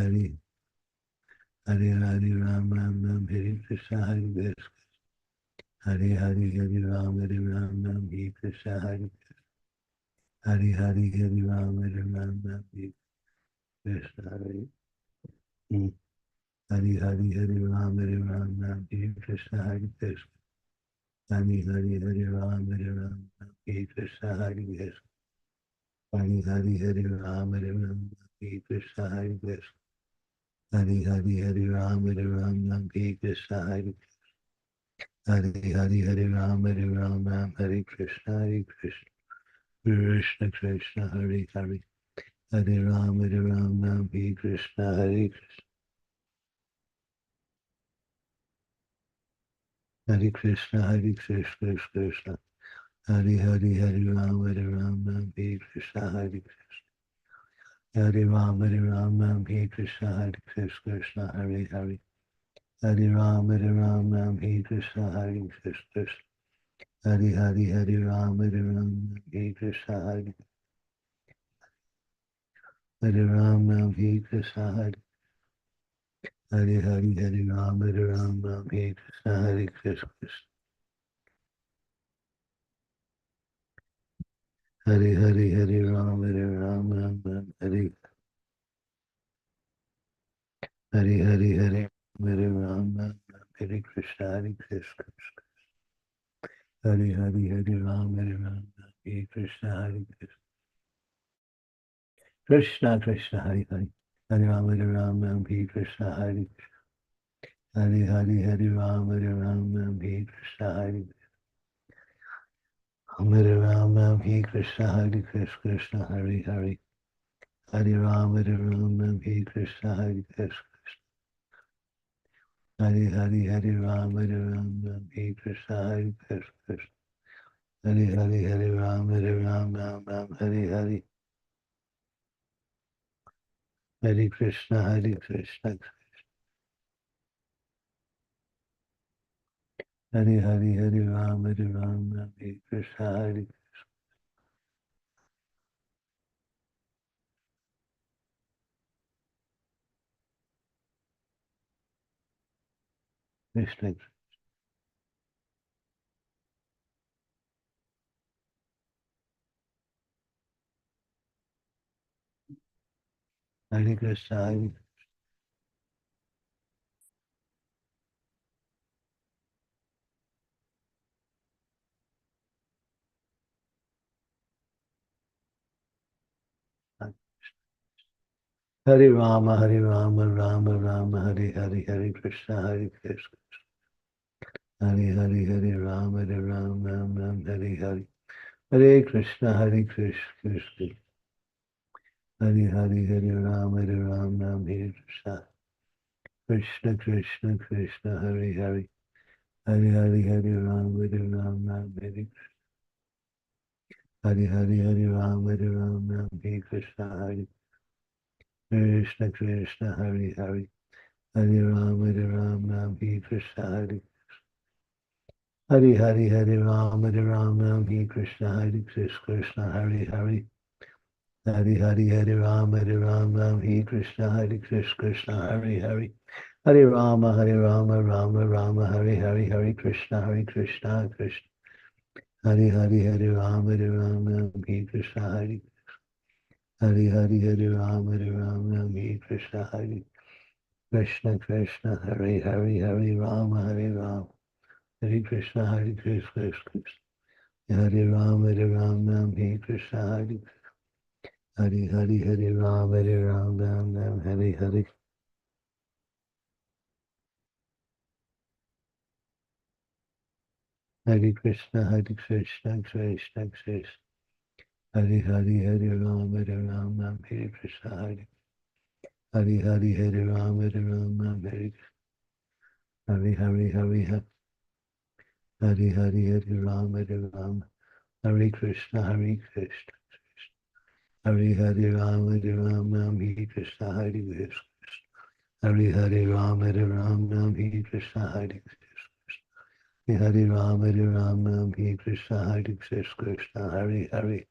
Hare Ram, Hare Krishna, Krishna. Hare Hare, Hare Ram, Hare Krishna, Hare Hare, Hare Ram, Hare Krishna, Hare. Hare Hare, Hare Ram, Hare Krishna, Krishna. Hare Hare, Hare Ram, Hare Krishna, Krishna. Hare Hare, Hare Ram, Hare Krishna, Krishna. Hare Hare, Hare Ram, Hare Krishna, Krishna. Hare Hare, Hare Ram, Hare Krishna, Krishna. Krishna Krishna, Hare Hare. Hare Ram, Hare Krishna, Krishna. Hare Krishna, Krishna. Hare Hare, Hare Ram, Hare Krishna, Krishna. Hare Ram, Hare Krishna, Krishna, Hare Hare. Hare Ram, Hare Krishna, Krishna. Hare Hare, Hare Ram, Hare Krishna, Hare Ram, Hare Krishna, Hare Hare, Hare Ram, Hare Krishna, Hare Krishna. Hare Hare, Hare Ram, Hare Hare, Hare Ram, Hare Krishna, Hare Krishna. Hare Hare, Hare Ram, Hare Krishna, Hare Krishna. Krishna Krishna, Hare Hare. Hare Ram, Hare Krishna, Hare Hare, Hare Ram, Hare Krishna, Hare Hare Ram, Hare Krishna, Hare Krishna, Hare Hare. Hare Ram, Hare Krishna, Hare Krishna. Hare Hare, Hare Ram, Hare Krishna, Hare Krishna. Hare Hare, Hare Ram, Hare Hare. Hare Krishna, Hare Krishna. Hare Hare, Hare Ram, Hare Krishna, Hare Krishna. Hare Krishna, Hare Hare Rama, Rama, Hare Hare, Hare Krishna, Hare Krishna. Hare Hare, Hare Rama, Hare Hare. Hare Krishna, Hare Krishna, Krishna. Hare Hare, Hare Rama, Hare Krishna. Krishna. Krishna Krishna Krishna Hare Hare. Hare Hare Hare Ram Ram Ram Hare Krishna. Hare Hare Hare Ram Ram Hare Krishna. Hare Krishna Krishna Hare Hare. Hare Ram Ram Hare Krishna. Hare Hare Hare Hare Ram Ram Hare Krishna. Hare Krishna Hare Hare. Hare Hare Hare Ram Ram Hare Krishna. Hare Krishna Hare Hare. Hare Rama Rama Hare Hare. Hare Krishna Krishna. Hare Hare Hare Ram Hare Krishna. Hare Hare Hare Ram Hare Krishna. Hare Krishna Krishna Hare Hare. Hare Rama Rama Hare Krishna. Hare Krishna. Hare Ram Hare Krishna. Hare Hare Hare Ram Hare Hare. Hare Krishna Krishna Krishna. Hare Hare Hare Ram Hare Krishna. Hare Hare Hare Ram Hare Hare Hare Hare. Hare Hare Hare Ram Hare Krishna. Hare Krishna. Hare Hare Ram Hare Krishna. Hare Krishna. Hare Hare Ram Hare Krishna. Hare Hare Ram Hare Krishna. Hare Krishna. Hare Hare.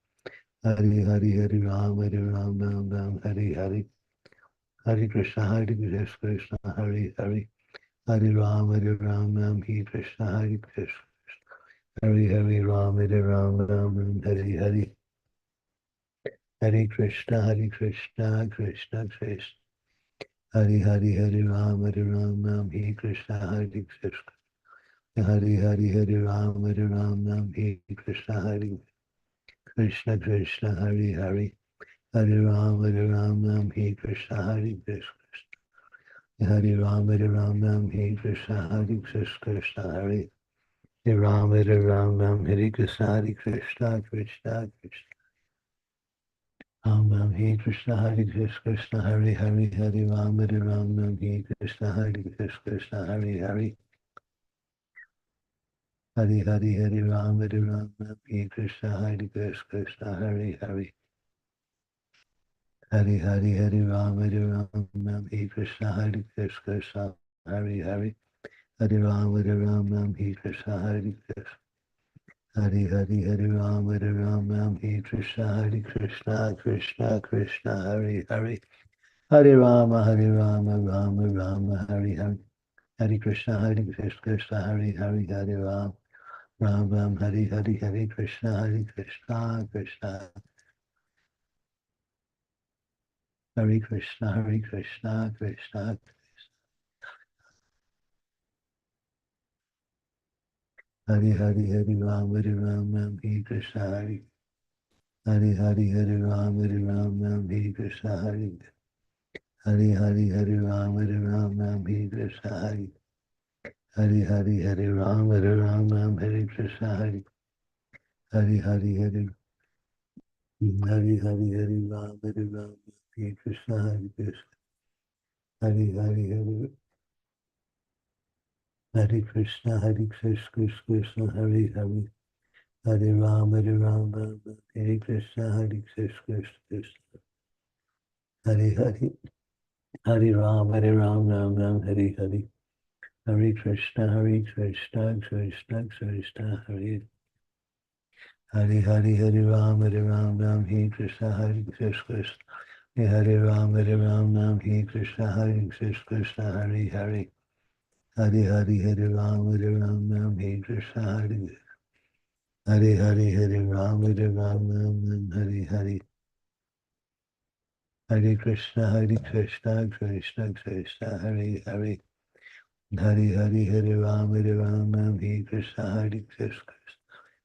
Hare Hare Hare Ram Hare Hare. Hare Krishna. Hare Krishna. Hare Hare. Hare Ram Hare Krishna. Hare Krishna. Hare Hare Ram Hare Hare. Hare Krishna Krishna Krishna. Hare Hare Hare Ram Hare Krishna. Hare Krishna. Hare Hare Hare Ram Hare Krishna. Hare Krishna Krishna Hare Hare. Hare Ram Hare Krishna. Hare Krishna. Hare Ram Hare Krishna. Hare Krishna. Hare Ram Hare Krishna. Hare Krishna. Krishna Krishna. Hare Krishna. Hare Krishna. Hare Hare. Hare Ram Hare Krishna. Hare Krishna. Hare Hare. Hare Hare Hare Ram Hare Krishna. Hare Krishna. Hare Hare. Hare Hare Hare Ram Hare Krishna. Hare Krishna. Hare Hare. Hare Ram Hare Krishna. Hare Krishna. Hare Hare Hare Ram Hare Krishna. Hare Krishna. Krishna Krishna. Hare Hare. Hare Rama Rama Hare Hare. Hare Krishna. Hare Krishna. Hare Hare. Hare Ram Hare Hare. Hare Krishna. Hare Krishna. Krishna. Hare Krishna. Hare Krishna. Krishna. Hare Hare Hare Ram Hare Krishna. Hare Hare Hare Ram Hare Krishna. Hare Hare Hare Ram Hare Krishna. Hare Hare Hare Ram Hare Krishna. Hare Hare Hare. Hare Hare Hare Ram Hare Krishna. Hare Krishna. Hare Hare. Hare Krishna. Hare Krishna. Hare Hare. Hare Ram Hare Krishna. Hare Krishna. Hare Hare. Hare Ram Ram Hare Hare. Hare Krishna. Hare Krishna. Krishna Krishna. Hare Hare. Hare Ram Hare Krishna. Hare Krishna. Hare Ram Hare Krishna. Hare Krishna. Hare Hare. Hare Hare Ram Hare Krishna. Hare Hare Ram Hare Hare. Hare Krishna. Hare Krishna. Krishna Krishna. Hare Hare. Hare Hare Ram Hare Krishna. Hare Krishna.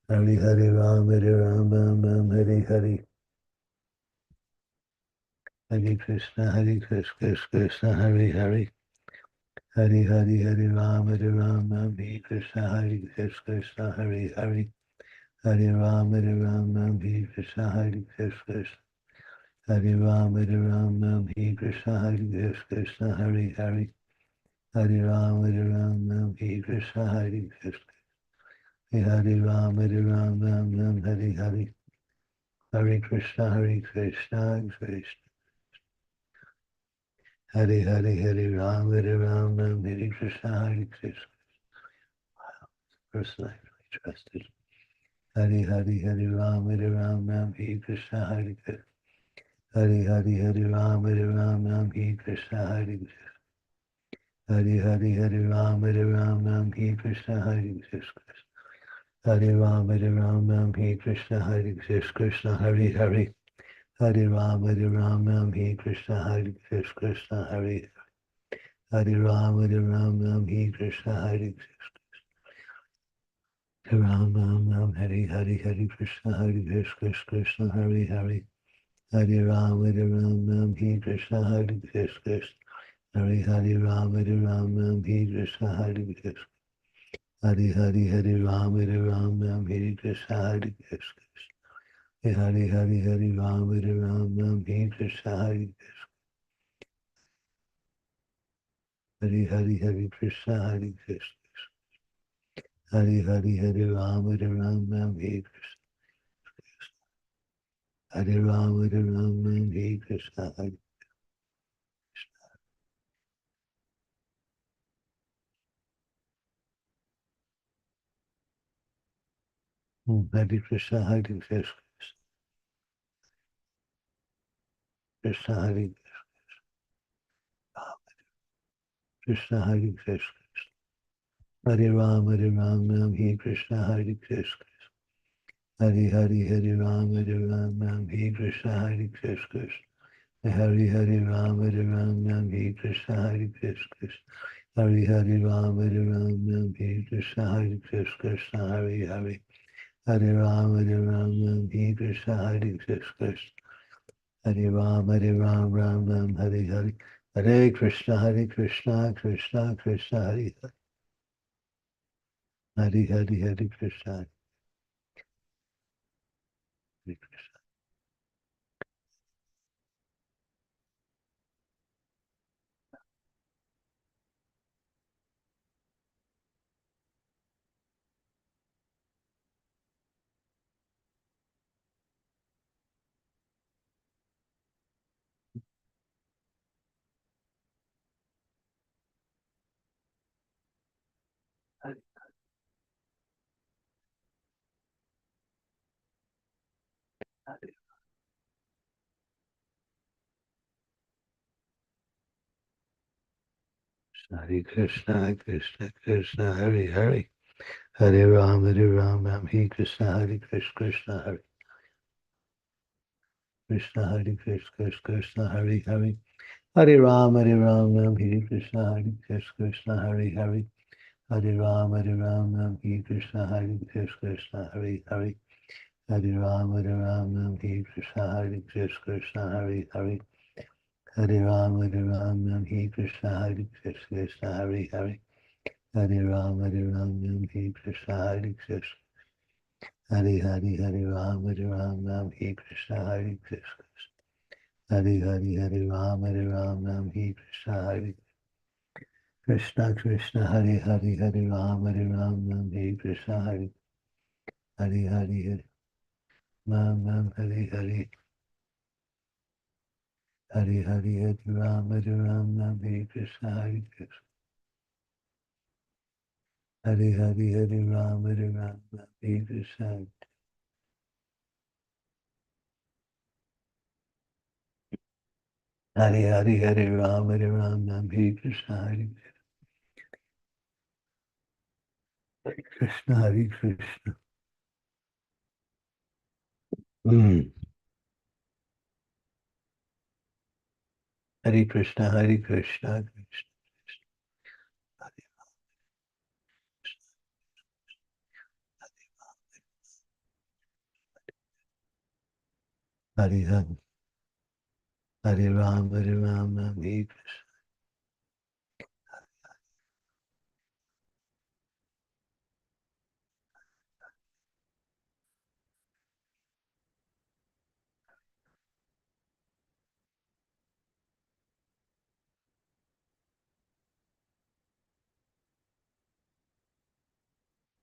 Hare Hare Ram Hare Hare. Hare Krishna. Hare Krishna. Hare Hare. Hare Hare Ram Hare Krishna. Hare Krishna. Hare Hare. Hare Ram Hare Krishna. Hare Krishna. Hare Ram, Hare Krishna, Hare Krishna, Hare Hare. Hare Ram, Hare Krishna, Hare Krishna. Hare Ram, Hare Hare. Hare Krishna, Krishna. Hare Hare, Hare Ram, Hare Krishna, Hare Krishna. Person I really trusted. Hare Hare, Hare Ram, Hare Krishna, Hare Krishna. Hare Hare, Hare Ram, Hare Krishna, Hare Krishna. Hare Hare, Hare Ram, Hare Krishna, Hare Krishna. Hare Ram, Hare Krishna, Hare Krishna, Hare Hare. Hare Ram, Hare Krishna, Hare Krishna, Hare Hare Ram, Hare Krishna, Hare Ram, Hare Hare, Hare Krishna, Hare Krishna, Hare Hare. Hare Ram, Hare Krishna, Hare Krishna. Hare Hare Ram, Hare Krishna, Hare Krishna. Hare Hare, Hare Ram, Hare Krishna, Hare Krishna. Hare Hare, Hare Ram, Hare Krishna, Hare Krishna. Hare Hare, Hare Krishna, Hare Krishna. Hare Hare, Hare Ram, Hare Krishna. Hare Ram, Hare Krishna, Hare Hare Krishna, Hare Krishna. Krishna, Hare Krishna, Hare Krishna. Hare Ram, Hare Krishna, Hare Krishna. Hare Hare, Hare Ram, Hare Krishna, Hare Krishna. Hare Hare Ram, Hare Krishna, Hare Krishna. Hare Hare Ram, Hare Krishna, Hare Krishna, Hare Hare. Hare Ram, Hare Krishna, Hare Krishna. Hare Ram, Ram, Hare Hare. Hare Krishna, Krishna Krishna, Hare Hare. Hare Hare, Hare Krishna, Hare Krishna. Hare Krishna, Krishna Krishna, Hare Hare. Hare Ram, Hare Krishna, Hare Krishna, Hare Krishna, Hare Krishna, Hare Hare. Hare Ram, Hare Krishna, Hare Krishna, Hare Hare. Hare Ram, Hare Krishna, Hare Krishna, Hare Hare. Hare Ram, Hare Krishna, Hare Krishna, Hare Hare. Hare Ram, Hare Krishna, Hare Krishna, Hare Hare. Hare Ram, Hare Krishna, Hare Krishna. Hare Hare, Hare Ram, Hare Krishna, Hare Krishna. Hare Hare, Hare Ram, Hare Krishna, Hare Krishna, Krishna, Hare Hare, Hare Ram, Hare Krishna, Hare Hare, Hare Ram, Hare Hare. Hare Hare, Hare Ram, Hare Krishna, Hare Krishna. Hare Hare, Hare Ram, Hare Krishna. Hare Hare, Hare Ram, Hare Krishna, Hare Krishna, Hare Krishna. Hare Krishna, Hare Krishna, Krishna Krishna. Hare Hare, Hare Ram, Hare Krishna.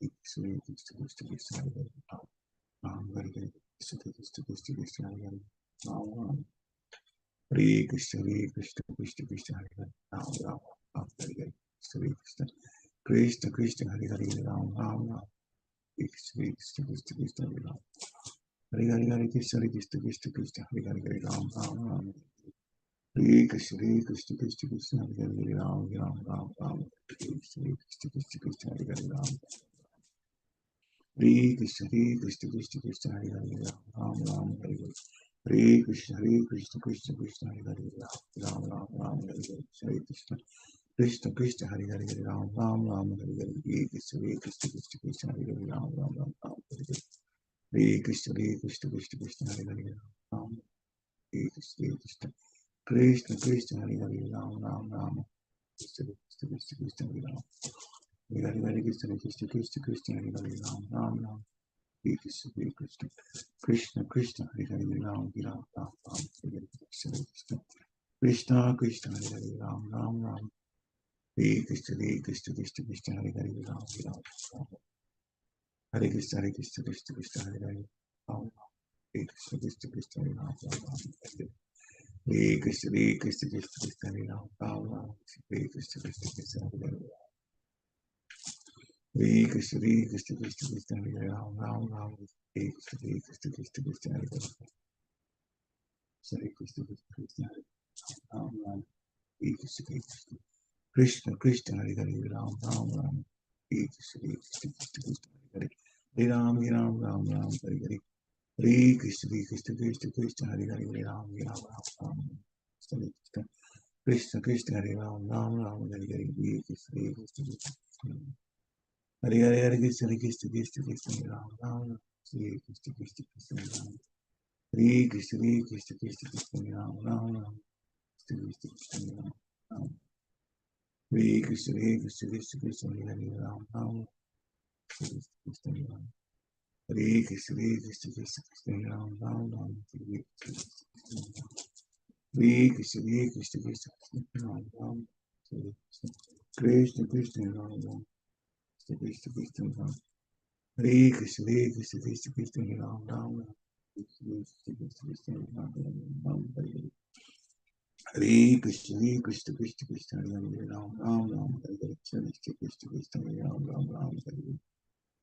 Hare Krishna, Krishna Krishna, Hare Hare, Ram Ram, Hare Hare, Krishna Krishna, Krishna Krishna, Hare Hare, Ram Ram. Hare Krishna, Hare Krishna, Krishna Krishna, Hare Hare, Ram Ram, Hare Hare, Hare Krishna, Krishna Krishna, Hare Hare, Ram Ram, Hare Krishna, Krishna Krishna, Hare Ram. Hare Hare, Hare Krishna, Krishna Krishna, Hare Hare, Ram Ram. Hare Krishna, Krishna Krishna, Hare Hare, Ram Ram, Hare Krishna, Krishna Krishna, Hare Hare, Ram. Hare Krishna, Krishna Krishna, Hare Hare, Ram Ram, Hare Hare. Hare Krishna, Krishna Krishna, Hare Hare, Ram Ram, Hare Hare. Hare Krishna, Krishna Krishna, Hare Hare, Ram Ram, Hare Hare. Hare Krishna, Krishna Krishna, Hare Hare, Ram Ram, Hare Hare. Hare Krishna, Krishna Krishna, Hare Hare, Ram. Hare Krishna, Krishna Krishna, Hare Hare, Ram Ram, Krishna Krishna, Hare Ram. Hare Hare, Hare Krishna, Krishna Krishna, Hare Hare, Ram Ram. Hare Krishna, Krishna Krishna, Hare Hare, Ram Ram, Hare Hare. Krishna Krishna, Hare Hare, Ram Ram. Hare Krishna, Krishna Krishna, Hare Hare, Ram Ram. Hare Krishna, Krishna Krishna, Hare Hare, Ram Ram. Hare Krishna, Krishna Krishna, Hare Ram Ram. Hare Krishna, Krishna Krishna, Hare Ram Ram. Hare Krishna, Krishna Krishna, Hare Hare. Hare Krishna, Krishna Krishna, Hare Ram Ram. Hare Krishna, Krishna Krishna, Hare Hare. Hare Krishna, Krishna Hare Ram Ram. Hare Krishna, Krishna Krishna, Hare Hare, Ram Ram. Hare Krishna, Krishna Krishna, Hare Hare. Hare Ram, Ram Ram, Hare Hare. Hare Krishna, Krishna Krishna, Hare Hare, Ram Ram. Hare Krishna, Krishna Hare Ram Ram, Hare Hare. Hare Krishna, Hare Hare, Hare Krishna, Krishna Krishna, Hare Ram Ram. Hare Krishna, Krishna Krishna, Hare Ram. Hare Krishna, Krishna Krishna, Hare Ram Ram. Hare Krishna, Hare Ram. Hare Krishna, Krishna Krishna, Hare Hare, Ram Ram. Hare Krishna, Hare Krishna, Krishna Krishna, Hare Ram Ram. Hare Krishna, Krishna Krishna, Hare Ram Ram. Krishna Krishna, Ram Ram. Krishna Krishna, Ram. Hare Krishna, Krishna Krishna, Hare Ram Ram. Krishna Krishna, Ram Ram. Hare Krishna, Krishna Krishna, Hare Hare, Ram Ram. Hare Krishna, Krishna Krishna, Hare Ram Ram.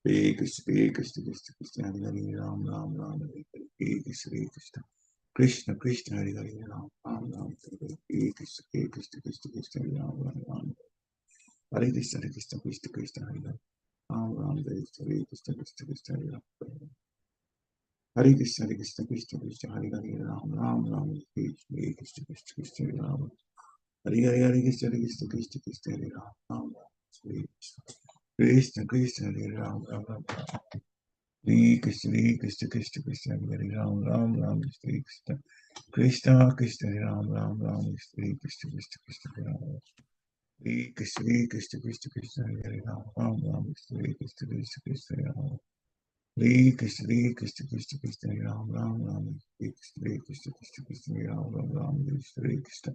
Hare Krishna, Krishna Krishna, Hare Hare, Ram Ram. Hare Krishna, Krishna Krishna, Hare Hare, Ram Ram. Hare Krishna, Krishna Krishna, Hare Ram Ram. Hare Krishna, Krishna Krishna, Hare Hare, Ram Ram. Hare Krishna, Krishna Krishna, Hare Ram. Hare Krishna, Krishna Krishna, Hare Hare, Ram Ram. Hare Krishna, Krishna Krishna, Hare Ram. Hare Hare, Hare Krishna, Krishna Krishna, Hare Ram Ram. Krishna Krishna, Hare Ram Ram. Hare Krishna, Krishna Krishna, Hare Ram Ram. Hare Krishna, Krishna Krishna, Hare Ram Ram. Hare Krishna, Krishna Krishna, Hare Ram. Hare Krishna, Krishna Krishna, Hare Ram Ram. Hare Krishna, Krishna Krishna, Hare Ram. Hare Krishna, Krishna Krishna, Hare Ram Ram. Hare Krishna, Krishna Krishna, Hare Ram Ram. Hare Krishna,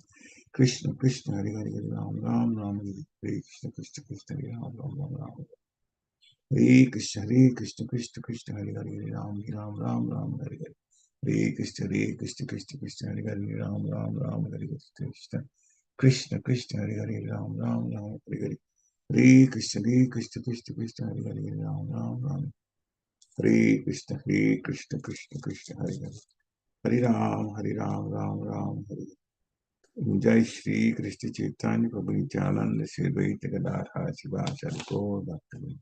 Krishna Krishna, Hare Hare, Ram Ram. Hare Krishna, Krishna Krishna, Hare Ram Ram. Hare Krishna, Krishna Krishna, Hare Hare, Ram Ram. Hare Hare. Hare Krishna, Krishna Krishna, Hare Hare, Ram Ram. Hare Krishna, Krishna Krishna, Hare Hare, Ram Ram. Hare Hare. Hare Krishna, Krishna Krishna, Hare Hare, Ram Ram. Hare Krishna, Krishna Krishna, Hare Hare. Hare Ram, Ram Ram, Hare Hare. Jai Shri Krishna Chaitanya Prabhu Nityananda Shri Advaita Gadadhara Sivasari Gaur Bhaktivinoda.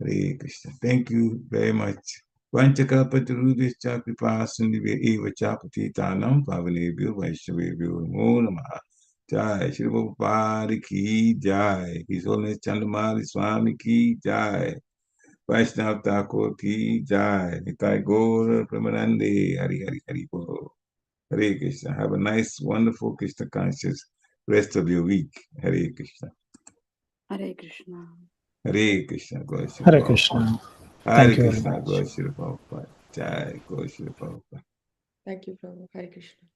Hare Krishna. Thank you very much. Vanchakapatarudhischa kripasindhivya eva chapatitanam pavanebhyo vaishnavebhyo namo namaha. Jai Shri Prabhupada ki jai. His Holiness Candramauli Swami ki jai. Vaishnav Thakur ki jai. Nitai Gaur Premanande. Hari Hari Hari Bol. Hare Krishna. Have a nice, wonderful Krishna conscious rest of your week. Hare Krishna. Hare Krishna. Hare Krishna. Go Shri Hare Prabhupada. Krishna. Hare Thank you very Krishna. much. Go Shri Prabhupada. Jai. Go Shri Prabhupada. Thank you, Prabhu. Hare Krishna.